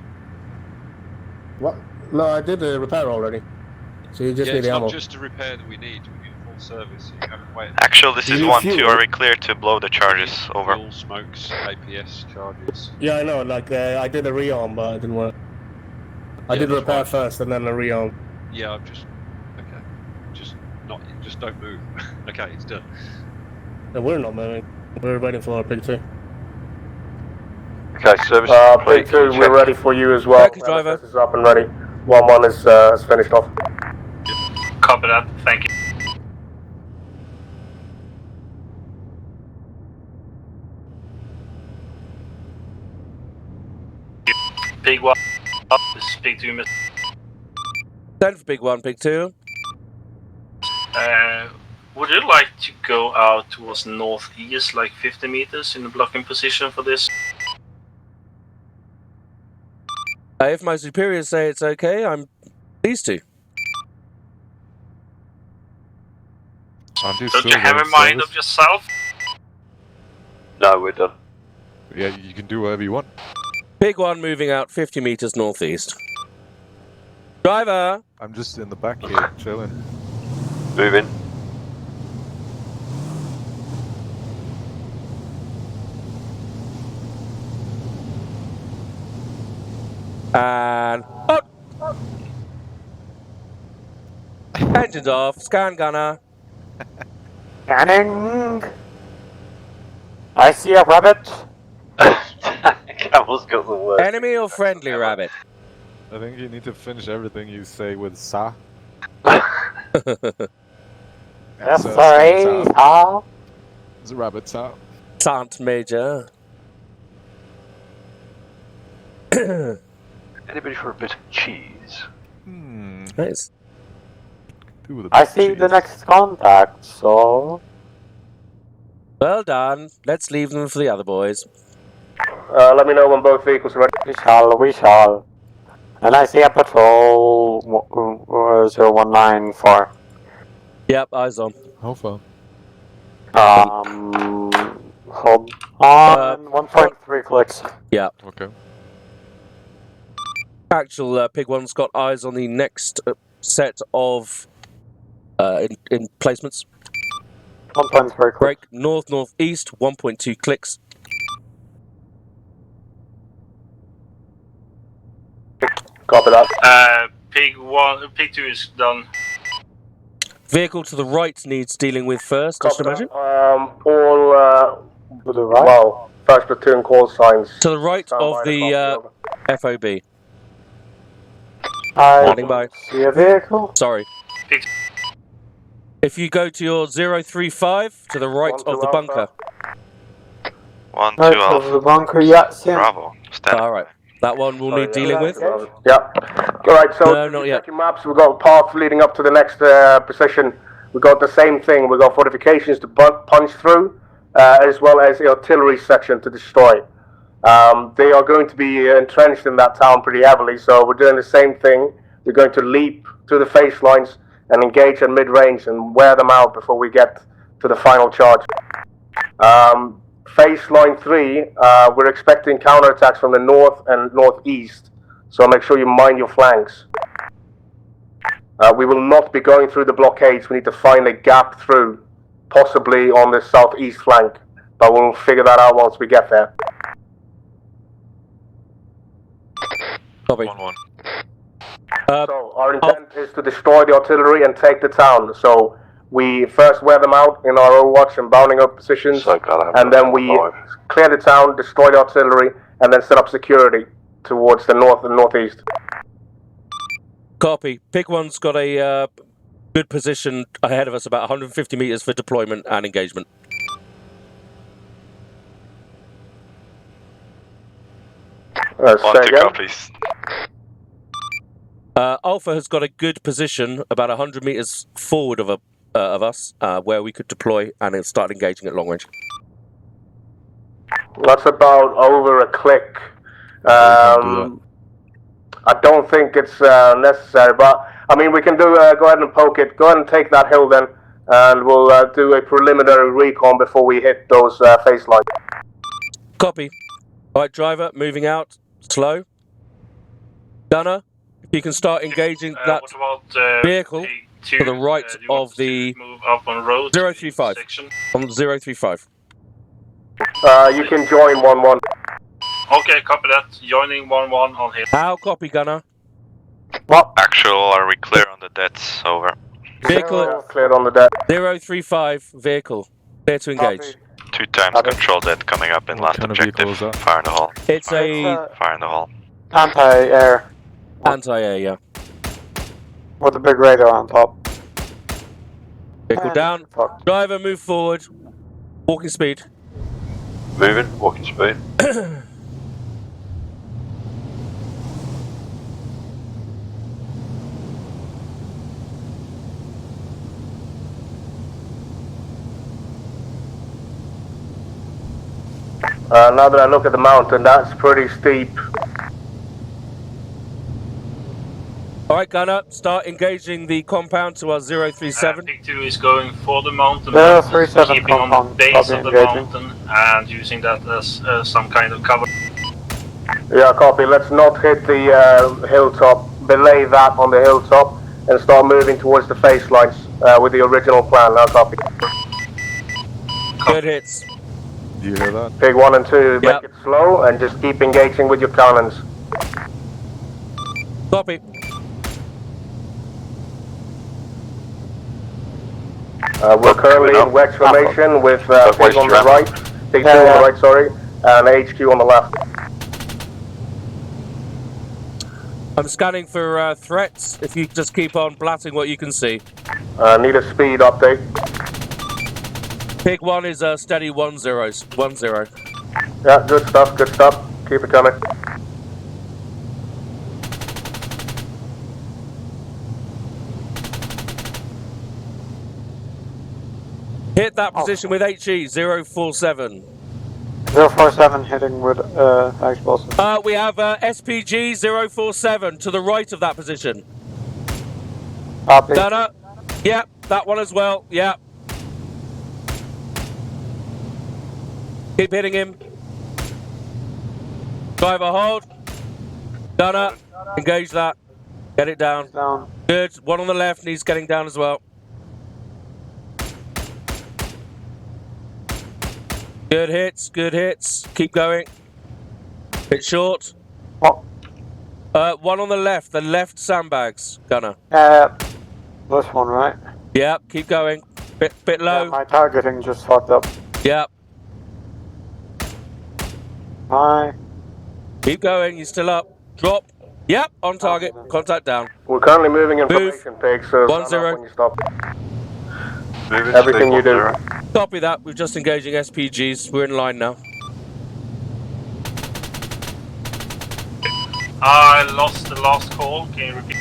What? No, I did the repair already. So you just Yeah, need it's the not ammo. just a repair that we need. We need a full service. So you have to wait. Actually, this Do is you 1-2. fuel? Are we clear to blow the charges? Over. Fuel, smokes, APS charges. Yeah, I know. Like I did a rearm, but it didn't work. I Yeah, did that's repair fine. first and then a rearm. Yeah, I'm just okay. Just don't move. Okay, it's done. No, we're not moving. We're waiting for Pig 2. Okay, service Pig 2, we're ready for you as well. Thank you, driver. LSS is up and ready. 1-1 is finished off. Copy that. Thank you. Pig 1, speak to you, Mr. 10 for Pig 1, Pig 2. Would you like to go out towards northeast, like 50 meters, in the blocking position for this? If my superiors say it's okay, I'm pleased to. Aren't you Don't still you have a running mind service? of yourself? No, we're done. Yeah, you can do whatever you want. Pig 1 moving out 50 meters northeast. Driver! I'm just in the back here, chilling. Moving. And... Oh! Engines off. Scan gunner. Scanning. I see a rabbit. Camel's got the worst. Enemy or friendly rabbit? I think you need to finish everything you say with "sa." Yes, sorry. Sa. There's a rabbit, sa. Sant Major. Anybody for a bit of cheese? Nice. I see the next contact, so... Well done. Let's leave them for the other boys. Let me know when both vehicles are ready. We shall. And I see a patrol 0194. Yep, eyes on. How far? Hold on. 1.3 clicks. Yeah. Okay. Actual Pig 1's got eyes on the next set of placements. 1.3 clicks. Break north-northeast, 1.2 clicks. Copy that. Pig 2 is done. Vehicle to the right needs dealing with first, I should imagine. All, to the right? well, first platoon call signs. To the right of the FOB. Standing by. See a vehicle? Sorry. If you go to your 035, to the right of the bunker. 1, 2 Right Alpha. of the bunker, yeah, see him. Bravo. Stand. Alright. That one will need dealing with. Yeah. Alright, so No, not yet. check your maps. We've got paths leading up to the next position. We've got the same thing. We've got fortifications to punch through, as well as the artillery section to destroy. They are going to be entrenched in that town pretty heavily, so we're doing the same thing. We're going to leap to the face lines and engage at mid-range and wear them out before we get to the final charge. Phase line 3, we're expecting counterattacks from the north and northeast, so make sure you mind your flanks. We will not be going through the blockades. We need to find a gap through, possibly on the southeast flank, but we'll figure that out once we get there. Copy. 1-1. So our intent is to destroy the artillery and take the town. So we first wear them out in our own watch and bounding up positions, and then we clear the town, destroy the artillery, and then set up security towards the north and northeast. Copy. Pig 1's got a good position ahead of us, about 150 meters for deployment and engagement. One to copies. Alpha has got a good position about 100 meters forward of us, where we could deploy and start engaging at long range. That's about over a click. I don't think it's necessary, but I mean we can do. Go ahead and poke it. Go ahead and take that hill then, and we'll do a preliminary recon before we hit those face lines. Copy. All right, driver, moving out. Slow. Gunner, if you can start engaging that What about vehicle to the right of the move up on road 035. On 035. You can join 1-1. Okay, copy that. Joining 1-1 on hill. How copy, Gunner? What? Actual, are we clear on the deaths? Over. Vehicle cleared on the deck. 035 vehicle. Clear to engage. 2 times control dead coming up in last objective. Fire in the hall. It's a Fire in the hall. Anti-air. anti-air, yeah. With a big radar on top. Vehicle down. Driver, move forward. Walking speed. Moving, walking speed. Now that I look at the mountain, that's pretty steep. Alright, gunner, start engaging the compound to our 037. Pig 2 is going for the mountain, Yeah, but 37 keeping on compound, the base copy, of the engaging. mountain and using that as some kind of cover. Yeah, copy. Let's not hit the hilltop. Belay that on the hilltop and start moving towards the face lines with the original plan. Now, copy. Good hits. You hear that? Pig 1 and 2, Yep. make it slow and just keep engaging with your cannons. Copy. We're currently in wedge formation with Pig on the right, Pig 2 on the right, sorry, and HQ on the left. I'm scanning for threats. If you just keep on blatting what you can see. Need a speed update. Pig 1 is steady 10. Yeah, good stuff, good stuff. Keep it coming. Hit that position with HE 047. 047 hitting with explosive. We have SPG 047 to the right of that position. Copy. Gunner. Yep, that one as well. Yep. Keep hitting him. Driver hold. Gunner, engage that. Get it down. Good. One on the left needs getting down as well. Good hits, good hits. Keep going. Bit short. What? One on the left sandbags, Gunner. This one, right? Yep, keep going. Bit low. Yeah, my targeting just fucked up. Yep. Hi. Keep going, you're still up. Drop. Yep, on target. Contact down. We're currently moving in Move. formation, Pig, so 1-0. stand up when you stop. Moving, Everything you do. 1-0. Copy that. We're just engaging SPGs. We're in line now. I lost the last call. Can you repeat?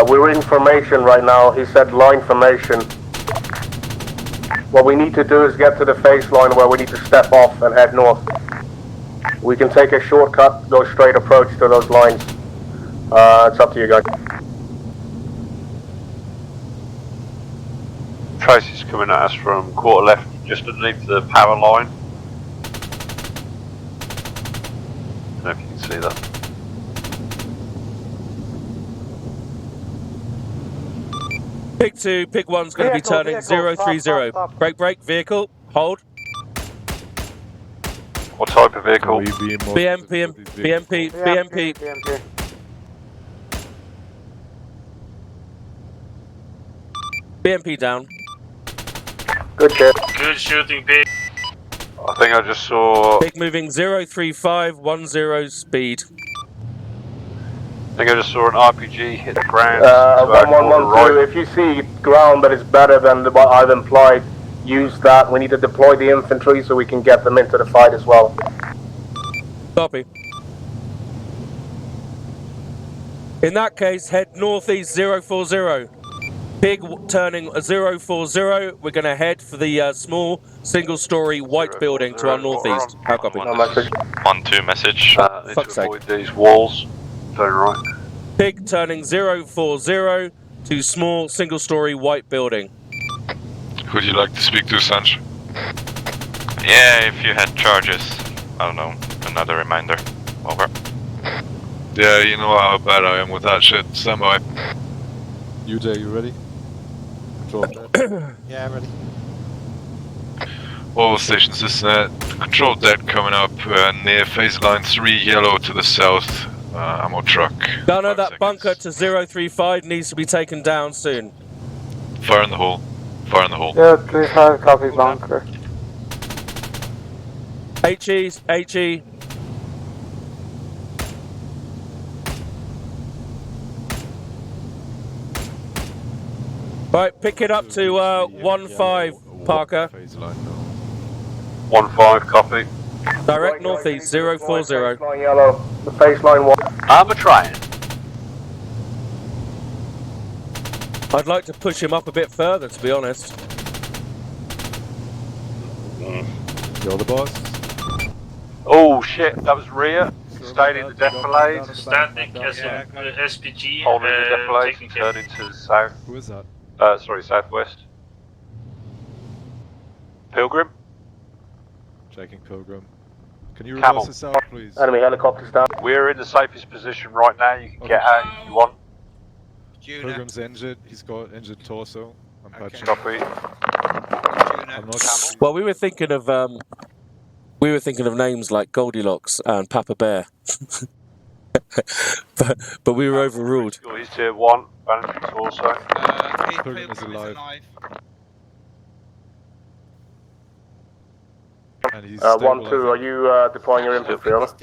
We're in formation right now. He said line formation. What we need to do is get to the face line where we need to step off and head north. We can take a shortcut, go straight approach to those lines. It's up to you guys. Tracy's coming at us from quarter left, just underneath the power line. I don't know if you can see that. Pig 2, Pig 1's going to be turning 030. Stop. Brake, vehicle, hold. What type of vehicle? BMP. BMP down. Good shit. Good shooting, Pig. I think I just saw... Pig moving 03510 speed. I think I just saw an RPG hit the ground. 1112, if you see ground that is better than what I've implied, use that. We need to deploy the infantry so we can get them into the fight as well. Copy. In that case, head northeast 040. Pig turning 040. We're going to head for the small single-story white building to our northeast. How copy? 1-2 message. Need Fuck's to avoid these walls. Turn right. Pig turning 040 to small single-story white building. Would you like to speak to Sanj? Yeah, if you had charges. I don't know. Another reminder. Over. Yeah, you know how bad I am with that shit. Stand by. Uday, you ready? Control dead. Yeah, I'm ready. All stations, this control dead coming up near phase line 3 yellow to the south. Ammo truck. Gunner, that bunker to 035 needs to be taken down soon. Fire in the hole. Fire in the hole. Yeah, please hard copy bunker. HE. Right, pick it up to 1-5, Parker. 1-5, copy. Direct northeast, 040. Baseline yellow. The baseline 1. Arma trying. I'd like to push him up a bit further, to be honest. You're the boss. Oh shit, that was rear. Stayed in the defilade. Static, SPG, Holding the defilade, taking care. turning to the south. Who is that? Sorry, southwest. Pilgrim. Checking Pilgrim. Can you Camel. reverse this out, please? Enemy helicopters down. We're in the safest position right now. You can get out if you want. Pilgrim's injured. He's got injured torso. I'm patching. Copy. I'm not. Well, we were thinking of names like Goldilocks and Papa Bear, but we were overruled. He's tier 1. Bandit's also. Pilgrim is alive. And he's 1-2, are you deploying your infantry on us?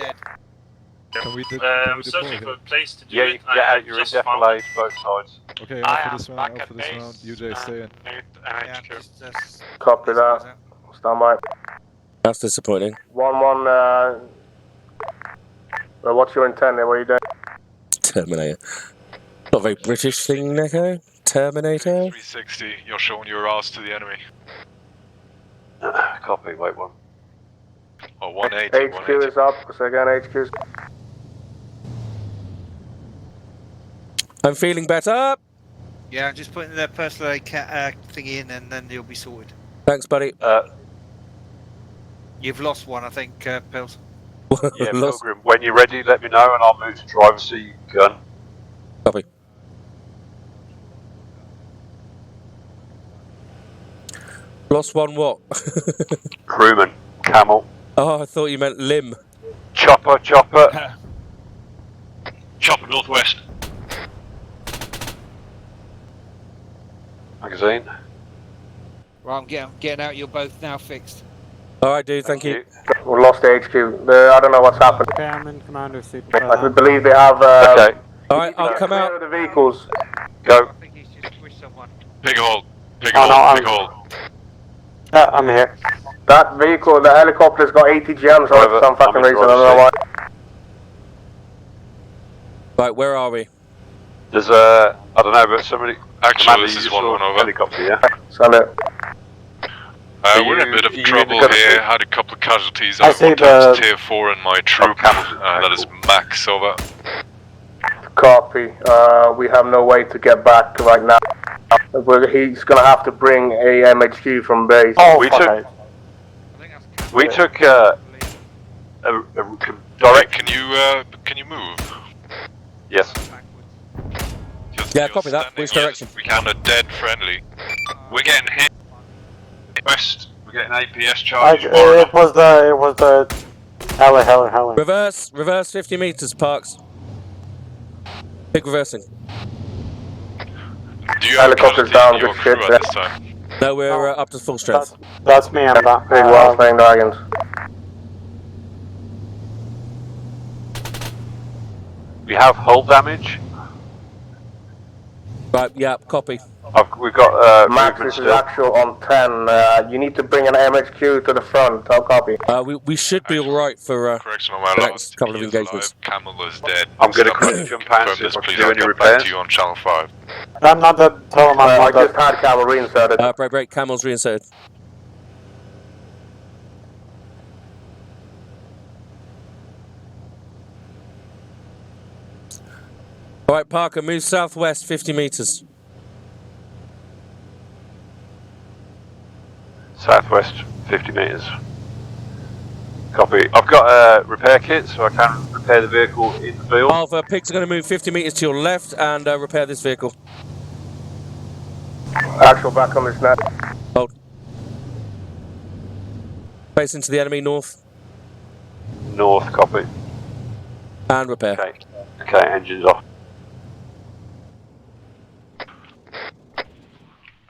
Can we I'm deploy searching for him? a place to do Yeah, it. you can get out. You're in just found defilade, both sides. Okay, out for this round. Out for this round. UJ, stay in. Copy that. Stand by. That's disappointing. 1-1, what's your intent there? What are you doing? Terminator. Not a very British thing, Neko. Terminator. 360, you're showing your ass to the enemy. Copy, wait one. Oh, 180. HQ 180. is up. So again, HQ is. I'm feeling better. Yeah, I'm just putting the personal aid thing in, and then you'll be sorted. Thanks, buddy. You've lost one, I think, Pills. Yeah, Pilgrim, when you're ready, let me know and I'll move to driver so you can. Copy. Lost one what? Crewman, camel. Oh, I thought you meant limb. Chopper. Chopper northwest. Magazine. Well, I'm getting out. You're both now fixed. All right, dude. Thank you. We lost the HQ. I don't know what's happened. Okay, I'm in commander seat. I believe they have. Okay. All right, I'll come out. Of the vehicles. Go. I think he's just pushed someone. Big hole. Big Oh, hole. no, Big hole. I'm here. That vehicle, the helicopter's got 80 gems on it for some fucking reason. I don't know why. Right, where are we? There's I don't know, but somebody. Actually, this is 1-1 over. Helicopter, yeah. Send it. We're in a bit of you trouble in the here. Had a couple of casualties. I I see want the- tier 4 in my troop. That is max over. Copy. We have no way to get back right now. He's gonna have to bring a MHQ from base. Oh, We fuck took- it. We took Direct. Can you move? Yes. Yeah, copy that. Which direction? We count a dead friendly. We're getting hit. West. We're getting APS charges. It was the heli. Reverse 50 meters, Parks. Big reversing. Do you have Helicopter's casualties down, in your good crew shit, at yeah. this time? No, we're up to full strength. That's me. I'm back. Big one, playing dragons. We have hull damage. Right, yeah, copy. We've got Max, movement this is still. actual on 10. You need to bring an MHQ to the front. I'll copy. We should be all right for Correction on my the last. next couple of He is engagements. alive. Camel is dead. I'm gonna Stop. quickly jump out and Confirm see this, if I can please. do I'll any get back repairs. to you on channel 5. I'm not the tell him I'm I not just the. had cavalry inserted. Break, camels reinserted. All right, Parker, move southwest 50 meters. Southwest, 50 metres. Copy. I've got a repair kit, so I can repair the vehicle in the field. Alpha, pigs are going to move 50 meters to your left and repair this vehicle. Actual back on this net. Hold. Face into the enemy north North, copy. and repair. Okay. Okay, engines off.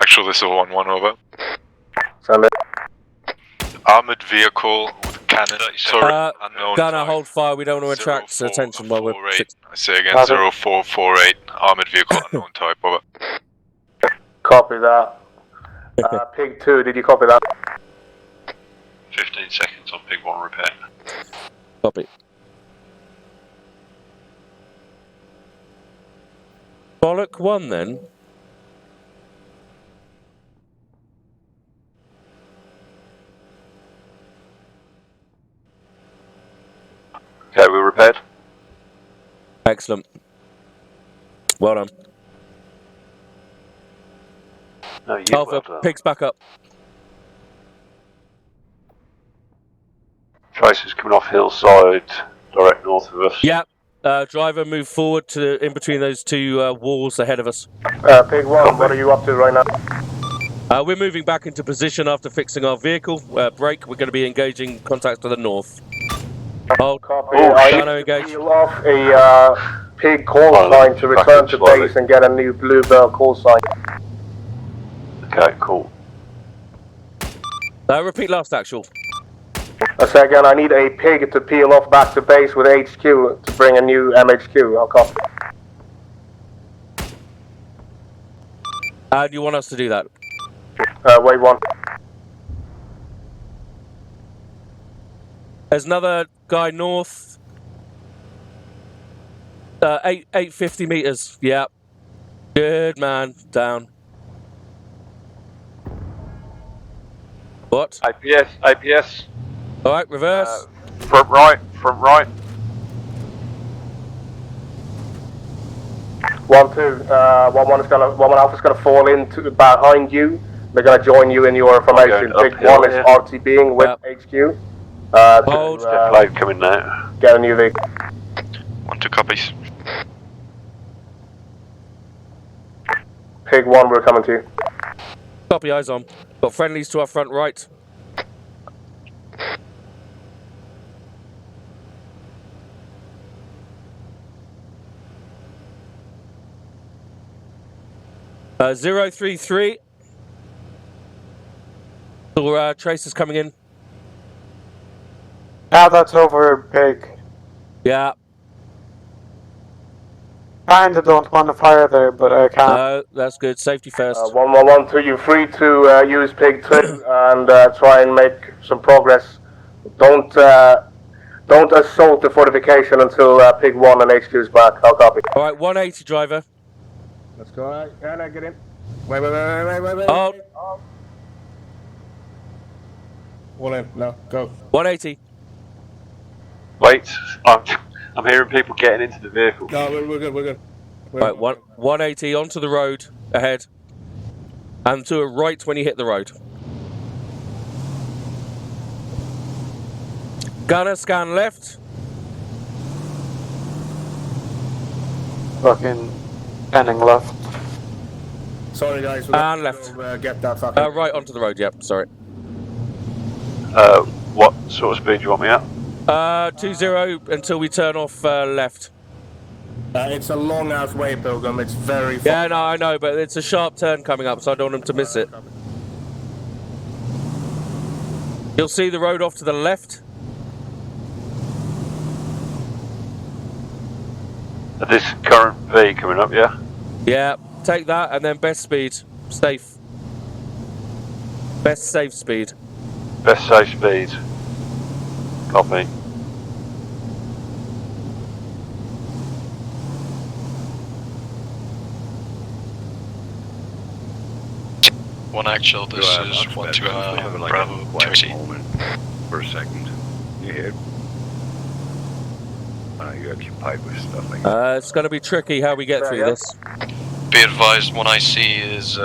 Actually, this is 1-1 over. Send it. Armored vehicle with cannon, turret, unknown Gunner, type. hold fire. We don't want to attract attention while we're... 0448. I say again, 0448. Armored vehicle, unknown type. Over. Copy that. Pig 2, did you copy that? 15 seconds on Pig 1 repair. Copy. Bollock 1 then. Okay, we're repaired. Excellent. Well done. No, you Alpha, well done. Pig's back up. Tracer's coming off hillside, direct north of us. Yeah. Driver, move forward to in between those two walls ahead of us. Pig 1, what are you up to right now? We're moving back into position after fixing our vehicle. Brake, we're going to be engaging contacts to the north. Hold. Copy. I need to peel off a Pig call sign to return to base and get a new Bluebell call sign. Okay, cool. Repeat last actual. I say again, I need a Pig to peel off back to base with HQ to bring a new MHQ. I'll copy. And you want us to do that? Wave 1. There's another guy north. 850 meters. Yeah. Good man. Down. What? APS. All right, reverse. Front right. 1-2. 1-1 Alpha's gonna fall into behind you. They're gonna join you in your formation. Pig 1 is RTBing with HQ. Hold. Jet coming now. Get a new vehicle. 1-2 copies. Pig 1, we're coming to you. Copy, eyes on. Got friendlies to our front right. Uh, 033. So, Tracer's coming in. Yeah, that's over, Pig. Yeah. Kinda don't want to fire there, but I can't. No, that's good. Safety first. 1-1-1-2, you're free to use Pig 2 and try and make some progress. Don't assault the fortification until Pig 1 and HQ is back. I'll copy. All right, 180 driver. Let's go. All right, get in. Wait. Hold. All in. No, go. 180. Wait, I'm hearing people getting into the vehicle. No, we're good. Right, 180 onto the road ahead. And to a right when you hit the road. Gunner, scan left. Fucking scanning left. Sorry, guys. And left. Get that fucking. Right onto the road, yep, sorry. What sort of speed do you want me at? 20 until we turn off left. It's a long ass way, Pilgrim. It's very far. Yeah, no, I know, but it's a sharp turn coming up, so I don't want him to miss it. You'll see the road off to the left. This current V coming up, yeah? Yeah, take that and then best speed. Safe. Best safe speed. Best safe speed. Copy. One actual, this is 1-2 Bravo 280. For a second. You hear? You're occupied with stuff. It's going to be tricky how we get through this. Be advised, 1IC is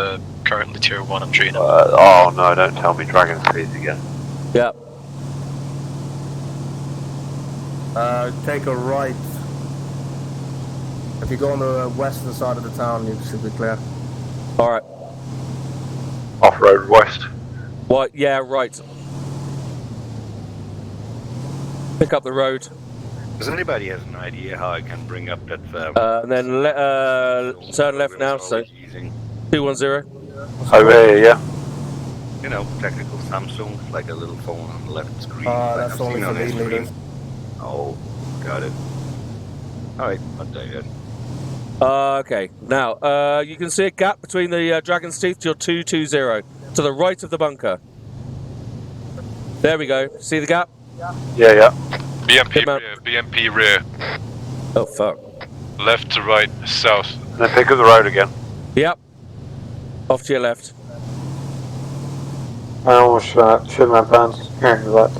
currently tier 1 on Trina. Oh no, don't tell me dragon speed again. Yeah. Take a right. If you go on the western side of the town, you should be clear. Alright. Off-road west. What? Yeah, right. Pick up the road. Does anybody have an idea how I can bring up that? And then turn left now, so 210. Over here, yeah. You know, technical Samsung, like a little phone on the left screen. That's only for lead leaders. Oh, got it. Alright, I'll tell you that. Okay, now you can see a gap between the Dragon's Teeth to your 220 to the right of the bunker. There we go. See the gap? Yeah. BMP rear, BMP rear. Oh, fuck. Left to right, south. Then pick up the road again. Yep. Off to your left. I almost shit my pants hearing that.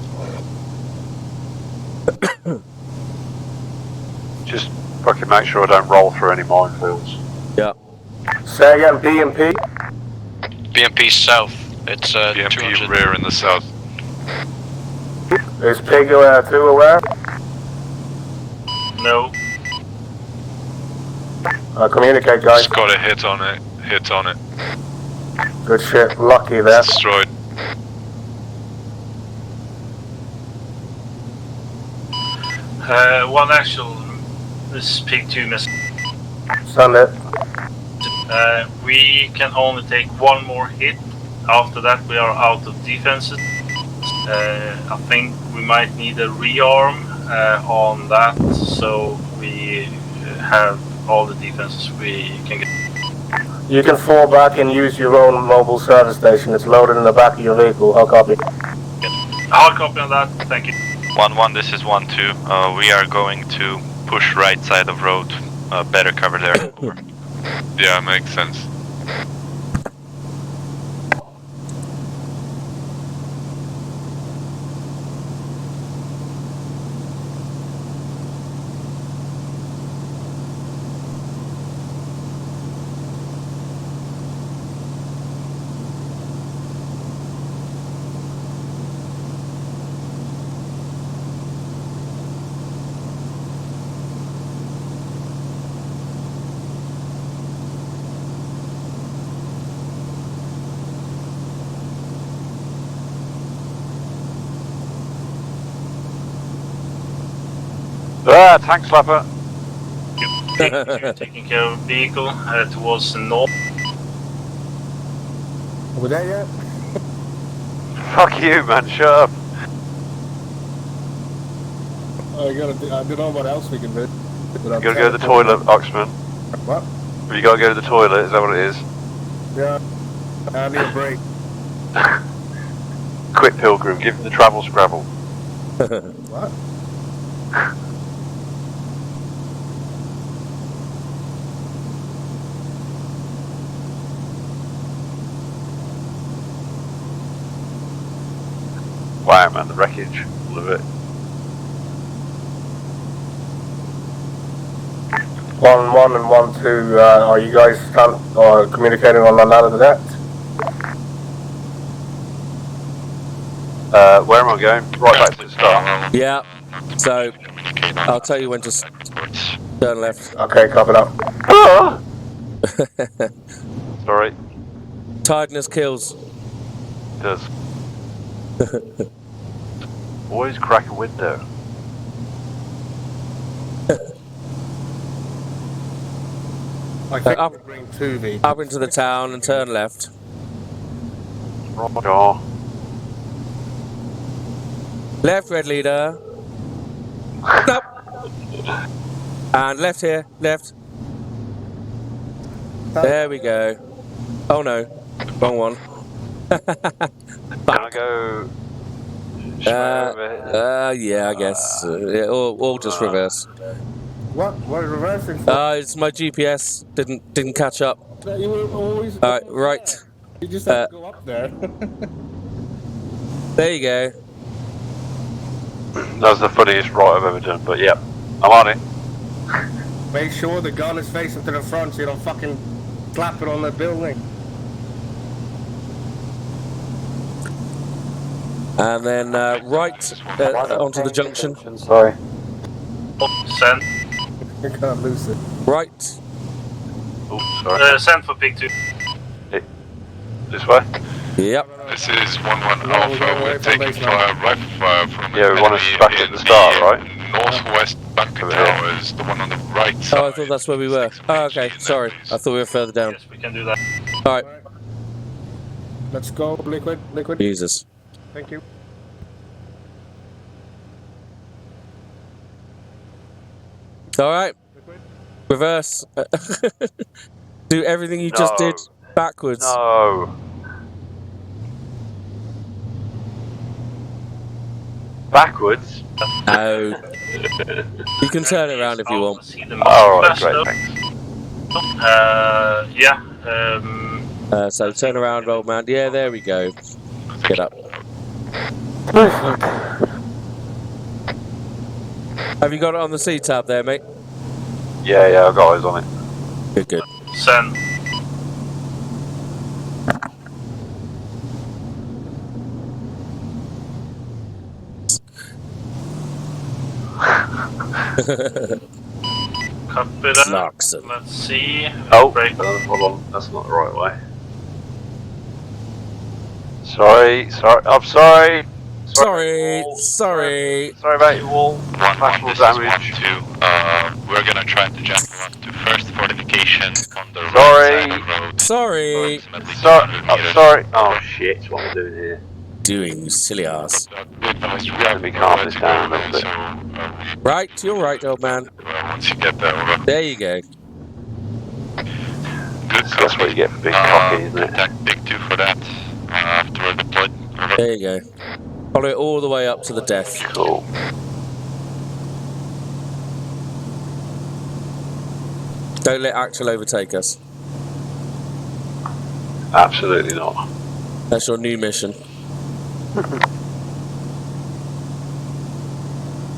Just fucking make sure I don't roll through any minefields. Yeah. Say again, BMP? BMP south. It's BMP 200. rear in the south. Is Pig 2 aware? No. Communicate, guys. Just got a hit on it. Hit on it. Good shit. Lucky there. Destroyed. One actual. This is Pig 2 miss. Send it. We can only take one more hit. After that, we are out of defenses. I think we might need a rearm on that, so we have all the defenses we can get. You can fall back and use your own mobile service station. It's loaded in the back of your vehicle. I'll copy. I'll copy on that. Thank you. 1-1, this is 1-2. We are going to push right side of road. Better cover there. Over. Yeah, makes sense. Tank slapper. Taking care of vehicle towards the north. Are we there yet? Fuck you, man. Shut up. I don't know what else we can do. You gotta go to the toilet, Oxman. What? You gotta go to the toilet. Is that what it is? Yeah. I need a break. Quit, Pilgrim. Give him the travel scrabble. What? Wow, man, the wreckage. Love it. 1-1 and 1-2. Are you guys communicating on the ladder to that? Where am I going? Right back to the start. Yeah. So, I'll tell you when to turn left. Okay, copy that. Sorry. Tiredness kills. It does. Always crack a window. I think up, we'll bring 2 vehicles. Up into the town and turn left. Roger. Left, red leader. Nope. And left here, left. There we go. Oh no, wrong one. Can I go? Yeah, I guess. Yeah, or just reverse. What? What are you reversing for? It's my GPS didn't catch up. You were always. Alright, right. You just have to go up there. There you go. That's the funniest right I've ever done, but yeah, I'm on it. Make sure the gun is facing to the front so you don't fucking clap it on the building. And then right onto the junction. Sorry. Send. You can't lose it. Right. Oh, sorry. Send for Pig 2. This way? Yep. This is 1-1 Alpha. We're taking fire, rifle fire from Yeah, we want us back at the start, right? Northwest bunker towers, the one on the right side. Oh, I thought that's where we were. Oh, okay. Sorry. I thought we were further down. Yes, we can do that. Alright. Let's go, liquid. Jesus. Thank you. Alright. Reverse. Do everything you just did backwards. No. Backwards? No. You can turn it around if you want. See the Alright, great, thanks. Yeah. So turn around, old man. Yeah, there we go. Get up. Have you got it on the C tab there, mate? Yeah, I've got eyes on it. Good. Send. Copy that. Clarkson. Let's see. Oh, hold on. That's not the right way. Sorry. I'm sorry. Sorry. Sorry about your wall. Actual damage. We're gonna try to jackal up to first fortification on the right side of the road. Sorry. Sorry. Oh shit, what am I doing here? Doing, you silly ass. Let me calm this down a little bit. Right, to your right, old man. Once you get there, over. There you go. That's what you get for being cocky, isn't it? Attack Big 2 for that. After we're deployed. Over. There you go. Follow it all the way up to the death. Cool. Don't let Axel overtake us. Absolutely not. That's your new mission.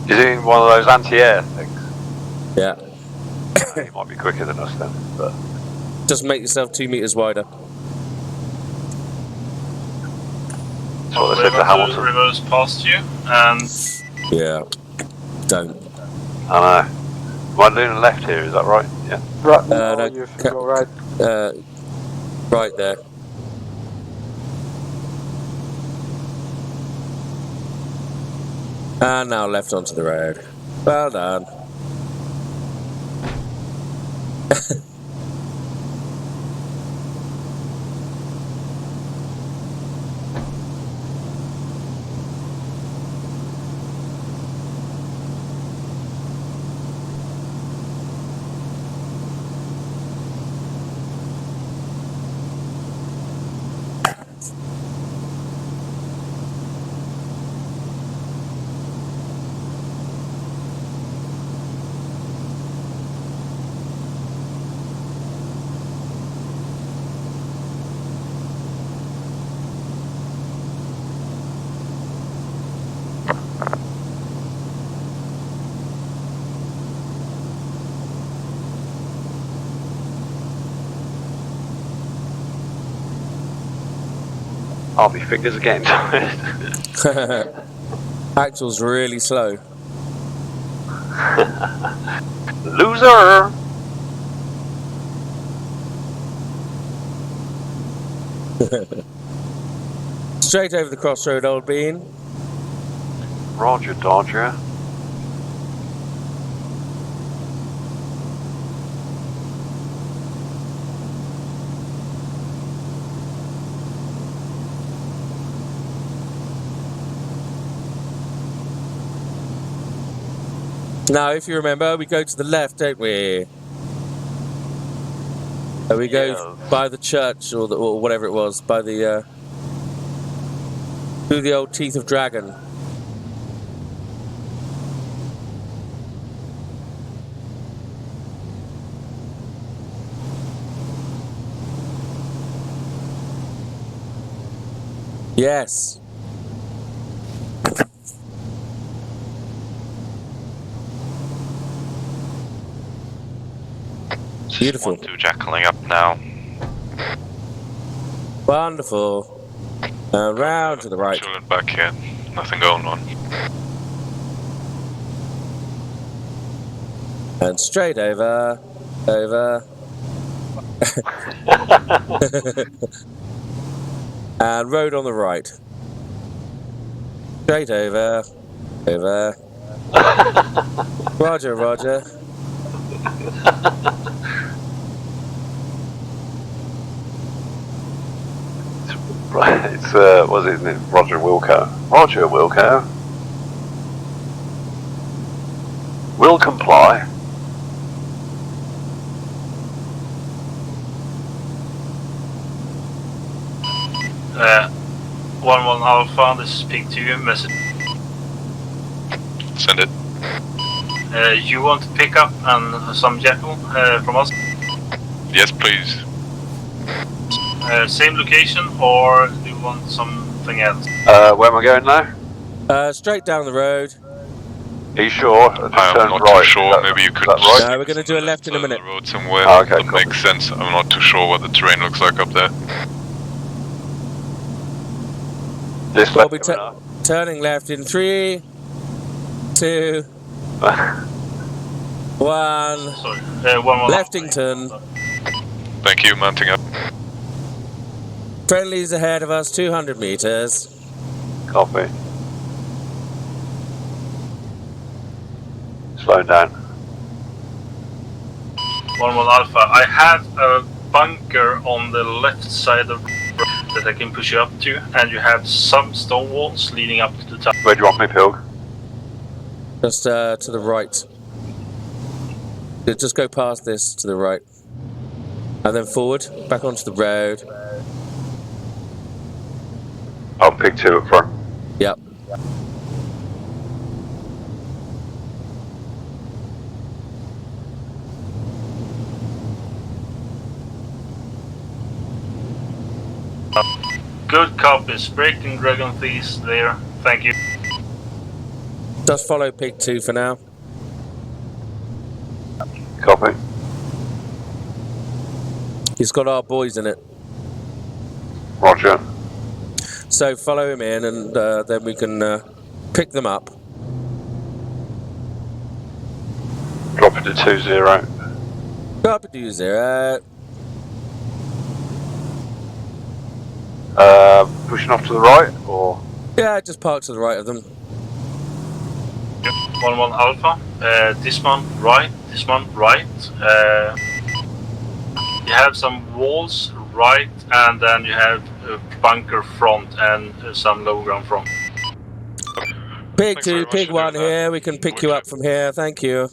You're doing one of those anti-air things? Yeah. You might be quicker than us then, but... Just make yourself 2 meters wider. That's what they said to We're about Hamilton. to reverse past you, and Yeah. Don't. I know. Am I doing a left here, is that right? Yeah. Right, no, you should go right. Right there. And now left onto the road. Well done. Oh, my fingers are getting tired. Axel's really slow. Loser! Straight over the crossroad, old bean. Roger, Dodger. Now, if you remember, we go to the left, don't we? We go by the church or whatever it was, by the through the old Teeth of Dragon. Yes. Beautiful. 1-2 jackaling up now. Wonderful. Round to the right. Chilling back here. Nothing going on. And straight over. And road on the right. Straight over. Roger. Right, it's, was it, isn't it? Roger Wilco. Will comply. 1-1 Alpha, this is Pig 2, message. Send it. You want to pick up some Jekyll from us? Yes, please. Same location, or do you want something else? Where am I going now? Straight down the road. Are you sure? I'm not too sure. Maybe you could. Right? No, we're going to do a left in a minute. The road somewhere. Oh, okay, That makes sense. I'm not too sure what the terrain looks like up there. This We'll be turning left in 3, 2, 1. Sorry, 1-1. Leftington. Thank you, mounting up. Friendlies ahead of us, 200 meters. Copy. Slow down. 1-1 Alpha. I have a bunker on the left side of the road that I can push you up to, and you have some stone walls leading up to the top. Where do you want me, Pilg? Just to the right. Just go past this to the right. And then forward, back onto the road. I'll pick 2 up front. Yep. Good copies. Breaking Dragon Thieves there. Thank you. Just follow Pig 2 for now. Copy. He's got our boys in it. Roger. So follow him in and then we can pick them up. Drop it to 2-0. Drop it to 0. Pushing off to the right, or? Yeah, just park to the right of them. 1-1 Alpha. This one right. This one right. You have some walls right, and then you have a bunker front and some low ground front. Pig 2, Pig 1 here. We can pick you up from here. Thank you.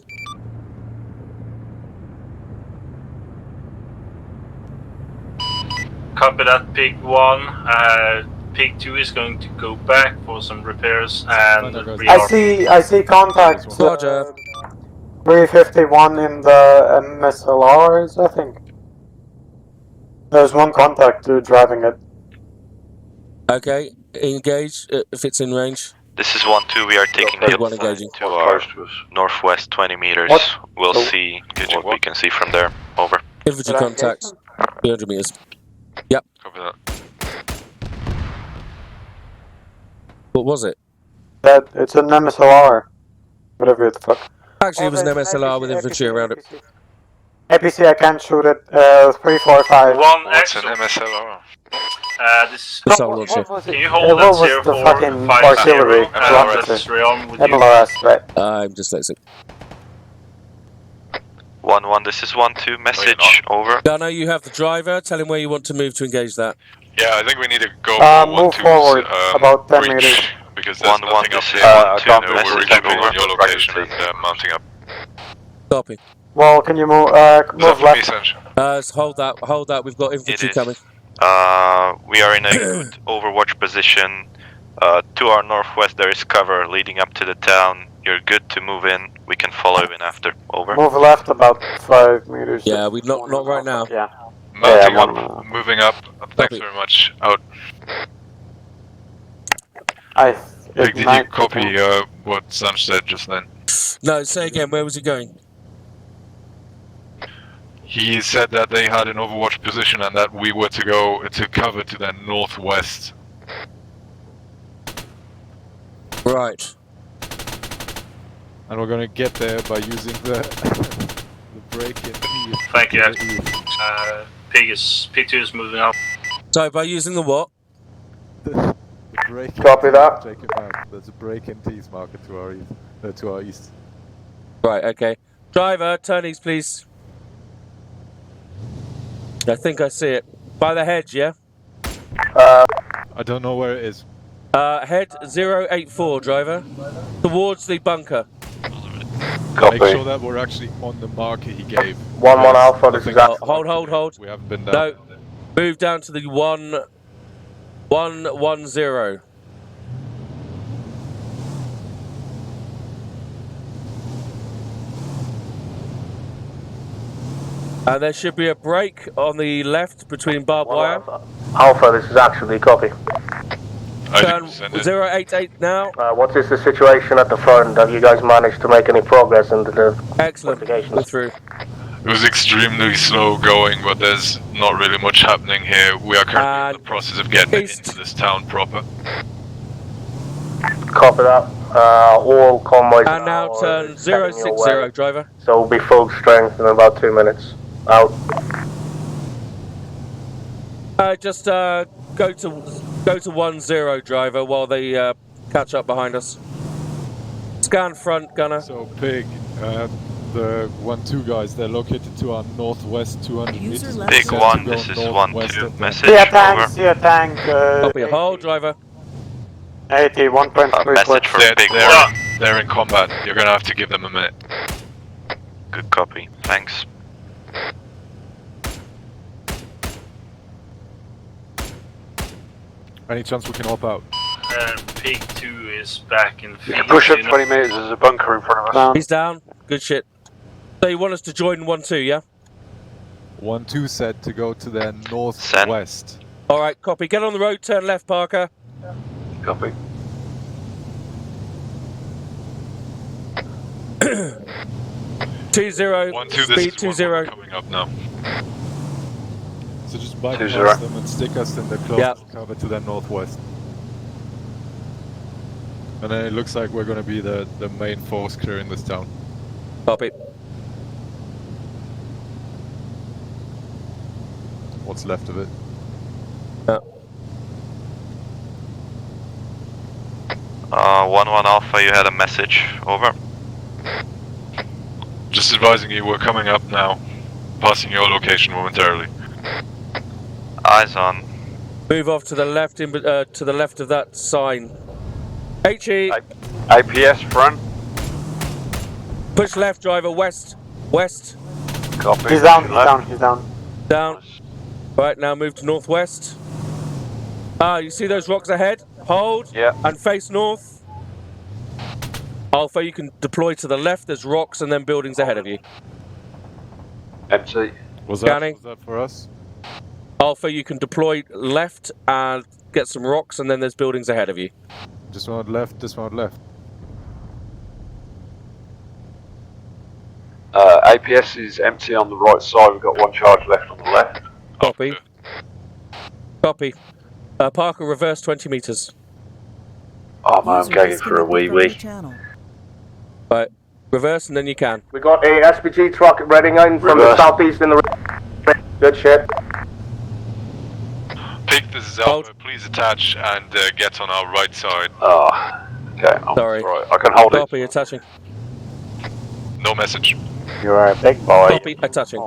Copy that, Pig 1. Pig 2 is going to go back for some repairs and I see contact. 351 in the MSLRs, I think. There's one contact driving it. Okay, engage if it's in range. This is 1-2, we are taking the one engaging. to our northwest 20 meters. What? We'll see what we can see from there. Over. Infantry contact, 300 meters. Yep. Copy that. What was it? It's an MSLR. Whatever the fuck. Actually, it was an MSLR with infantry around it. APC, I can't shoot it. 345. What's an MSLR? This Missile launcher. Can you hold that 0450? artillery? MLRS, right. I'm dyslexic. 1-1, this is 1-2, message, over. Gunner, you have the driver. Tell him where you want to move to engage that. Yeah, I think we need to go move forward about 10 meters. Because there's 1-1, nothing up this is here. 1-2, We're message, reaching over. on your location and mounting up. Copy. Well, can you move left? Hold that. We've got infantry coming. We are in a good overwatch position. To our northwest there is cover leading up to the town. You're good to move in. We can follow in after. Over. Move left about 5 meters. Yeah, we not right now. Yeah. Mounting up, moving up. Thanks very much. Out. Did you copy what Sam said just then? No, say again. Where was he going? He said that they had an overwatch position and that we were to go to cover to the northwest. Right. And we're gonna get there by using the break-in. Thank you. Pig 2 is moving up. So by using the what? The break-in. Copy that. Check him out. There's a break-in tease marker to our east. Right. Okay. Driver, turn east, please. I think I see it. By the hedge, yeah? I don't know where it is. Head 084, driver. Towards the bunker. Copy. Make sure that we're actually on the marker he gave. 1-1 Alpha, this is Hold. We haven't been down. No. Move down to the 1 110. And there should be a break on the left between barbed wire. Alpha, this is actually copy. Turn 088 now. What is the situation at the front? Have you guys managed to make any progress into the Excellent. We're through. It was extremely slow going, but there's not really much happening here. We are currently in the process of getting into this town proper. Copy that. All convoys And now turn 060, driver. So we'll be full strength in about 2 minutes. Out. Just go to 10, driver, while they catch up behind us. Scan front, gunner. So Pig, the 1-2 guys, they're located to our northwest 200 meters. Big one, this is 1-2. Message. See a tank, over. see a tank. Copy a hold, driver. 80, 1.3. Message for Big They're, one. they're in combat. You're gonna have to give them a minute. Good copy. Thanks. Any chance we can hop out? Pig 2 is back in You field. can push up 20 meters, there's a bunker in front of us. He's down. Good shit. So you want us to join 1-2, yeah? 1-2 said to go to their northwest. Alright, copy. Get on the road, turn left, Parker. Copy. 20. 1-2, this Speed is 20. coming up now. So just bypass them and stick us in the closest cover to their northwest. And then it looks like we're going to be the main force clearing this town. Copy. What's left of it. Yeah. 1-1 Alpha, you had a message. Over. Just advising you, we're coming up now. Passing your location momentarily. Eyes on. Move off to the left, to the left of that sign. HE. APS front. Push left, driver. West. West. Copy. He's down, he's down, he's down. Down. Right, now move to northwest. You see those rocks ahead? Hold. Yeah. And face north. Alpha, you can deploy to the left. There's rocks and then buildings ahead of you. MC. Was Scanning. that for us? Alpha, you can deploy left and get some rocks, and then there's buildings ahead of you. Just one left, this one left. APS is empty on the right side, we've got one charge left on the left. Copy. Copy. Parker, reverse 20 meters. Oh man, I'm gagging for a wee wee. Right, reverse and then you can. We got a SPG truck reading in from the southeast in the... Good shit. Pig, this is Alpha. Please attach and get on our right side. Oh, okay. Sorry. Right, I can hold Copy, attaching. No message. You are a big boy. Copy, attaching.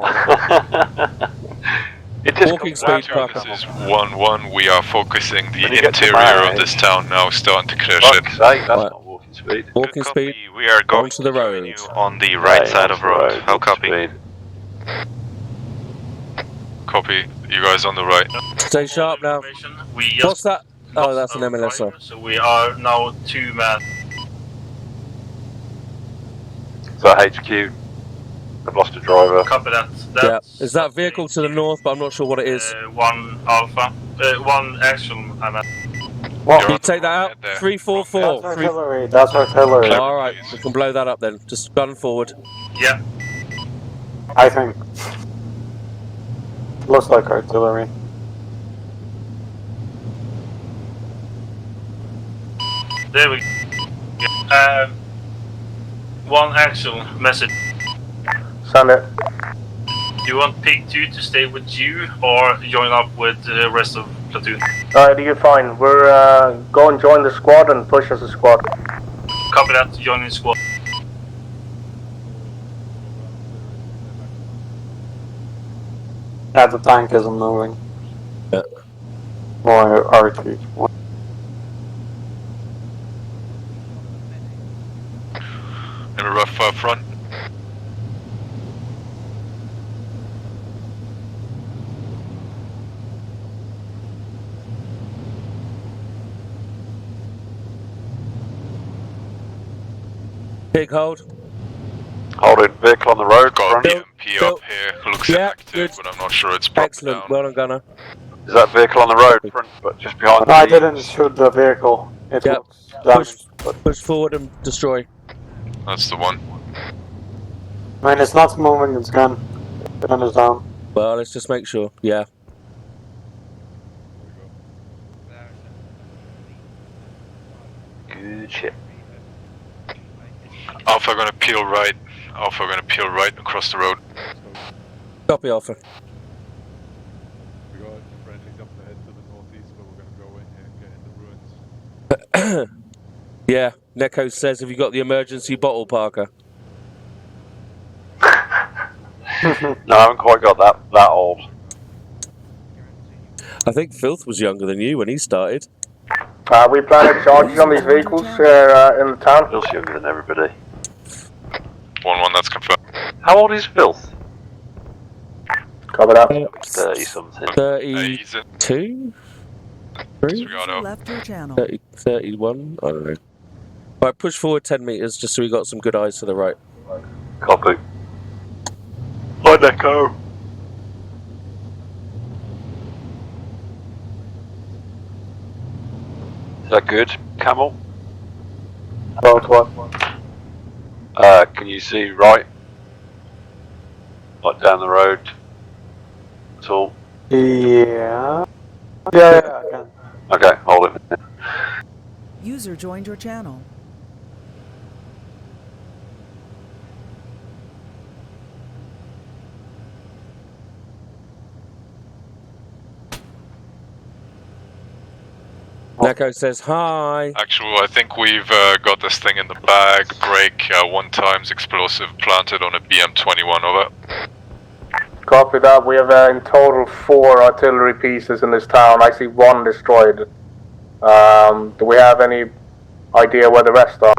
Walking speed, Parker. This is 1-1. We are focusing the interior of this town now, starting to clear shit. That's not walking speed. Walking speed. We are going to the road. On the right side of road. How copy? Copy. You guys on the right. Stay sharp now. What's that? Oh, that's an MLS. Sorry. So we are now 2 men. So HQ, I've lost a driver. Copy that. Yeah. Is that vehicle to the north, but I'm not sure what it is. 1 Alpha. 1 actual, I meant. What? Can you take that out? 344. That's artillery, that's artillery. Alright, we can blow that up then. Just gun forward. Yeah. I think. Looks like artillery. There we go. 1 actual message. Send it. Do you want Pig 2 to stay with you or join up with the rest of platoon? You're fine. We're go and join the squad and push as a squad. Copy that, joining squad. Yeah, the tank isn't moving. Yeah. More RT. In a rough front. Pig hold. Holding vehicle on the road. Got Front. BMP up here. Looks inactive, but I'm not sure it's propped Excellent. down. Well done, Gunner. Is that vehicle on the road front, but just behind I the... didn't shoot the vehicle. It Yep. looks damaged. But Push forward and destroy. That's the one. I mean, it's not moving its gun. The gun is down. Well, let's just make sure. Yeah. Good shit. Alpha gonna peel right. Alpha gonna peel right across the road. Copy, Alpha. We got friendlies up ahead to the northeast, but we're gonna go in here and get in the ruins. Yeah. Neko says, have you got the emergency bottle, Parker? No, I haven't quite got that old. I think Filth was younger than you when he started. We planning charges on these vehicles in the town. Phil's younger than everybody. 1-1, that's confirmed. How old is Filth? Cover that. 30 something. 32? 3? Left your channel. 30, 31? I don't know. Right, push forward 10 meters just so we got some good eyes to the right. Copy. Hi, Neko. Is that good, Camel? About what? Can you see right? Like down the road? At all? Yeah. Yeah, I can. Okay, hold it. User joined your channel. Neko says hi. Actually, I think we've got this thing in the bag. Break 1 times explosive planted on a BM-21, over. Copy that. We have in total 4 artillery pieces in this town. I see 1 destroyed. Do we have any idea where the rest are?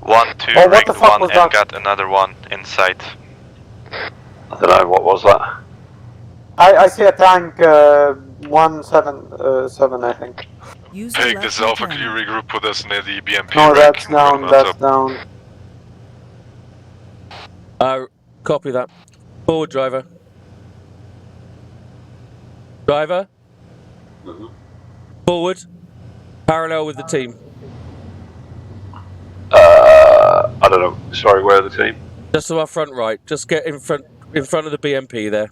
1, 2, Oh, what rig the fuck 1, was and that? got another one in sight. I don't know, what was that? I see a tank 177, I think. User Pig, left this is your Alpha. Could you channel. regroup with us near the BMP No, rig? that's We're gonna down, mount that's up. down. Copy that. Forward, driver. Driver. Forward. Parallel with the team. I don't know. Sorry, where are the team? Just to our front right. Just get in front of the BMP there.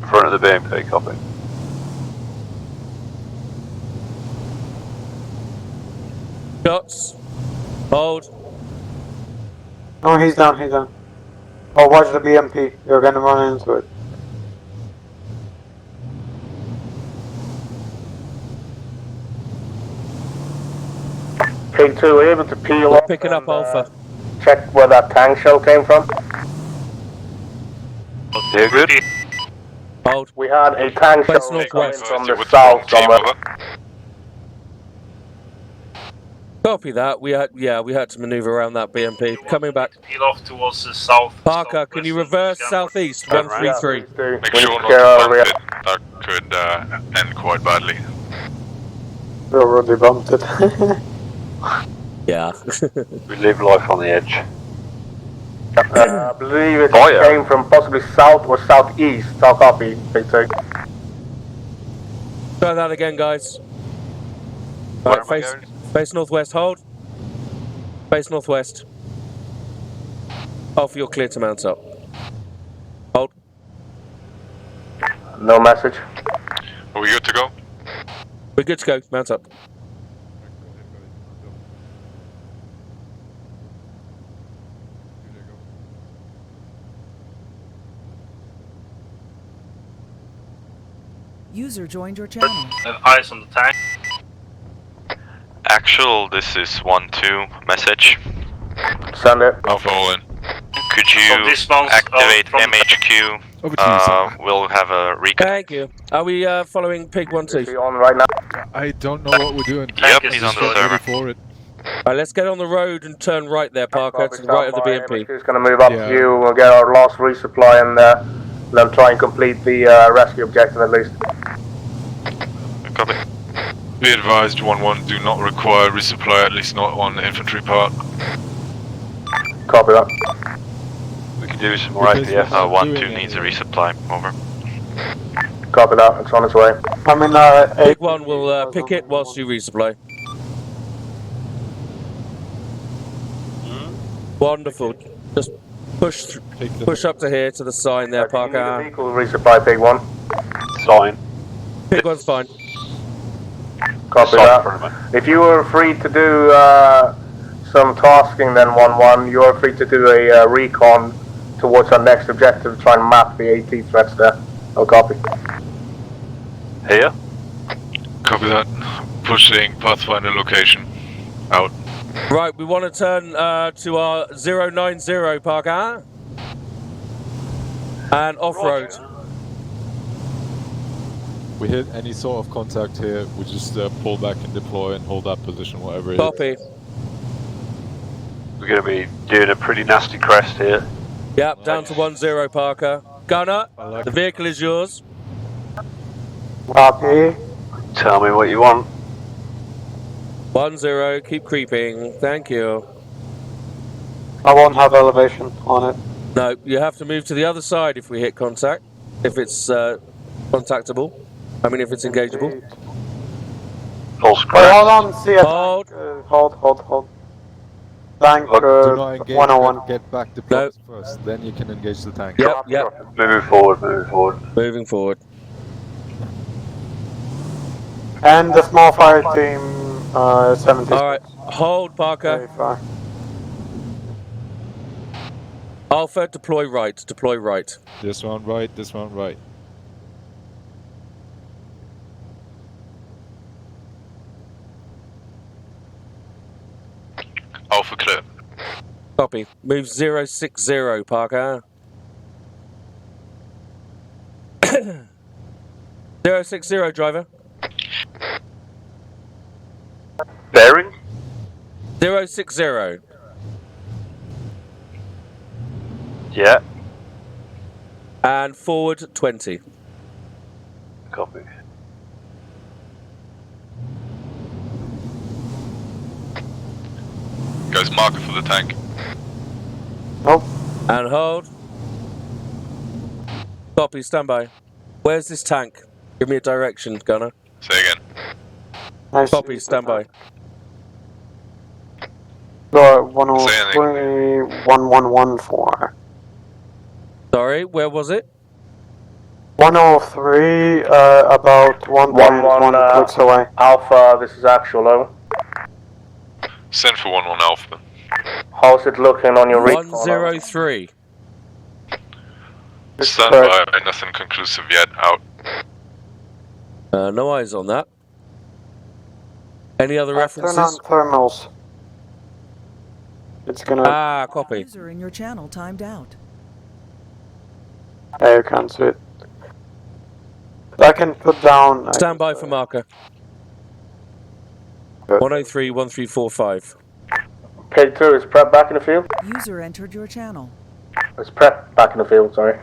In front of the BMP, copy. Shots. Hold. Oh, he's down, he's down. Oh, watch the BMP. You're gonna run into it. Pig 2, are you able to peel We're off picking up and, Alpha. check where that tank shell came from? Yeah, good. Hold. We had a tank West shell coming northwest. from You're the with the wrong south team, somewhere. over. Copy that. We had to maneuver around that BMP. Coming back. Peel off towards the south. Parker, can you reverse southeast? Turn right. 133. Make We sure need to not clear to our plant rear. it. That could end quite badly. We already bumped it. Yeah. We live life on the edge. I believe it Oh, yeah. came from possibly south or southeast. I'll copy, Big 2. Try that again, guys. Where Right, am I going? face northwest. Hold. Face northwest. Alpha, you're clear to mount up. Hold. No message. Are we good to go? We're good to go. Mount up. User joined your channel. Have eyes on the tank. Actual, this is 1-2 message. Send it. Alpha all in. Could From you this bounce, activate from- MHQ? Over to you, sir. We'll have a recon. Thank you. Are we following Pig Is 1-2? he on right now? I don't know what we're doing. Yep, is he's on the destroyed. server. Ready for it. Right, let's get on the road and turn right there, Parker, to the right of the BMP. He's going to move up Yeah. to you. We'll get our last resupply and then try and complete the rescue objective at least. Copy. Be advised, 1-1, do not require resupply, at least not on infantry part. Copy that. We can do some more Because IPF. we're not 1-2 doing needs a any- resupply. Over. Copy that. It's on its way. I mean, Big one will pick it whilst you resupply. Wonderful. Just push up to here to the sign there, Parker. Vehicle resupply, Big One. Sign. Big one's fine. Copy that. If you were free to do some tasking, then 1-1, you are free to do a recon towards our next objective, try and map the AT threats there. I'll copy. Here? Copy that. Pushing Pathfinder location. Out. Right, we want to turn to our 090, Parker. And off-road. We hit any sort of contact here, we just pull back and deploy and hold that position, whatever it is. Copy. We're going to be doing a pretty nasty crest here. Yep, down to 10, Parker. Gunner, the vehicle is yours. Copy. Tell me what you want. 10, keep creeping. Thank you. I won't have elevation on it. No, you have to move to the other side if we hit contact. If it's contactable. I mean, if it's engageable. False Wait, hold on, see a hold. Tank, hold. Tank, Do not engage, 101. get back deployed first, then you can engage the tank. Yep. Moving forward. Moving forward. And the small fire team, 70. Alright, hold, Parker. Alpha, deploy right. This one right, this one right. Alpha clear. Copy. Move 060, Parker. 060, driver. Bearing? 060. Yeah. And forward 20. Copy. Guys, marker for the tank. Nope. And hold. Copy, standby. Where's this tank? Give me a direction, Gunner. Say again. Copy, standby. So 103, 1114. Sorry, where was it? 103, about 1.1 clicks away. Alpha, this is actual, over. Send for 1-1 Alpha. How's it looking on your recon? 103. Stand by, nothing conclusive yet. Out. No eyes on that. Any other Turn on references? thermals. It's gonna... Ah, copy. User in your channel timed out. Yeah, you can't see it. I can put down... Stand by for marker. 103, 1345. Pig 2, is prep back in the field? User entered your channel. It's prep back in the field, sorry.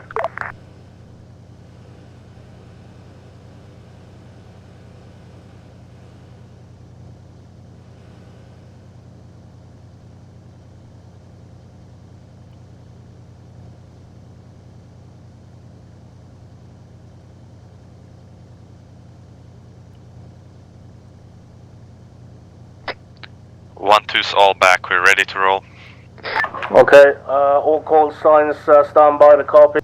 One, two's all back. We're ready to roll. Okay, all call signs stand by the copy.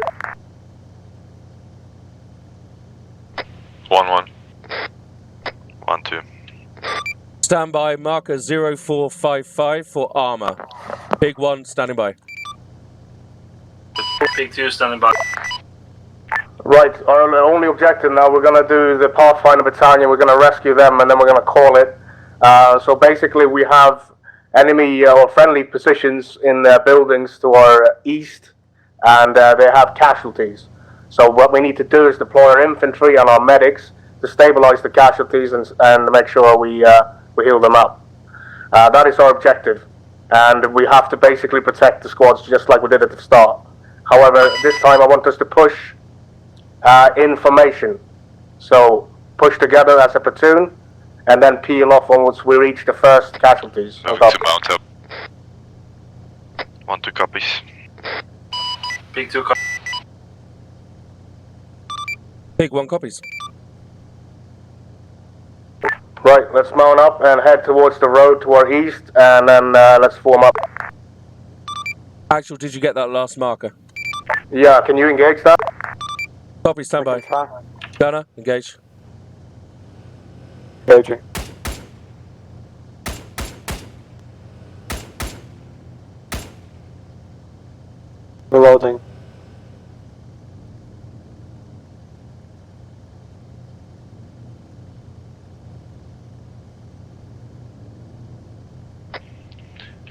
1-1. 1-2. Stand by, marker 0455 for Arma. Big 1, standing by. Big 2 standing by. Right, our only objective now, we're going to do the Pathfinder Battalion, we're going to rescue them, and then we're going to call it. So basically we have enemy or friendly positions in their buildings to our east, and they have casualties. So what we need to do is deploy our infantry and our medics to stabilize the casualties and make sure we heal them up. That is our objective, and we have to basically protect the squads just like we did at the start. However, this time I want us to push information. So push together as a platoon, and then peel off once we reach the first casualties. Moving to mount up. 1-2 copies. Pig 2 Pig 1 copies. Right, let's mount up and head towards the road to our east, and then let's form up. Actual, did you get that last marker? Yeah, can you engage that? Copy, stand by. Gunner, engage. Engaging. Reloading.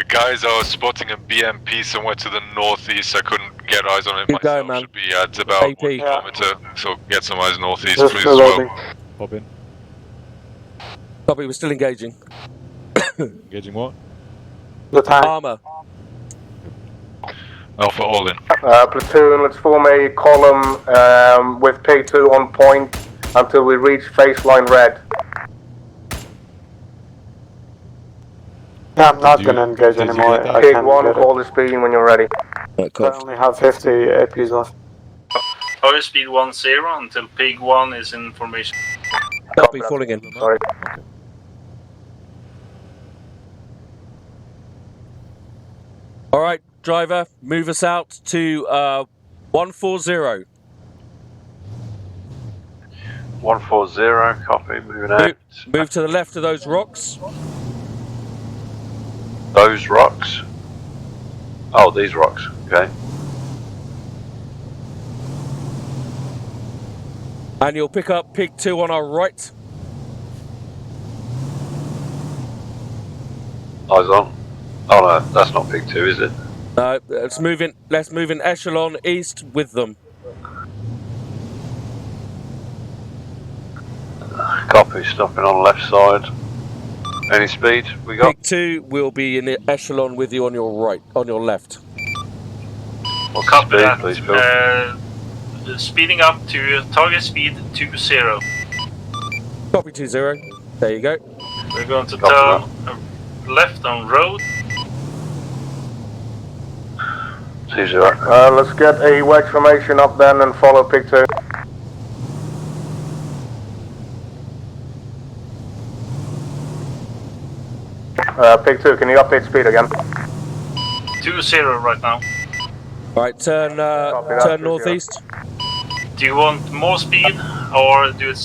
Guys, I was spotting a BMP somewhere to the northeast. I couldn't get eyes on it Keep myself. going, man. Should be at about AP. 1 kilometer. So get some eyes northeast, Just please, as well. reloading. Pop in. Copy, we're still engaging. Engaging what? The tank. Arma. Alpha all in. Platoon, let's form a column with Pig 2 on point until we reach face line red. Yeah, I'm not gonna engage did you anymore. get that? I Pig can't 1, get call the speed when you're ready. Right, it. I only have 50 APs left. Target speed 10 until Pig 1 is in formation. Copy, falling in. Sorry. Okay. Alright, driver, move us out to 140. 140, copy, moving out. Move to the left of those rocks. Those rocks? Oh, these rocks, okay. And you'll pick up Pig 2 on our right. Eyes on. Oh no, that's not Pig 2, is it? Let's move in echelon east with them. Copy, stopping on left side. Any speed we got? Pig 2 will be in the echelon with you on your right, on your left. What's Copy the that. speed, please, Phil? Speeding up to target speed 20. Copy 20. There you go. We're going to Copy turn left on road. 20. Let's get a wedge formation up then and follow Pig 2. Pig 2, can you update speed again? 20 right now. Alright, turn northeast. Do you want more speed or do it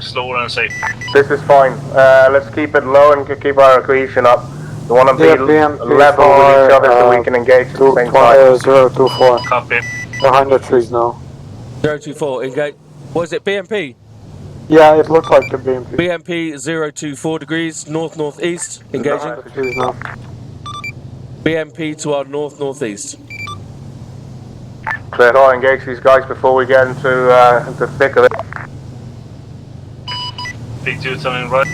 slower and safe? This is fine. Let's keep it low and keep our cohesion up. We want to be level with each other so we can engage at the same time. 024. Copy. Behind the trees now. 024, engage. Was it BMP? Yeah, it looked like the BMP. BMP 024 degrees, north-northeast, engaging. Behind the trees now. BMP to our north-northeast. Clear high, engage these guys before we get into the thick of it. Big 2 turning right.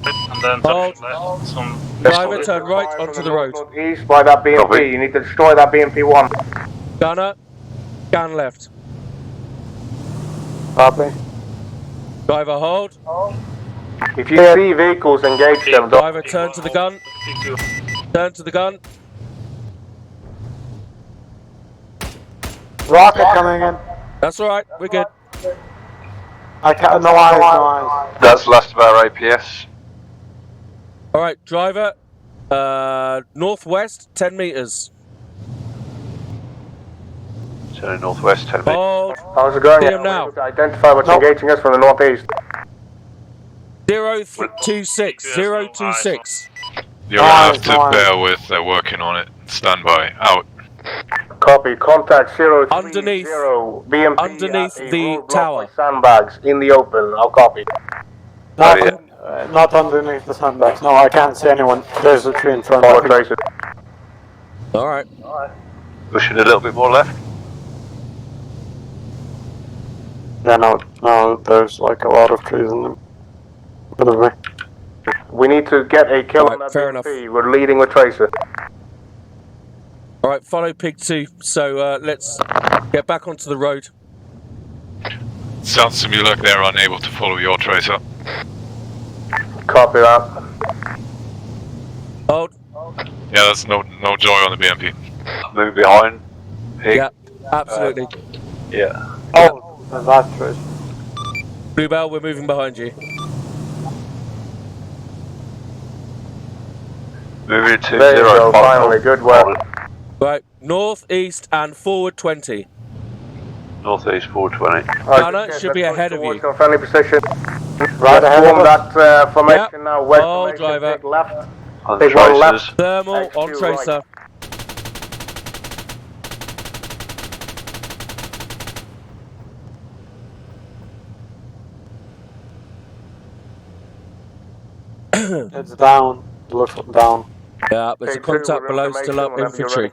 And then turn left. Some Driver, turn right onto the road. East by that BMP. You need to destroy that BMP 1. Gunner, scan left. Copy. Driver, hold. If you see vehicles, engage them. Driver, turn to the gun. Turn to the gun. Rocket coming in. That's alright, we're good. I can't, no eyes, no eyes. That's last of our APS. Alright, driver, northwest, 10 meters. Turning northwest, 10 meters. Hold. How's it going? See him now. Identify what's engaging us from the northeast. 026, 026. You're gonna have to bear with, they're working on it. Stand by, out. Copy. Contact 030 Underneath BMP underneath the tower. Sandbags in the open. I'll copy. Not underneath the sandbags. No, I can't see anyone. There's a tree in front Follow of me. traces. Alright. Pushing a little bit more left. Yeah, no, there's like a lot of trees in them. Front of me. We need to get a kill on that fair BMP. We're leading with tracer. Alright, follow Pig 2. So let's get back onto the road. Sounds to me like they're unable to follow your tracer. Copy that. Hold. Yeah, that's no joy on the BMP. Moving behind. Pig. Yeah, absolutely. Yeah. Oh, that's true. Bluebell, we're moving behind you. Moving to There you 0. go, finally, good work. Right, north, east, and forward 20. Northeast 420. Gunner should be ahead of you. Towards our friendly position. Right ahead of Form us. that formation Yep. now. Wedge All formation, driver. big left. On Big one tracers. left. Thermal on X2 tracer. right. It's down. It looks down. Yeah, there's a K2 contact with below, still up information whenever you're infantry.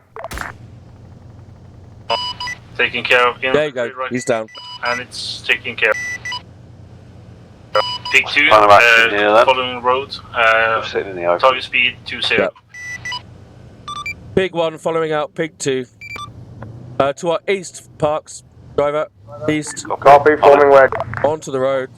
Taking care of infantry There you go, right, he's down. and it's taking care. Pig 2, Plan of action here, then. following road. I'm sitting in the open. Target speed 20. Yep. Pig 1 following out Pig 2. To our east, Parks. Driver, east. Copy, forming wedge. Onto the road.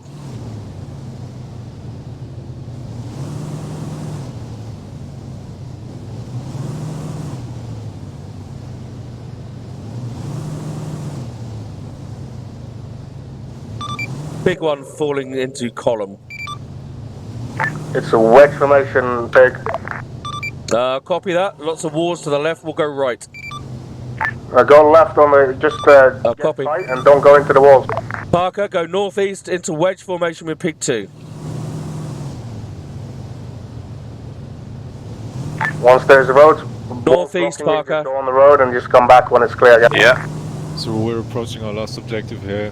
Big 1 falling into column. It's a wedge formation, Pig. Copy that. Lots of walls to the left. We'll go right. Go left on the, just get copy. tight and don't go into the walls. Parker, go northeast into wedge formation with Pig 2. Once there's a road, Northeast, blocking you, Parker. just go on the road and just come back when it's clear. Yeah. So we're approaching our last objective here.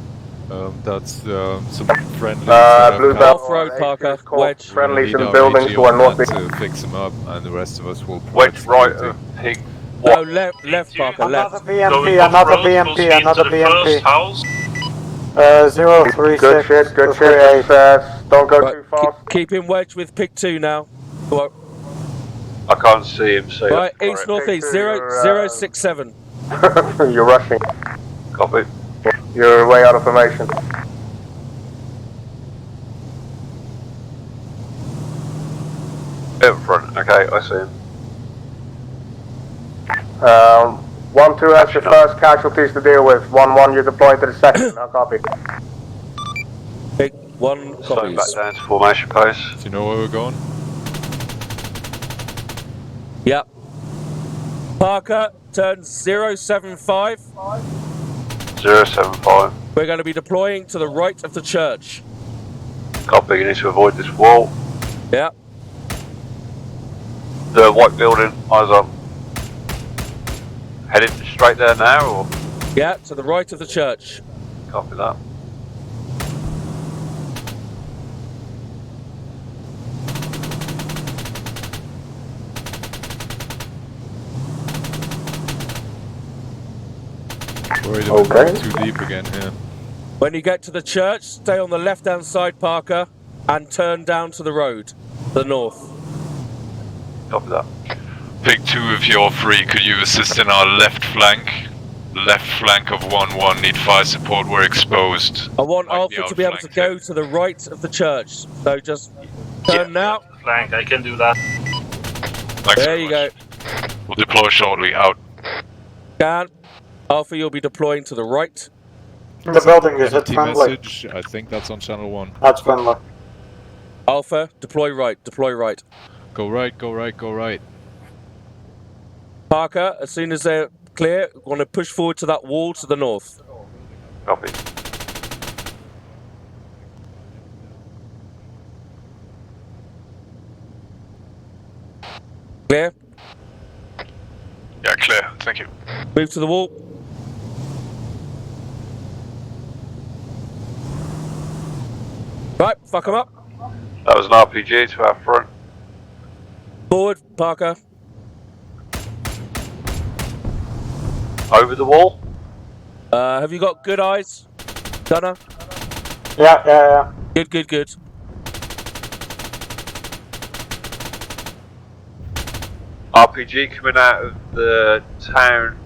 That's some friendlies. that have Blue come. belt. Off-road, Parker. Wedge. We're gonna Friendlies lead in our buildings AG to our on that northeast. to fix them up, and the rest of us will Wedge right security. of Pig. No, left, Parker, Another left. BMP, another BMP, another BMP. House. 036. Good shit, good shit. 38. Just, don't go Right, too fast. keep him wedge with Pig 2 now. Right, I can't see him, so right east, northeast, Pig 2, 067. You're rushing. Copy. You're way out of formation. In front. Okay, I see him. 1-2 has your first casualties to deal with. 1-1, you're deploying to the second. Now copy. Pig 1 Slowing back copies. down to formation post. Do you know where we're going? Yep. Parker, turn 075. 075. We're going to be deploying to the right of the church. Copy, you need to avoid this wall. Yep. The white building, eyes up. Heading straight there now, or? Yeah, to the right of the church. Copy that. Worried about Okay. going too deep again here. When you get to the church, stay on the left-hand side, Parker, and turn down to the road, to the north. Copy that. Pig 2, if you're free, could you assist in our left flank? Left flank of 1-1, need fire support, we're exposed. I want Might be Alpha to be able to go to the right of the church. So just turn now. Flank, I can do that. Thanks There very you much. go. We'll deploy shortly, out. Scan. Alpha, you'll be deploying to the right. The building, is it Empty friendly? message, I think that's on channel 1. That's friendly. Alpha, deploy right, deploy right. Go right, go right, go right. Parker, as soon as they're clear, we're going to push forward to that wall to the north. Copy. Clear? Yeah, clear, thank you. Move to the wall. Right, fuck them up. That was an RPG to our front. Forward, Parker. Over the wall. Have you got good eyes, Gunner? Yeah. Good. RPG coming out of the town,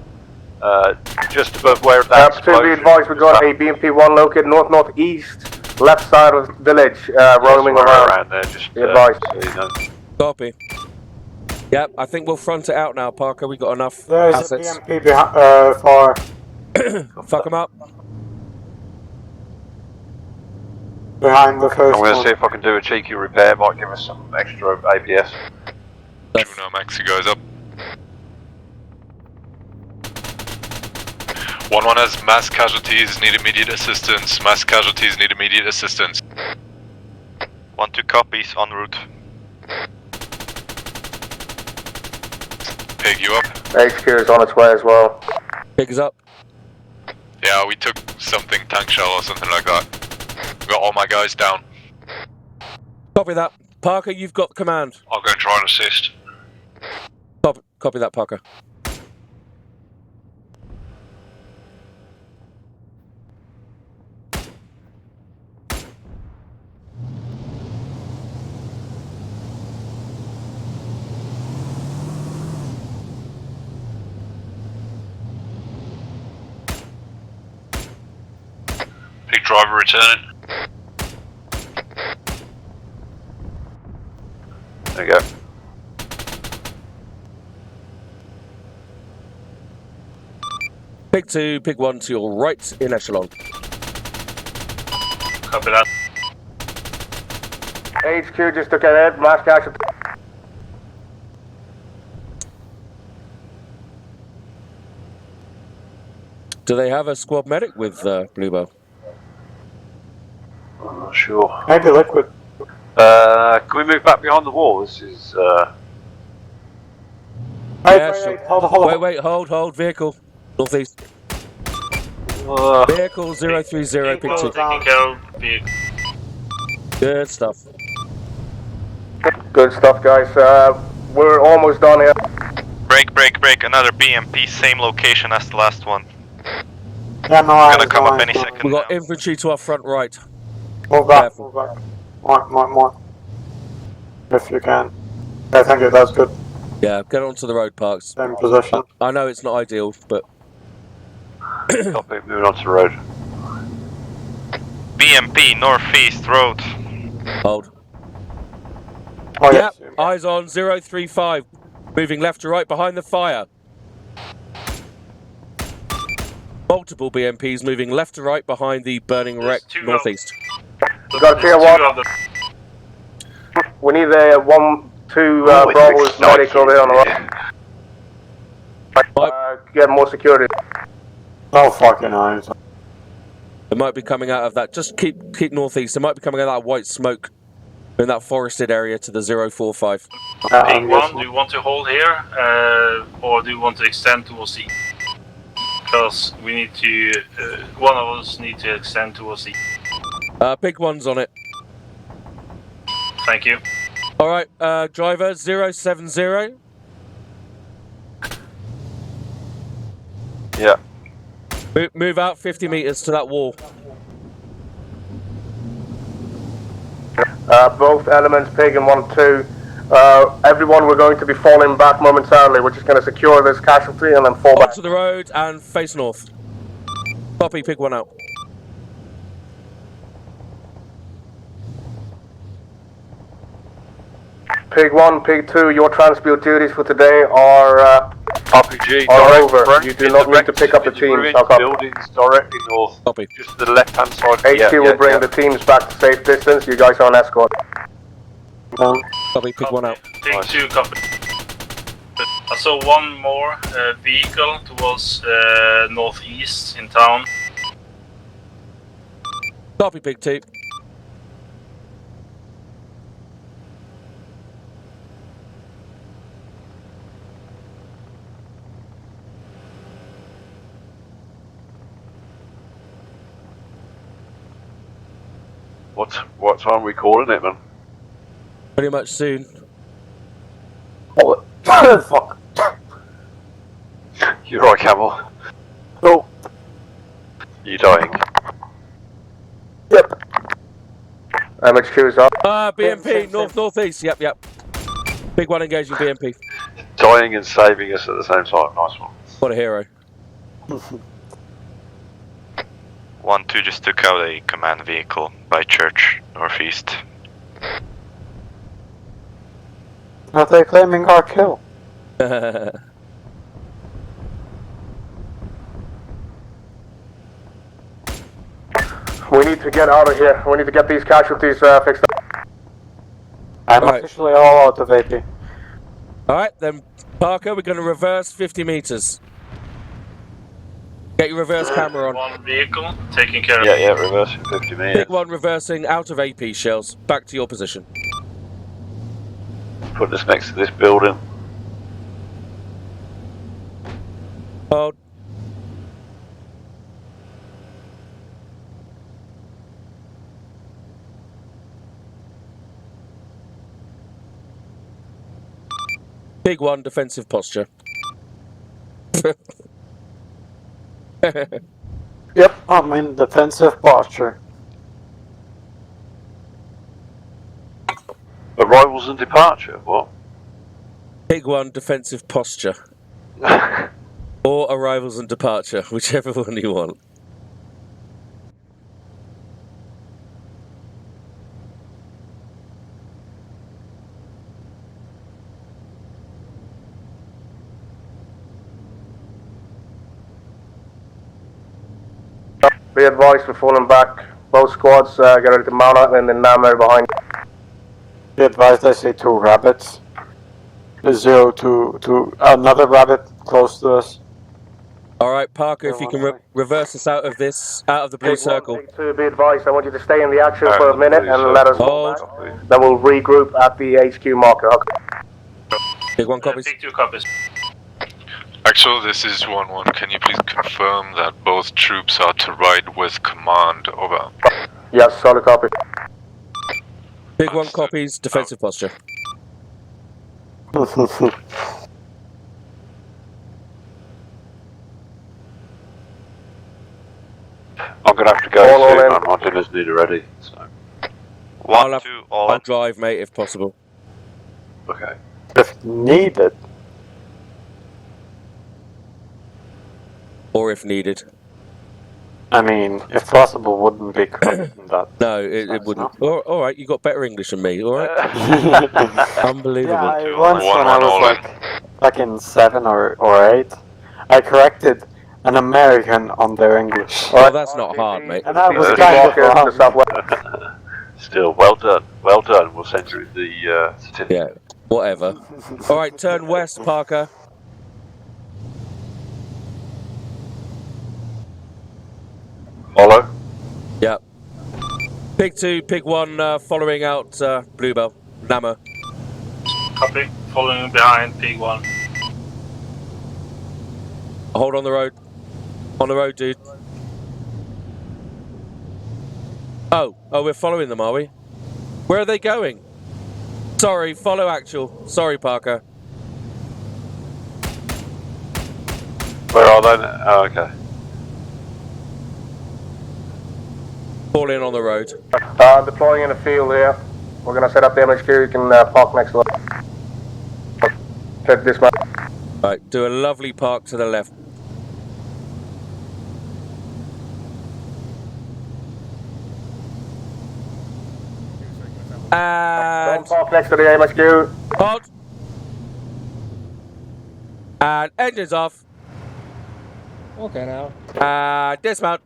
just above where that To be explosion. advised, we got a BMP-1 located north-northeast, left side of the village, roaming Just around. there, just Be advised. so you know. Copy. Yep, I think we'll front it out now, Parker. We got enough There's assets. a BMP far. Fuck them up. Behind the first I'm going to one. see if I can do a cheeky repair. Might give us some extra ABS. Juno Maxi goes up. 1-1 has mass casualties, need immediate assistance. Mass casualties need immediate assistance. 1-2 copies, en route. Pig, you up? HQ is on its way as well. Pig is up. Yeah, we took something, tank shell or something like that. Got all my guys down. Copy that. Parker, you've got command. I'll go and try and assist. Copy that, Parker. Pig driver returning. There you go. Pig 2, Pig 1 to your right in echelon. Copy that. HQ just took ahead, mass casualty. Do they have a squad medic with Bluebell? I'm not sure. Maybe liquid. Can we move back behind the wall? This is. Yeah, Hold. Wait, hold, vehicle. Northeast. Vehicle 030, Pig 2. Taking care of vehicle. Good stuff. Good stuff, guys. We're almost done here. Break, another BMP, same location as the last one. Yeah, no, Gonna come up any second. We got infantry to our front right. Move back, move back. More. If you can. I think that's good. Yeah, get onto the road, Parks. Same position. I know it's not ideal, but... Copy, moving on to the road. BMP, northeast road. Hold. Oh, yep, eyes on 035. Moving left to right behind the fire. Multiple BMPs moving left to right behind the burning wreck northeast. We got a clear one. We need a 1-2 Bravo's medic over here on the right. Get more security. Oh fucking eyes. They might be coming out of that. Just keep northeast. They might be coming out of that white smoke in that forested area to the 045. Pig 1, do you want to hold here, or do you want to extend towards the? Because we need to. One of us need to extend towards the. Pig 1's on it. Thank you. All right, driver 070. Yeah. Move out 50 meters to that wall. Both elements, Pig and 1-2. Everyone, we're going to be falling back momentarily. We're just going to secure this casualty and then fall back. Onto the road and face north. Copy, Pig 1 out. Pig 1, Pig 2, your transport duties for today are RPG over. front, You do not need to pick up the teams. Buildings directly north. Copy. Just to the left hand side. HQ will bring the teams back to safe distance. You guys are on escort. Copy, Pig 1 out. Pig 2, copy. I saw one more vehicle towards northeast in town. Copy, Pig 2. What time are we calling it, man? Pretty much soon. Oh, fuck. You're right, Camel. Oh. You dying? Yep. MHQ is up. BMP, northeast. Yep. Pig 1 engaging BMP. Dying and saving us at the same time. Nice one. What a hero. 1-2 just took out a command vehicle by church, northeast. Are they claiming our kill? We need to get out of here. We need to get these casualties fixed up. I'm officially all out of AP. Alright, then, Parker, we're going to reverse 50 meters. Get your reverse camera on. One vehicle taking care of. Yeah, reversing 50 meters. Big one reversing out of AP shells. Back to your position. Put this next to this building. Hold. Big one, defensive posture. Yep, I'm in defensive posture. Arrivals and departure, what? Big one, defensive posture. Or arrivals and departure, whichever one you want. Be advised, we're falling back. Both squads get ready to mount up and then Namir behind. Be advised, I see 2 rabbits. 0 to another rabbit close to us. Alright, Parker, if you can reverse us out of the blue circle. To be advised, I want you to stay in the action for a minute and let us hold. Then we'll regroup at the HQ marker. Okay. Big one copies. Big 2 copies. Actually, this is 1-1. Can you please confirm that both troops are to ride with command? Over. Yes, solid copy. Big one copies, defensive posture. I'm gonna have to go all soon. in. My dinner's nearly ready. So. I'll drive, mate, if possible. Okay. If needed. Or if needed. I mean, if possible, wouldn't be correct in that. No, it wouldn't. Alright, you got better English than me, alright? Unbelievable. Yeah, once when I was like in 7 or 8, I corrected an American on their English. Oh, that's not hard, mate. And that was kind of wrong. Still, well done. Well done. We'll send you the certificate. Yeah, whatever. Alright, turn west, Parker. Follow? Yep. Pig 2, Pig 1 following out Bluebell. Nammer. Copy. Following behind Pig 1. Hold on the road. On the road, dude. Oh, we're following them, are we? Where are they going? Sorry, follow actual. Sorry, Parker. Where are they? Oh, okay. Fall in on the road. Deploying in the field here. We're gonna set up the MHQ. You can park next to it. Check this map. Right, do a lovely park to the left. And... Don't park next to the MHQ. Hold. And engines off. Okay now. And dismount.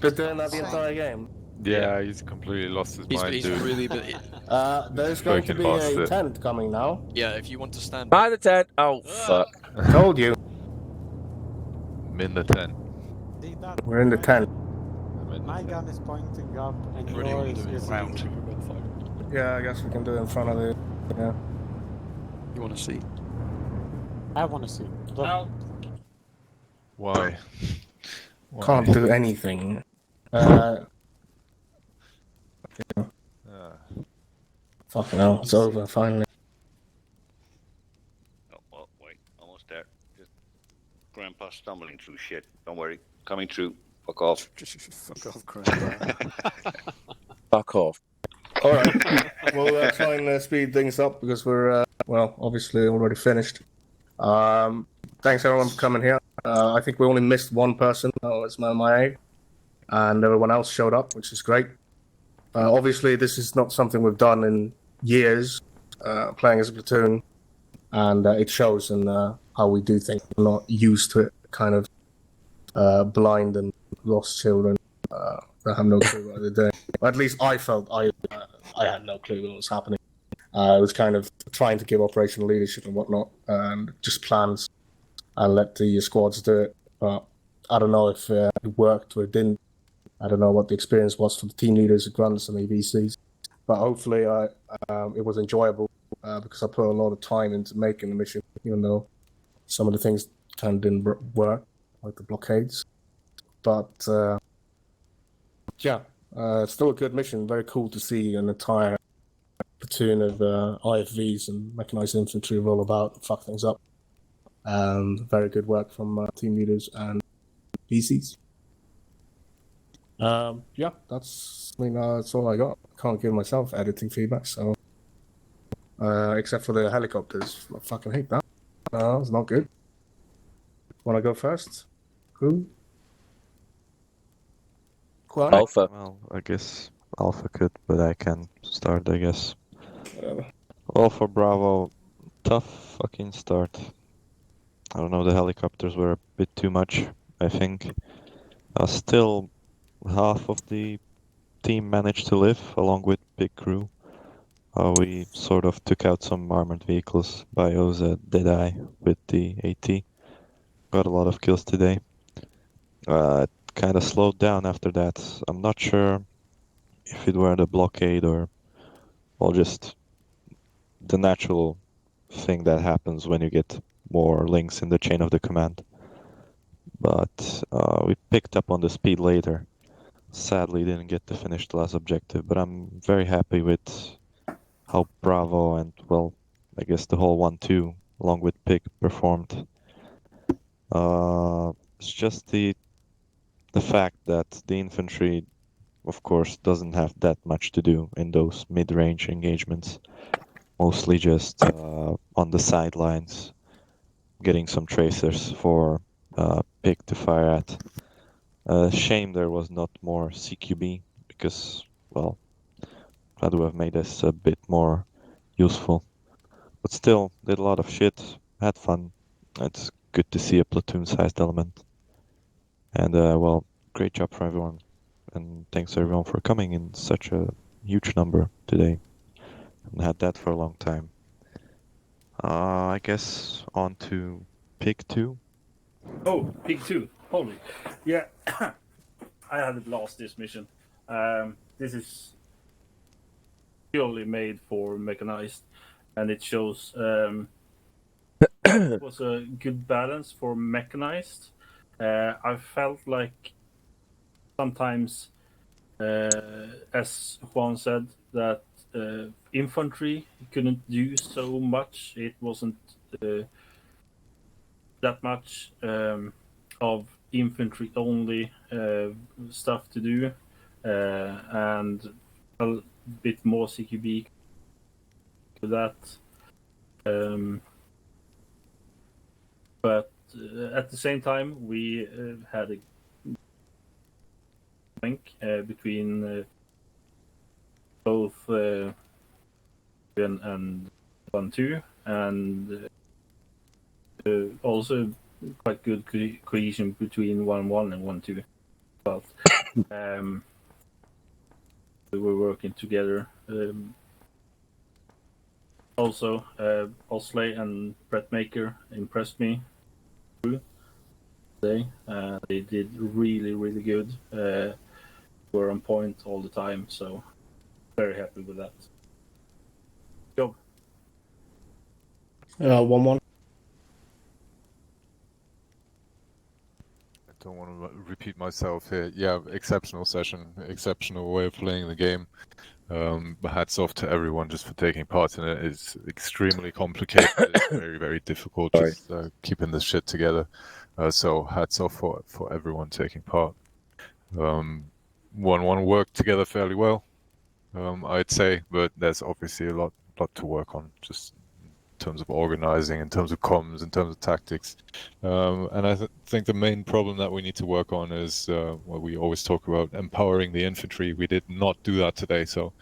Been doing that the entire game. Yeah, he's completely lost his mind, He's dude. really There's going to be a tent coming now. Yeah, if you want to stand by the tent. Oh, fuck. Told you. I'm in the tent. We're in the tent. My gun is pointing up and yours is round. Yeah, I guess we can do it in front of the... Yeah. You want to see? I want to see. Look. Why? Can't do anything. Fucking hell, it's over finally. Oh, well, wait, almost there. Just Grandpa stumbling through shit. Don't worry, coming through. Fuck off. Fuck off, Grandpa. Fuck off. Alright, we'll try and speed things up because we're, well, obviously already finished. Thanks everyone for coming here. I think we only missed one person, that was my MIA, and everyone else showed up, which is great. Obviously this is not something we've done in years, playing as a platoon. and it shows in how we do things. We're not used to it, kind of blind and lost children that have no clue what they're doing. Or at least I felt I had no clue what was happening. I was kind of trying to give operational leadership and whatnot, and just plans, and let the squads do it. But I don't know if it worked or it didn't. I don't know what the experience was for the team leaders, the grunts, and the VCs. But hopefully, it was enjoyable because I put a lot of time into making the mission, even though some of the things kind of didn't work, like the blockades. But yeah, still a good mission. Very cool to see an entire platoon of IFVs and mechanized infantry roll about and fuck things up. Very good work from team leaders and VCs. Yeah, that's all I got. Can't give myself editing feedback, so except for the helicopters. I fucking hate that. It's not good. Want to go first? Who? Alpha. Well, I guess Alpha could, but I can start, I guess. Whatever. Alpha Bravo, tough fucking start. I don't know, the helicopters were a bit too much, I think. Still, half of the team managed to live, along with big crew. We sort of took out some armored vehicles. Bio's a Deadeye with the AT. Got a lot of kills today. It kind of slowed down after that. I'm not sure if it were the blockade or just the natural thing that happens when you get more links in the chain of the command. But we picked up on the speed later. Sadly, didn't get to finish the last objective, but I'm very happy with how Bravo and, well, I guess the whole 1-2, along with Pig, performed. It's just the fact that the infantry, of course, doesn't have that much to do in those mid-range engagements. Mostly just on the sidelines, getting some tracers for Pig to fire at. Shame there was not more CQB, because, well, that would have made us a bit more useful. But still, did a lot of shit, had fun. It's good to see a platoon-sized element. And, well, great job for everyone. And thanks everyone for coming in such a huge number today. Haven't had that for a long time. I guess on to Pig 2. Oh, Pig 2. Holy. Yeah. I had a blast this mission. This is purely made for mechanized, and it shows it was a good balance for mechanized. I felt like sometimes, as Juan said, that infantry couldn't do so much. It wasn't that much of infantry only stuff to do, and a bit more CQB to that. But at the same time, we had a link between both and 1-2, and also quite good cohesion between 1-1 and 1-2. But we were working together. Also, Osley and Brett Maker impressed me today. They did really, really good. Were on point all the time, so very happy with that. Job. 1-1. I don't want to repeat myself here. Yeah, exceptional session, exceptional way of playing the game. Hats off to everyone just for taking part in it. It's extremely complicated. It's very, very difficult just keeping this shit together. So hats off for everyone taking part. 1-1 worked together fairly well, I'd say, but there's obviously a lot to work on, just in terms of organizing, in terms of comms, in terms of tactics. And I think the main problem that we need to work on is what we always talk about, empowering the infantry. We did not do that today, so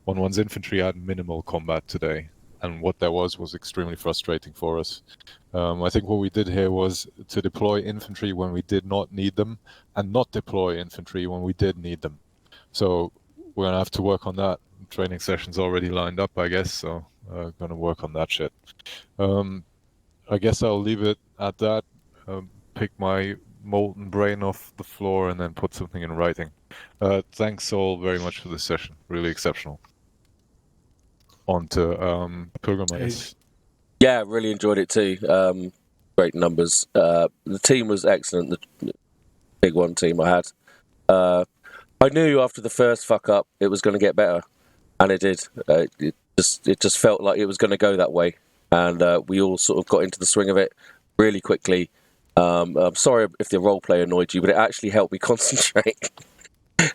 1-1's infantry had minimal combat today. and what that was extremely frustrating for us. I think what we did here was to deploy infantry when we did not need them, and not deploy infantry when we did need them. So we're gonna have to work on that. Training sessions already lined up, I guess. So gonna work on that shit. I guess I'll leave it at that. Pick my molten brain off the floor and then put something in writing. Thanks all very much for this session. Really exceptional. On to Pilgrim, I guess. Yeah, really enjoyed it too. Great numbers. The team was excellent. The big one team I had. I knew after the first fuck up it was going to get better, and it did. It just felt like it was going to go that way, and we all sort of got into the swing of it really quickly. I'm sorry if the role play annoyed you, but it actually helped me concentrate.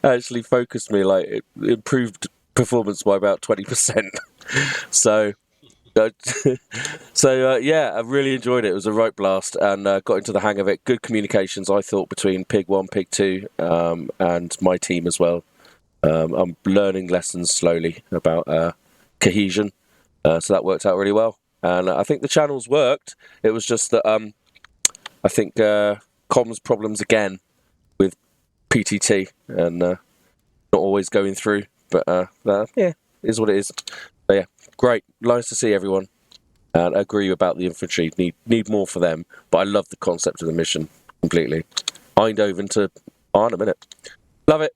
Actually focused me, like it improved performance by about 20%. So yeah, I really enjoyed it. It was a right blast, and got into the hang of it. Good communications, I thought, between Pig 1, Pig 2, and my team as well. I'm learning lessons slowly about cohesion, so that worked out really well. And I think the channels worked. It was just that I think comms problems again with PTT, and not always going through. But yeah, is what it is. But yeah, great. Nice to see everyone. And I agree about the infantry. Need more for them. But I love the concept of the mission completely. Eindhoven to Arnhem, innit? Love it.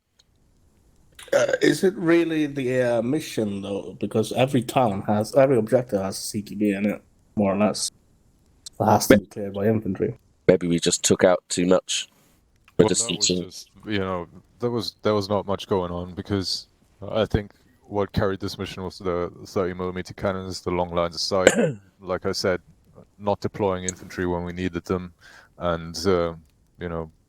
Is it really the mission though? Because every objective has a CQB in it, more or less. It has to be cleared by infantry. Maybe we just took out too much. Well, that was just, there was not much going on, because I think what carried this mission was the 30mm cannons, the long lines of sight. Like I said, not deploying infantry when we needed them, and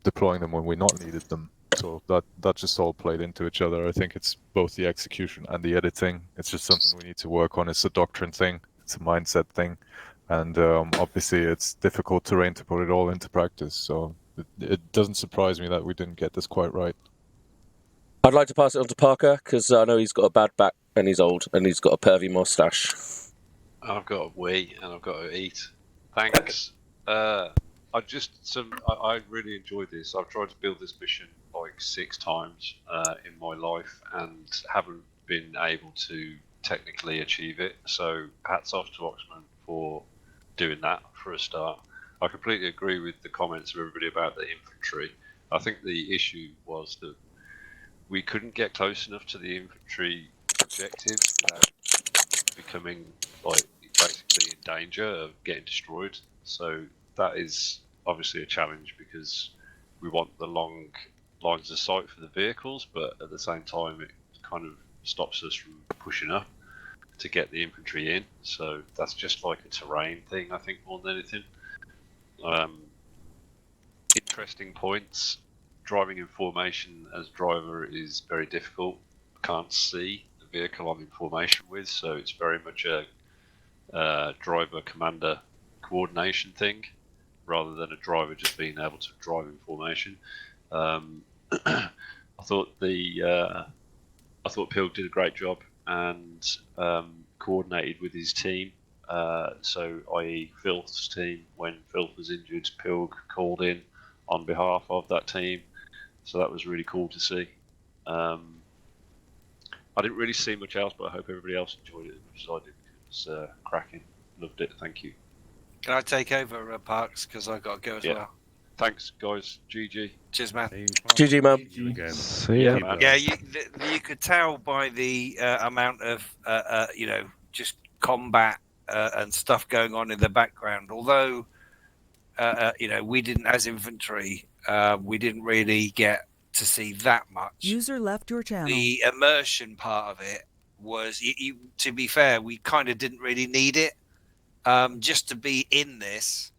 deploying them when we not needed them. So that just all played into each other. I think it's both the execution and the editing. It's just something we need to work on. It's a doctrine thing. It's a mindset thing, and obviously it's difficult terrain to put it all into practice. So it doesn't surprise me that we didn't get this quite right. I'd like to pass it on to Parker, because I know he's got a bad back and he's old and he's got a pervy moustache. I've got to wee and I've got to eat. Thanks. I really enjoyed this. I've tried to build this mission like 6 times in my life and haven't been able to technically achieve it. So hats off to Oxman for doing that for a start. I completely agree with the comments of everybody about the infantry. I think the issue was that we couldn't get close enough to the infantry objectives without becoming basically in danger of getting destroyed. So that is obviously a challenge, because we want the long lines of sight for the vehicles, but at the same time it kind of stops us from pushing up to get the infantry in. So that's just like a terrain thing, I think, more than anything. Interesting points. Driving in formation as driver is very difficult. I can't see the vehicle I'm in formation with, so it's very much a driver-commander coordination thing, rather than a driver just being able to drive in formation. I thought Pil did a great job and coordinated with his team. So, i.e., Filth's team, when Filth was injured, Pilg called in on behalf of that team. So that was really cool to see. I didn't really see much else, but I hope everybody else enjoyed it as much as I did. It was cracking. Loved it. Thank you. Can I take over, Parks? Because I've got to go as well. Thanks, guys. GG. Cheers, man. GG, man. See ya. Man. Yeah, you could tell by the amount of, just combat and stuff going on in the background. Although, we didn't, as infantry, we didn't really get to see that much. User left your channel. The immersion part of it was, to be fair, we kind of didn't really need it. Just to be in this,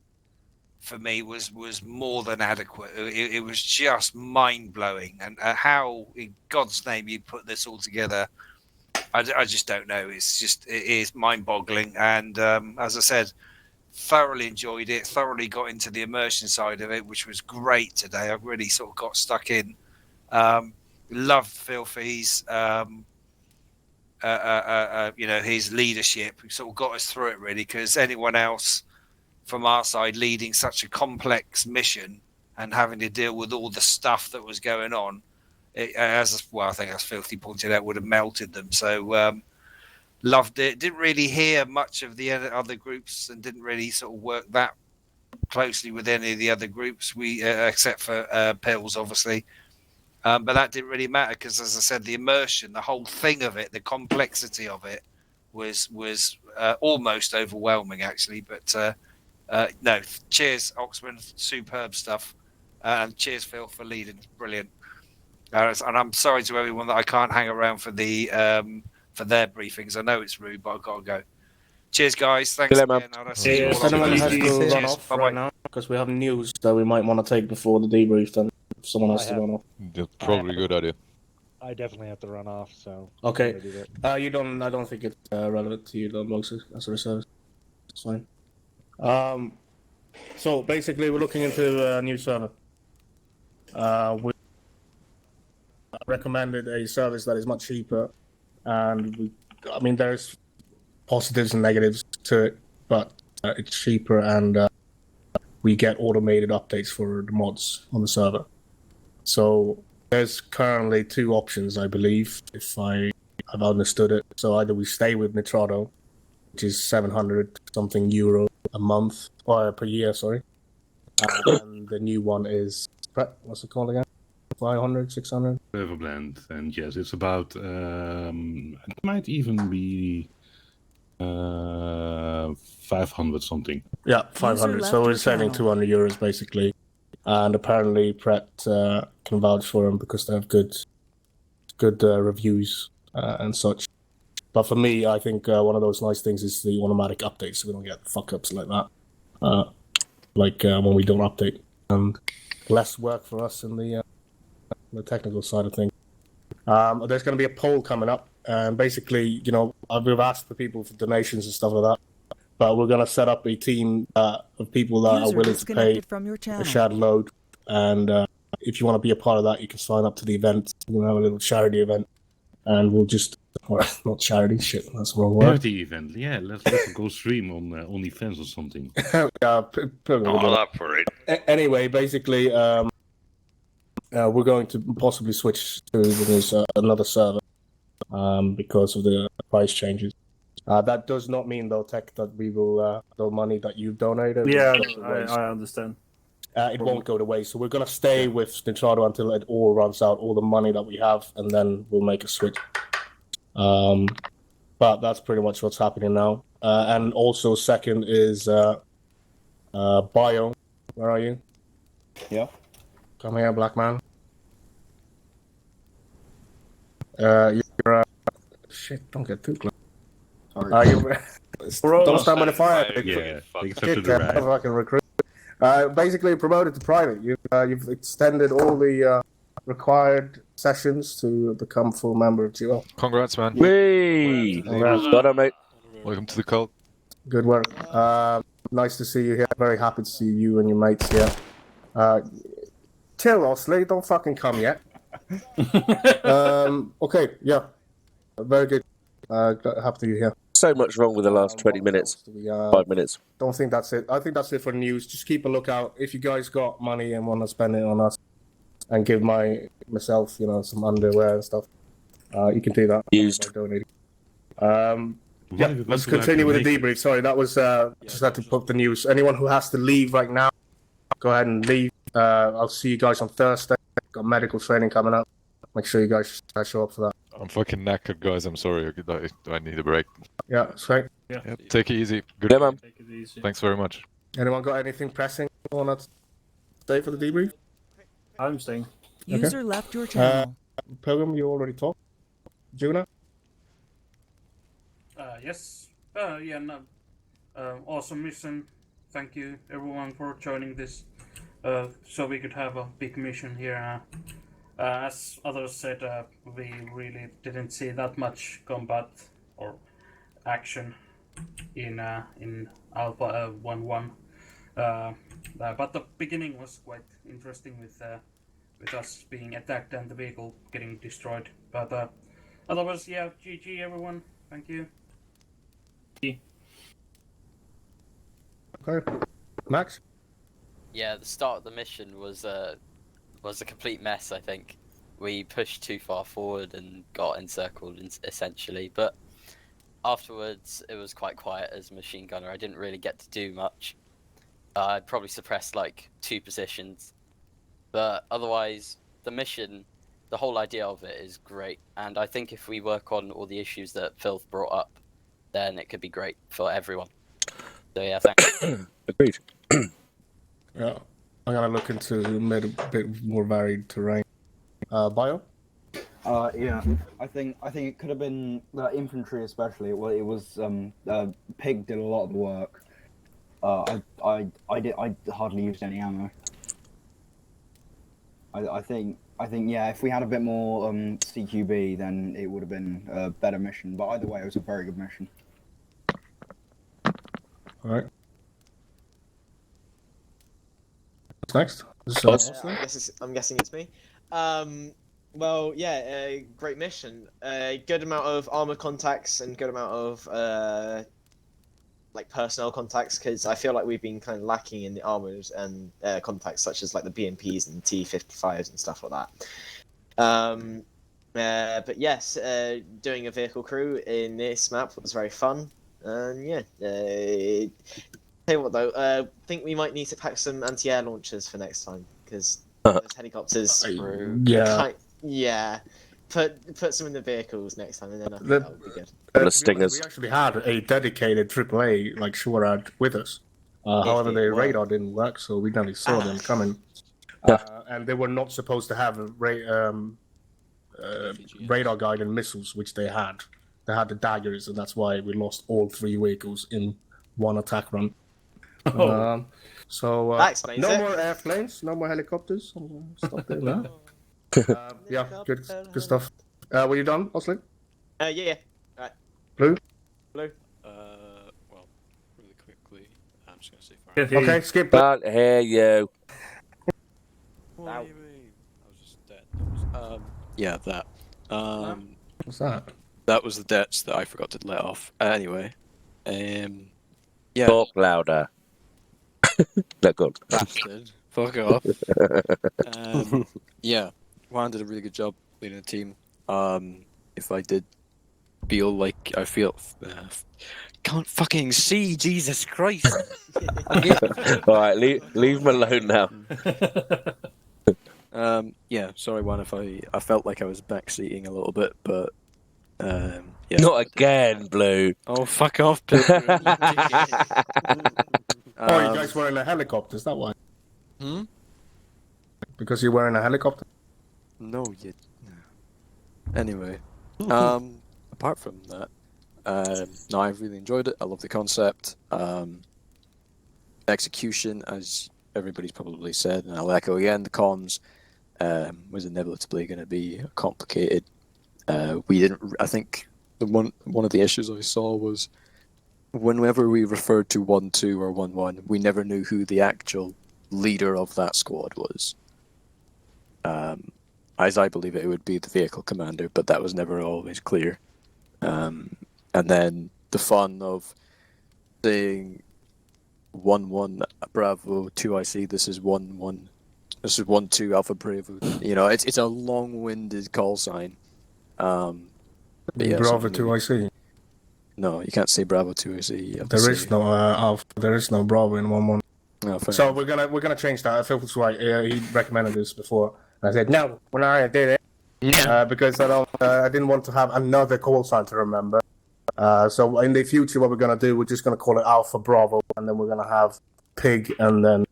for me, was more than adequate. It was just mind-blowing. And how, in God's name, you put this all together, I just don't know. It is mind-boggling. And as I said, thoroughly enjoyed it, thoroughly got into the immersion side of it, which was great today. I really sort of got stuck in. Loved Filthy's you know, his leadership. He sort of got us through it really, because anyone else from our side leading such a complex mission and having to deal with all the stuff that was going on, as well, I think as Filthy pointed out, would have melted them. So loved it. Didn't really hear much of the other groups, and didn't really sort of work that closely with any of the other groups. We except for Pills, obviously. But that didn't really matter because, as I said, the immersion, the whole thing of it, the complexity of it, was almost overwhelming, actually. But no, cheers, Oxman, superb stuff, and cheers, Phil, for leading, brilliant. And I'm sorry to everyone that I can't hang around for the for their briefings. I know it's rude, but I've got to go. Cheers, guys. Thanks again. I'll see you all If on anyone has Thursday. to run Cheers. off Bye-bye. right now, because we have news that we might want to take before the debrief, then someone has to run off. That's probably a good idea. I definitely have to run off, so. Okay. I'm gonna do that. You don't. I don't think it's relevant to you, though, Moses, as a reserve. It's fine. So basically, we're looking into a new server. We recommended a service that is much cheaper, and I mean, there's positives and negatives to it, but it's cheaper, and we get automated updates for the mods on the server. So there's currently two options, I believe, if I have understood it. So either we stay with Nitrado, which is 700 something euro a month, or per year, sorry. And the new one is, what's it called again? 500, 600? Server blend, and yes, it's about, it might even be 500 something. Yeah, 500. So we're saving 200 euros basically. And apparently Pret can vouch for them because they have good reviews and such. But for me, I think one of those nice things is the automatic updates, so we don't get fuck-ups like that. When we don't update. And less work for us in the technical side of things. There's going to be a poll coming up, and basically, you know, we've asked the people for donations and stuff like that, but we're going to set up a team of people that are willing to pay a shared load, and if you want to be a part of that, you can sign up to the event. We're going to have a little charity event, and we'll just, or not charity, shit, that's the wrong word. Charity event, yeah, let's go stream on OnlyFans or something. All up for it. Anyway, basically, we're going to possibly switch to another server because of the price changes. That does not mean, though, Tech, that we will the money that you've donated. Yeah, I understand. It won't go to waste. So we're going to stay with Nitrado until it all runs out, all the money that we have, and then we'll make a switch. But that's pretty much what's happening now. And also, second is Bio. Where are you? Yeah. Come here, black man. You're shit, don't get too close. Don't stand by the fire. Yeah, Fucking recruit. Basically promoted to private. You've extended all the required sessions to become full member of GOL. Congrats, man. Whee! Well done, mate. Welcome to the cult. Good work. Nice to see you here. Very happy to see you and your mates here. Chill, Osley. Don't fucking come yet. Okay, yeah. Very good. Happy to be here. So much wrong with the last 20 minutes. 5 minutes. Don't think that's it. I think that's it for news. Just keep a lookout. If you guys got money and want to spend it on us and give myself, you know, some underwear and stuff, you can do that. Used. Donating. Yeah, let's continue with the debrief. Sorry, that was just had to put the news. Anyone who has to leave right now, go ahead and leave. I'll see you guys on Thursday. Got medical training coming up. Make sure you guys show up for that. I'm fucking knackered, guys. I'm sorry. I need a break. Yeah, that's right. Yeah, take it easy. Good. Yeah, man. Take it easy. Thanks very much. Anyone got anything pressing on that stay for the debrief? I'm staying. User left your channel. Pilgrim, you already talked. Juna? Yes. Yeah, no. Awesome mission. Thank you everyone for joining this. So we could have a big mission here. As others said, we really didn't see that much combat or action in Alpha 1.1. But the beginning was quite interesting with us being attacked and the vehicle getting destroyed. But Otherwise, yeah, GG everyone. Thank you. Okay. Max? Yeah, the start of the mission was a complete mess, I think. We pushed too far forward and got encircled, essentially. But afterwards, it was quite quiet as machine gunner. I didn't really get to do much. I probably suppressed like 2 positions. But otherwise, the mission, the whole idea of it is great. And I think if we work on all the issues that Filth brought up, then it could be great for everyone. So yeah, thanks. Agreed. Yeah. I'm gonna look into a bit more varied terrain. Bio? Yeah, I think it could have been infantry, especially. Well, it was Pig did a lot of the work. I hardly used any ammo. I think yeah, if we had a bit more CQB, then it would have been a better mission. But either way, it was a very good mission. All right. What's next? I'm guessing it's me. Well, yeah, great mission. Good amount of armor contacts and good amount of like personnel contacts, because I feel like we've been kind of lacking in the armors and contacts such as like the BMPs and T-55s and stuff like that. But yes, doing a vehicle crew in this map was very fun. And yeah, tell you what though, I think we might need to pack some anti-air launchers for next time, because those helicopters. Yeah, put some in the vehicles next time, and then I think that would be good. We actually had a dedicated AAA like SHORAD with us. However, their radar didn't work, so we never saw them coming. And they were not supposed to have radar guided missiles, which they had. They had the daggers, and that's why we lost all 3 vehicles in one attack run. So no more airplanes, no more helicopters. Stop doing that. Yeah, good stuff. Were you done, Oslin? Yeah. Right. Blue? Blue. Well, really quickly, I'm just gonna say. Okay, skip. Can't hear you. What do you mean? I was just dead. Yeah, that. What's that? That was the debts that I forgot to let off. Anyway, yeah. Talk louder. No good. Bastard. Fuck off. Yeah, Juan did a really good job leading the team. If I did feel like I can't fucking see, Jesus Christ. Alright, leave him alone now. Yeah, sorry Juan if I felt like I was backseating a little bit, but yeah. Not again, Blue. Oh, fuck off, Pilgrim. Oh, you guys were in a helicopter, is that why? Because you were in a helicopter? No, you. Anyway, apart from that, no, I really enjoyed it. I love the concept. Execution, as everybody's probably said, and I'll echo again, the comms was inevitably going to be complicated. We didn't. I think one of the issues I saw was whenever we referred to 1-2 or 1-1, we never knew who the actual leader of that squad was. As I believe it would be the vehicle commander, but that was never always clear. And then the fun of saying 1-1 Bravo 2 IC, this is 1-1, this is 1-2 Alpha Bravo. You know, it's a long-winded call sign. Yeah, Bravo 2 IC. No, you can't say Bravo 2 IC. There is no Alpha. There is no Bravo in 1-1. No, so we're gonna change that. Phil was right. He recommended this before. I said no. We're not gonna do it. Because I didn't want to have another call sign to remember. So in the future, what we're gonna do, we're just gonna call it Alpha Bravo, and then we're gonna have Pig, and then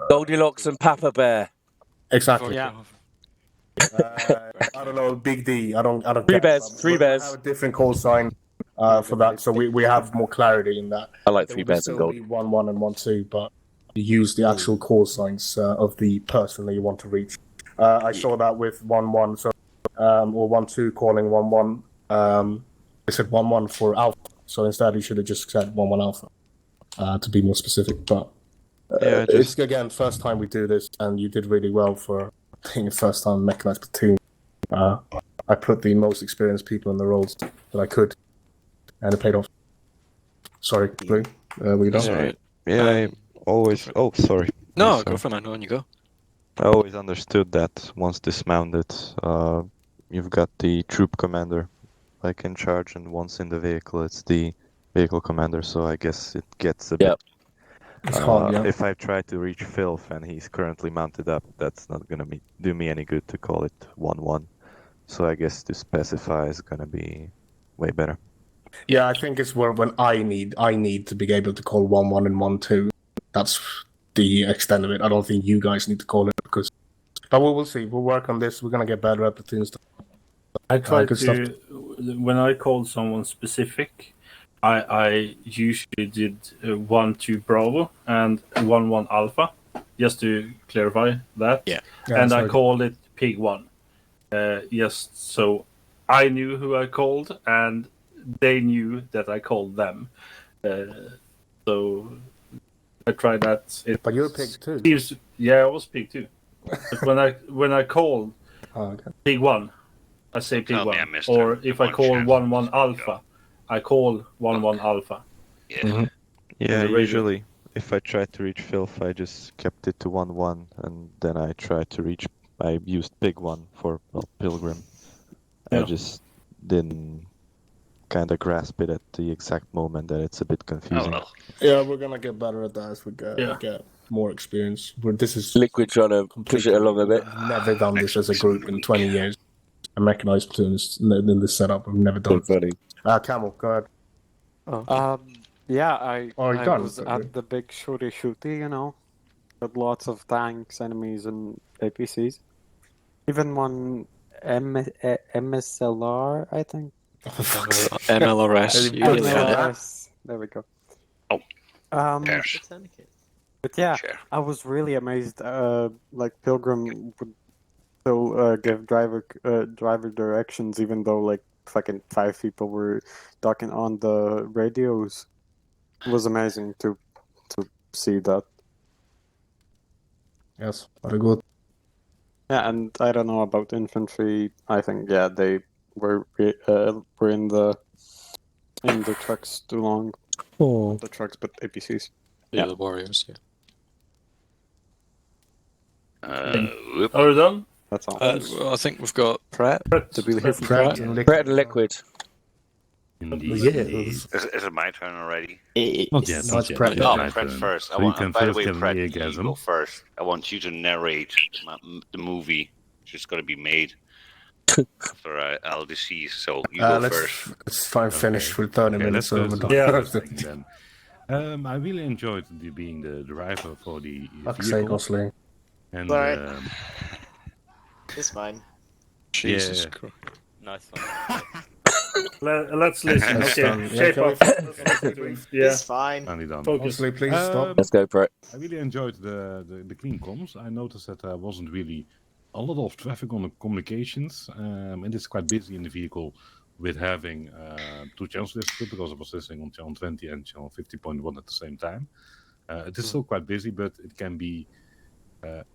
Goldilocks and Papa Bear. Exactly. Yeah. I don't know, Big D. I don't. Three bears. Three bears. Have a different call sign for that, so we have more clarity in that. I like 3 bears and gold. 1-1 and 1-2, but you use the actual call signs of the person that you want to reach. I saw that with 1-1, so or 1-2 calling 1-1. They said 1-1 for Alpha, so instead you should have just said 1-1 Alpha to be more specific. But it's again first time we do this, and you did really well for being a first time mechanized platoon. I put the most experienced people in the roles that I could, and it paid off. Sorry, Blue. Were you done? Yeah, I always. Oh, sorry. No, Sorry. go for it, on you go. I always understood that once dismounted, you've got the troop commander, like in charge, and once in the vehicle, it's the vehicle commander. So I guess it gets a bit. It's hard, yeah. If I try to reach Filth and he's currently mounted up, that's not gonna do me any good to call it 1-1. So I guess to specify is gonna be way better. Yeah, I think it's where when I need to be able to call 1-1 and 1-2. That's the extent of it. I don't think you guys need to call it because. But we'll see. We'll work on this. We're gonna get better at the tunes. I try good to when I called someone specific, I usually did 1-2 Bravo and 1-1 Alpha, just to clarify that. Yeah. And I sorry. called it Pig 1, just so I knew who I called and they knew that I called them. So I tried that. But you're Pig too. Yeah, I was Pig 2. But when I called Pig 1, I say Pig Tell me 1. I missed Or her. if I call 1-1 Alpha, I call 1-1 Alpha. Yeah. Yeah, the radio. usually if I try to reach Filth, I just kept it to 1-1, and then I tried to reach. I used Pig 1 for Pilgrim. I Yeah. just didn't kind of grasp it at the exact moment that it's a bit confusing. Oh, well. Yeah, we're gonna get better at that as we Yeah. get more experience. This is Liquid trying to push it along a bit. We've never done this as a group in 20 years. A mechanized platoons in this setup. We've never done. Funny. Camel, go ahead. Yeah, I done. was at the big shooty, with lots of tanks, enemies, and APCs. Even one MSLR, I think. MLRS. You really had it. MLRS. There we go. Oh. It's a tourniquet. But yeah, Sure. I was really amazed. Like Pilgrim would still give driver directions, even though like fucking 5 people were talking on the radios. It was amazing to see that. Yes, very good. Yeah, and I don't know about infantry. I think they were in the trucks too long. Oh. Not the trucks, but APCs. Yeah, the warriors. Yeah. Are we done? That's all. Well, I think we've got Pratt. Did we hear from Pratt Pratt? and Bread and Liquid. Indeed. Yes. Is it my turn already? Not yet. No, Not it's yet. Pratt. It's Oh, my Fred turn. first. So you can By the first way, get an Fred, you orgasm. go first. I want you to narrate the movie which is going to be made for LDC. So you go first. Let's try and finish for 30 minutes. Let's So start we're then. I really enjoyed being the driver for the Fuck's sake, vehicle. Osling. And Sorry. It's fine. Jesus Yeah. Christ. Nice one. Let's listen. That's Okay, done. Yeah, shape can we- up. Let's listen to him. Yeah. It's fine. Finally done. Focus. Osling, please stop. Let's go for it. I really enjoyed the clean comms. I noticed that there wasn't really a lot of traffic on the communications, and it's quite busy in the vehicle with having 2 channels listed because I was listening on channel 20 and channel 50.1 at the same time. It is still quite busy, but it can be.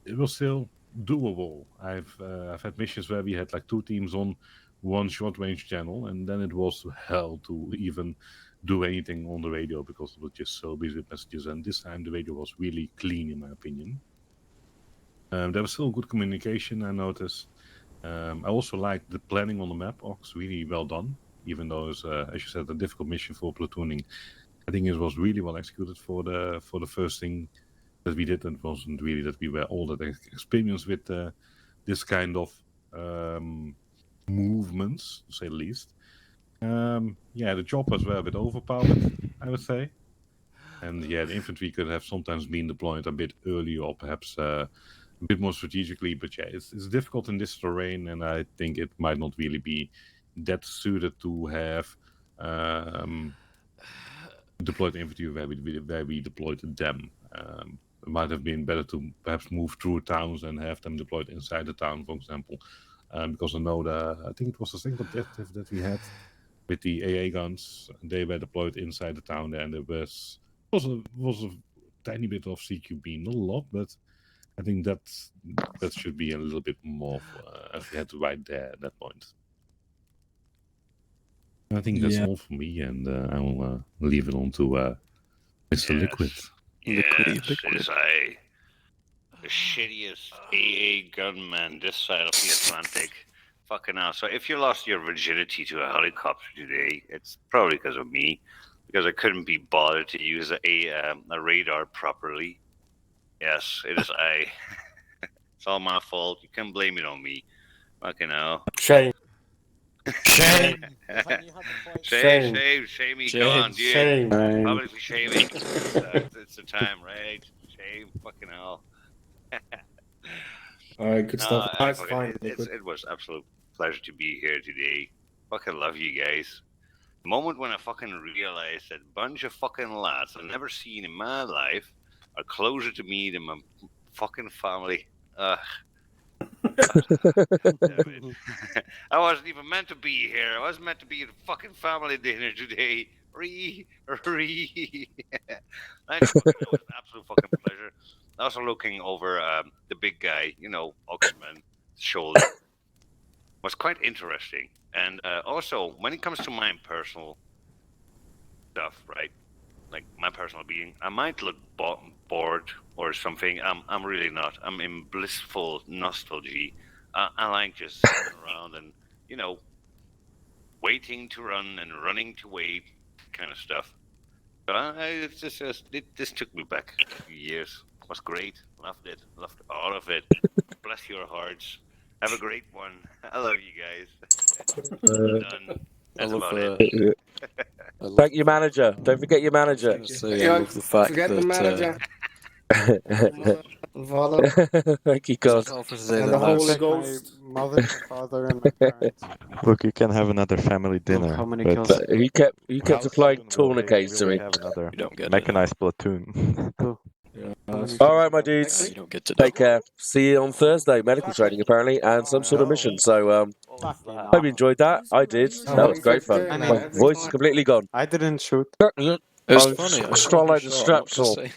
It was still doable. I've had missions where we had like 2 teams on one short range channel, and then it was hell to even do anything on the radio because it was just so busy with messages. And this time the radio was really clean, in my opinion. There was still good communication, I noticed. I also liked the planning on the map. Oh, it's really well done, even though it's, as you said, a difficult mission for platooning. I think it was really well executed for the first thing that we did. And it wasn't really that we were all that experienced with this kind of movements, to say the least. The choppers were a bit overpowered, I would say. And yeah, the infantry could have sometimes been deployed a bit earlier or perhaps a bit more strategically. But yeah, it's difficult in this terrain, and I think it might not really be that suited to have deployed infantry where we deployed them. It might have been better to perhaps move through towns and have them deployed inside the town, for example. Because I know I think it was the second objective that we had with the AA guns. They were deployed inside the town there, and there was a tiny bit of CQB, not a lot, but I think that should be a little bit more if we had to ride there at that point. I think that's all for me, and I will leave it on to Mr. Liquid. Yes, it is the shittiest AA gunman this side of the Atlantic. Fucking hell. So if you lost your virginity to a helicopter today, it's probably because of me. Because I couldn't be bothered to use a radar properly. Yes, it is I. It's all my fault. You can't blame it on me. Fucking hell. Shame. Shame. Shame me. Come on, dude. Shame. Publicly shaming. It's the time, right? Shame. Fucking hell. Alright, good stuff. No, It's fine. it was absolute pleasure to be here today. Fucking love you guys. The moment when I fucking realized that bunch of fucking lads I've never seen in my life are closer to me than my fucking family. Ugh. I wasn't even meant to be here. I wasn't meant to be at a fucking family dinner today. It was an absolute fucking pleasure. Also looking over the big guy, Oxman's shoulder was quite interesting. And also, when it comes to my personal stuff, right? Like my personal being, I might look bored or something. I'm really not. I'm in blissful nostalgia. I like just sitting around and, waiting to run and running to wait, kind of stuff. But this took me back a few years. It was great. Loved it. Loved all of it. Bless your hearts. Have a great one. I love you guys. Done. That's about it. Thank you, manager. Don't forget your manager. I love the fact Forget that the manager. Thank you, God. And the Holy Ghost. My mother, father, and my parents. Look, you can have another family dinner. how many but kills? He kept applying tourniquets to me. have another You don't get mechanized platoon. All right, my dudes. You don't get to Take care. See you on Thursday. Medical training, apparently, and some sort of mission. So, hope you enjoyed that. I did. That was great fun. My voice is completely gone. I didn't shoot. It was funny. Strolling the straps just on. saying.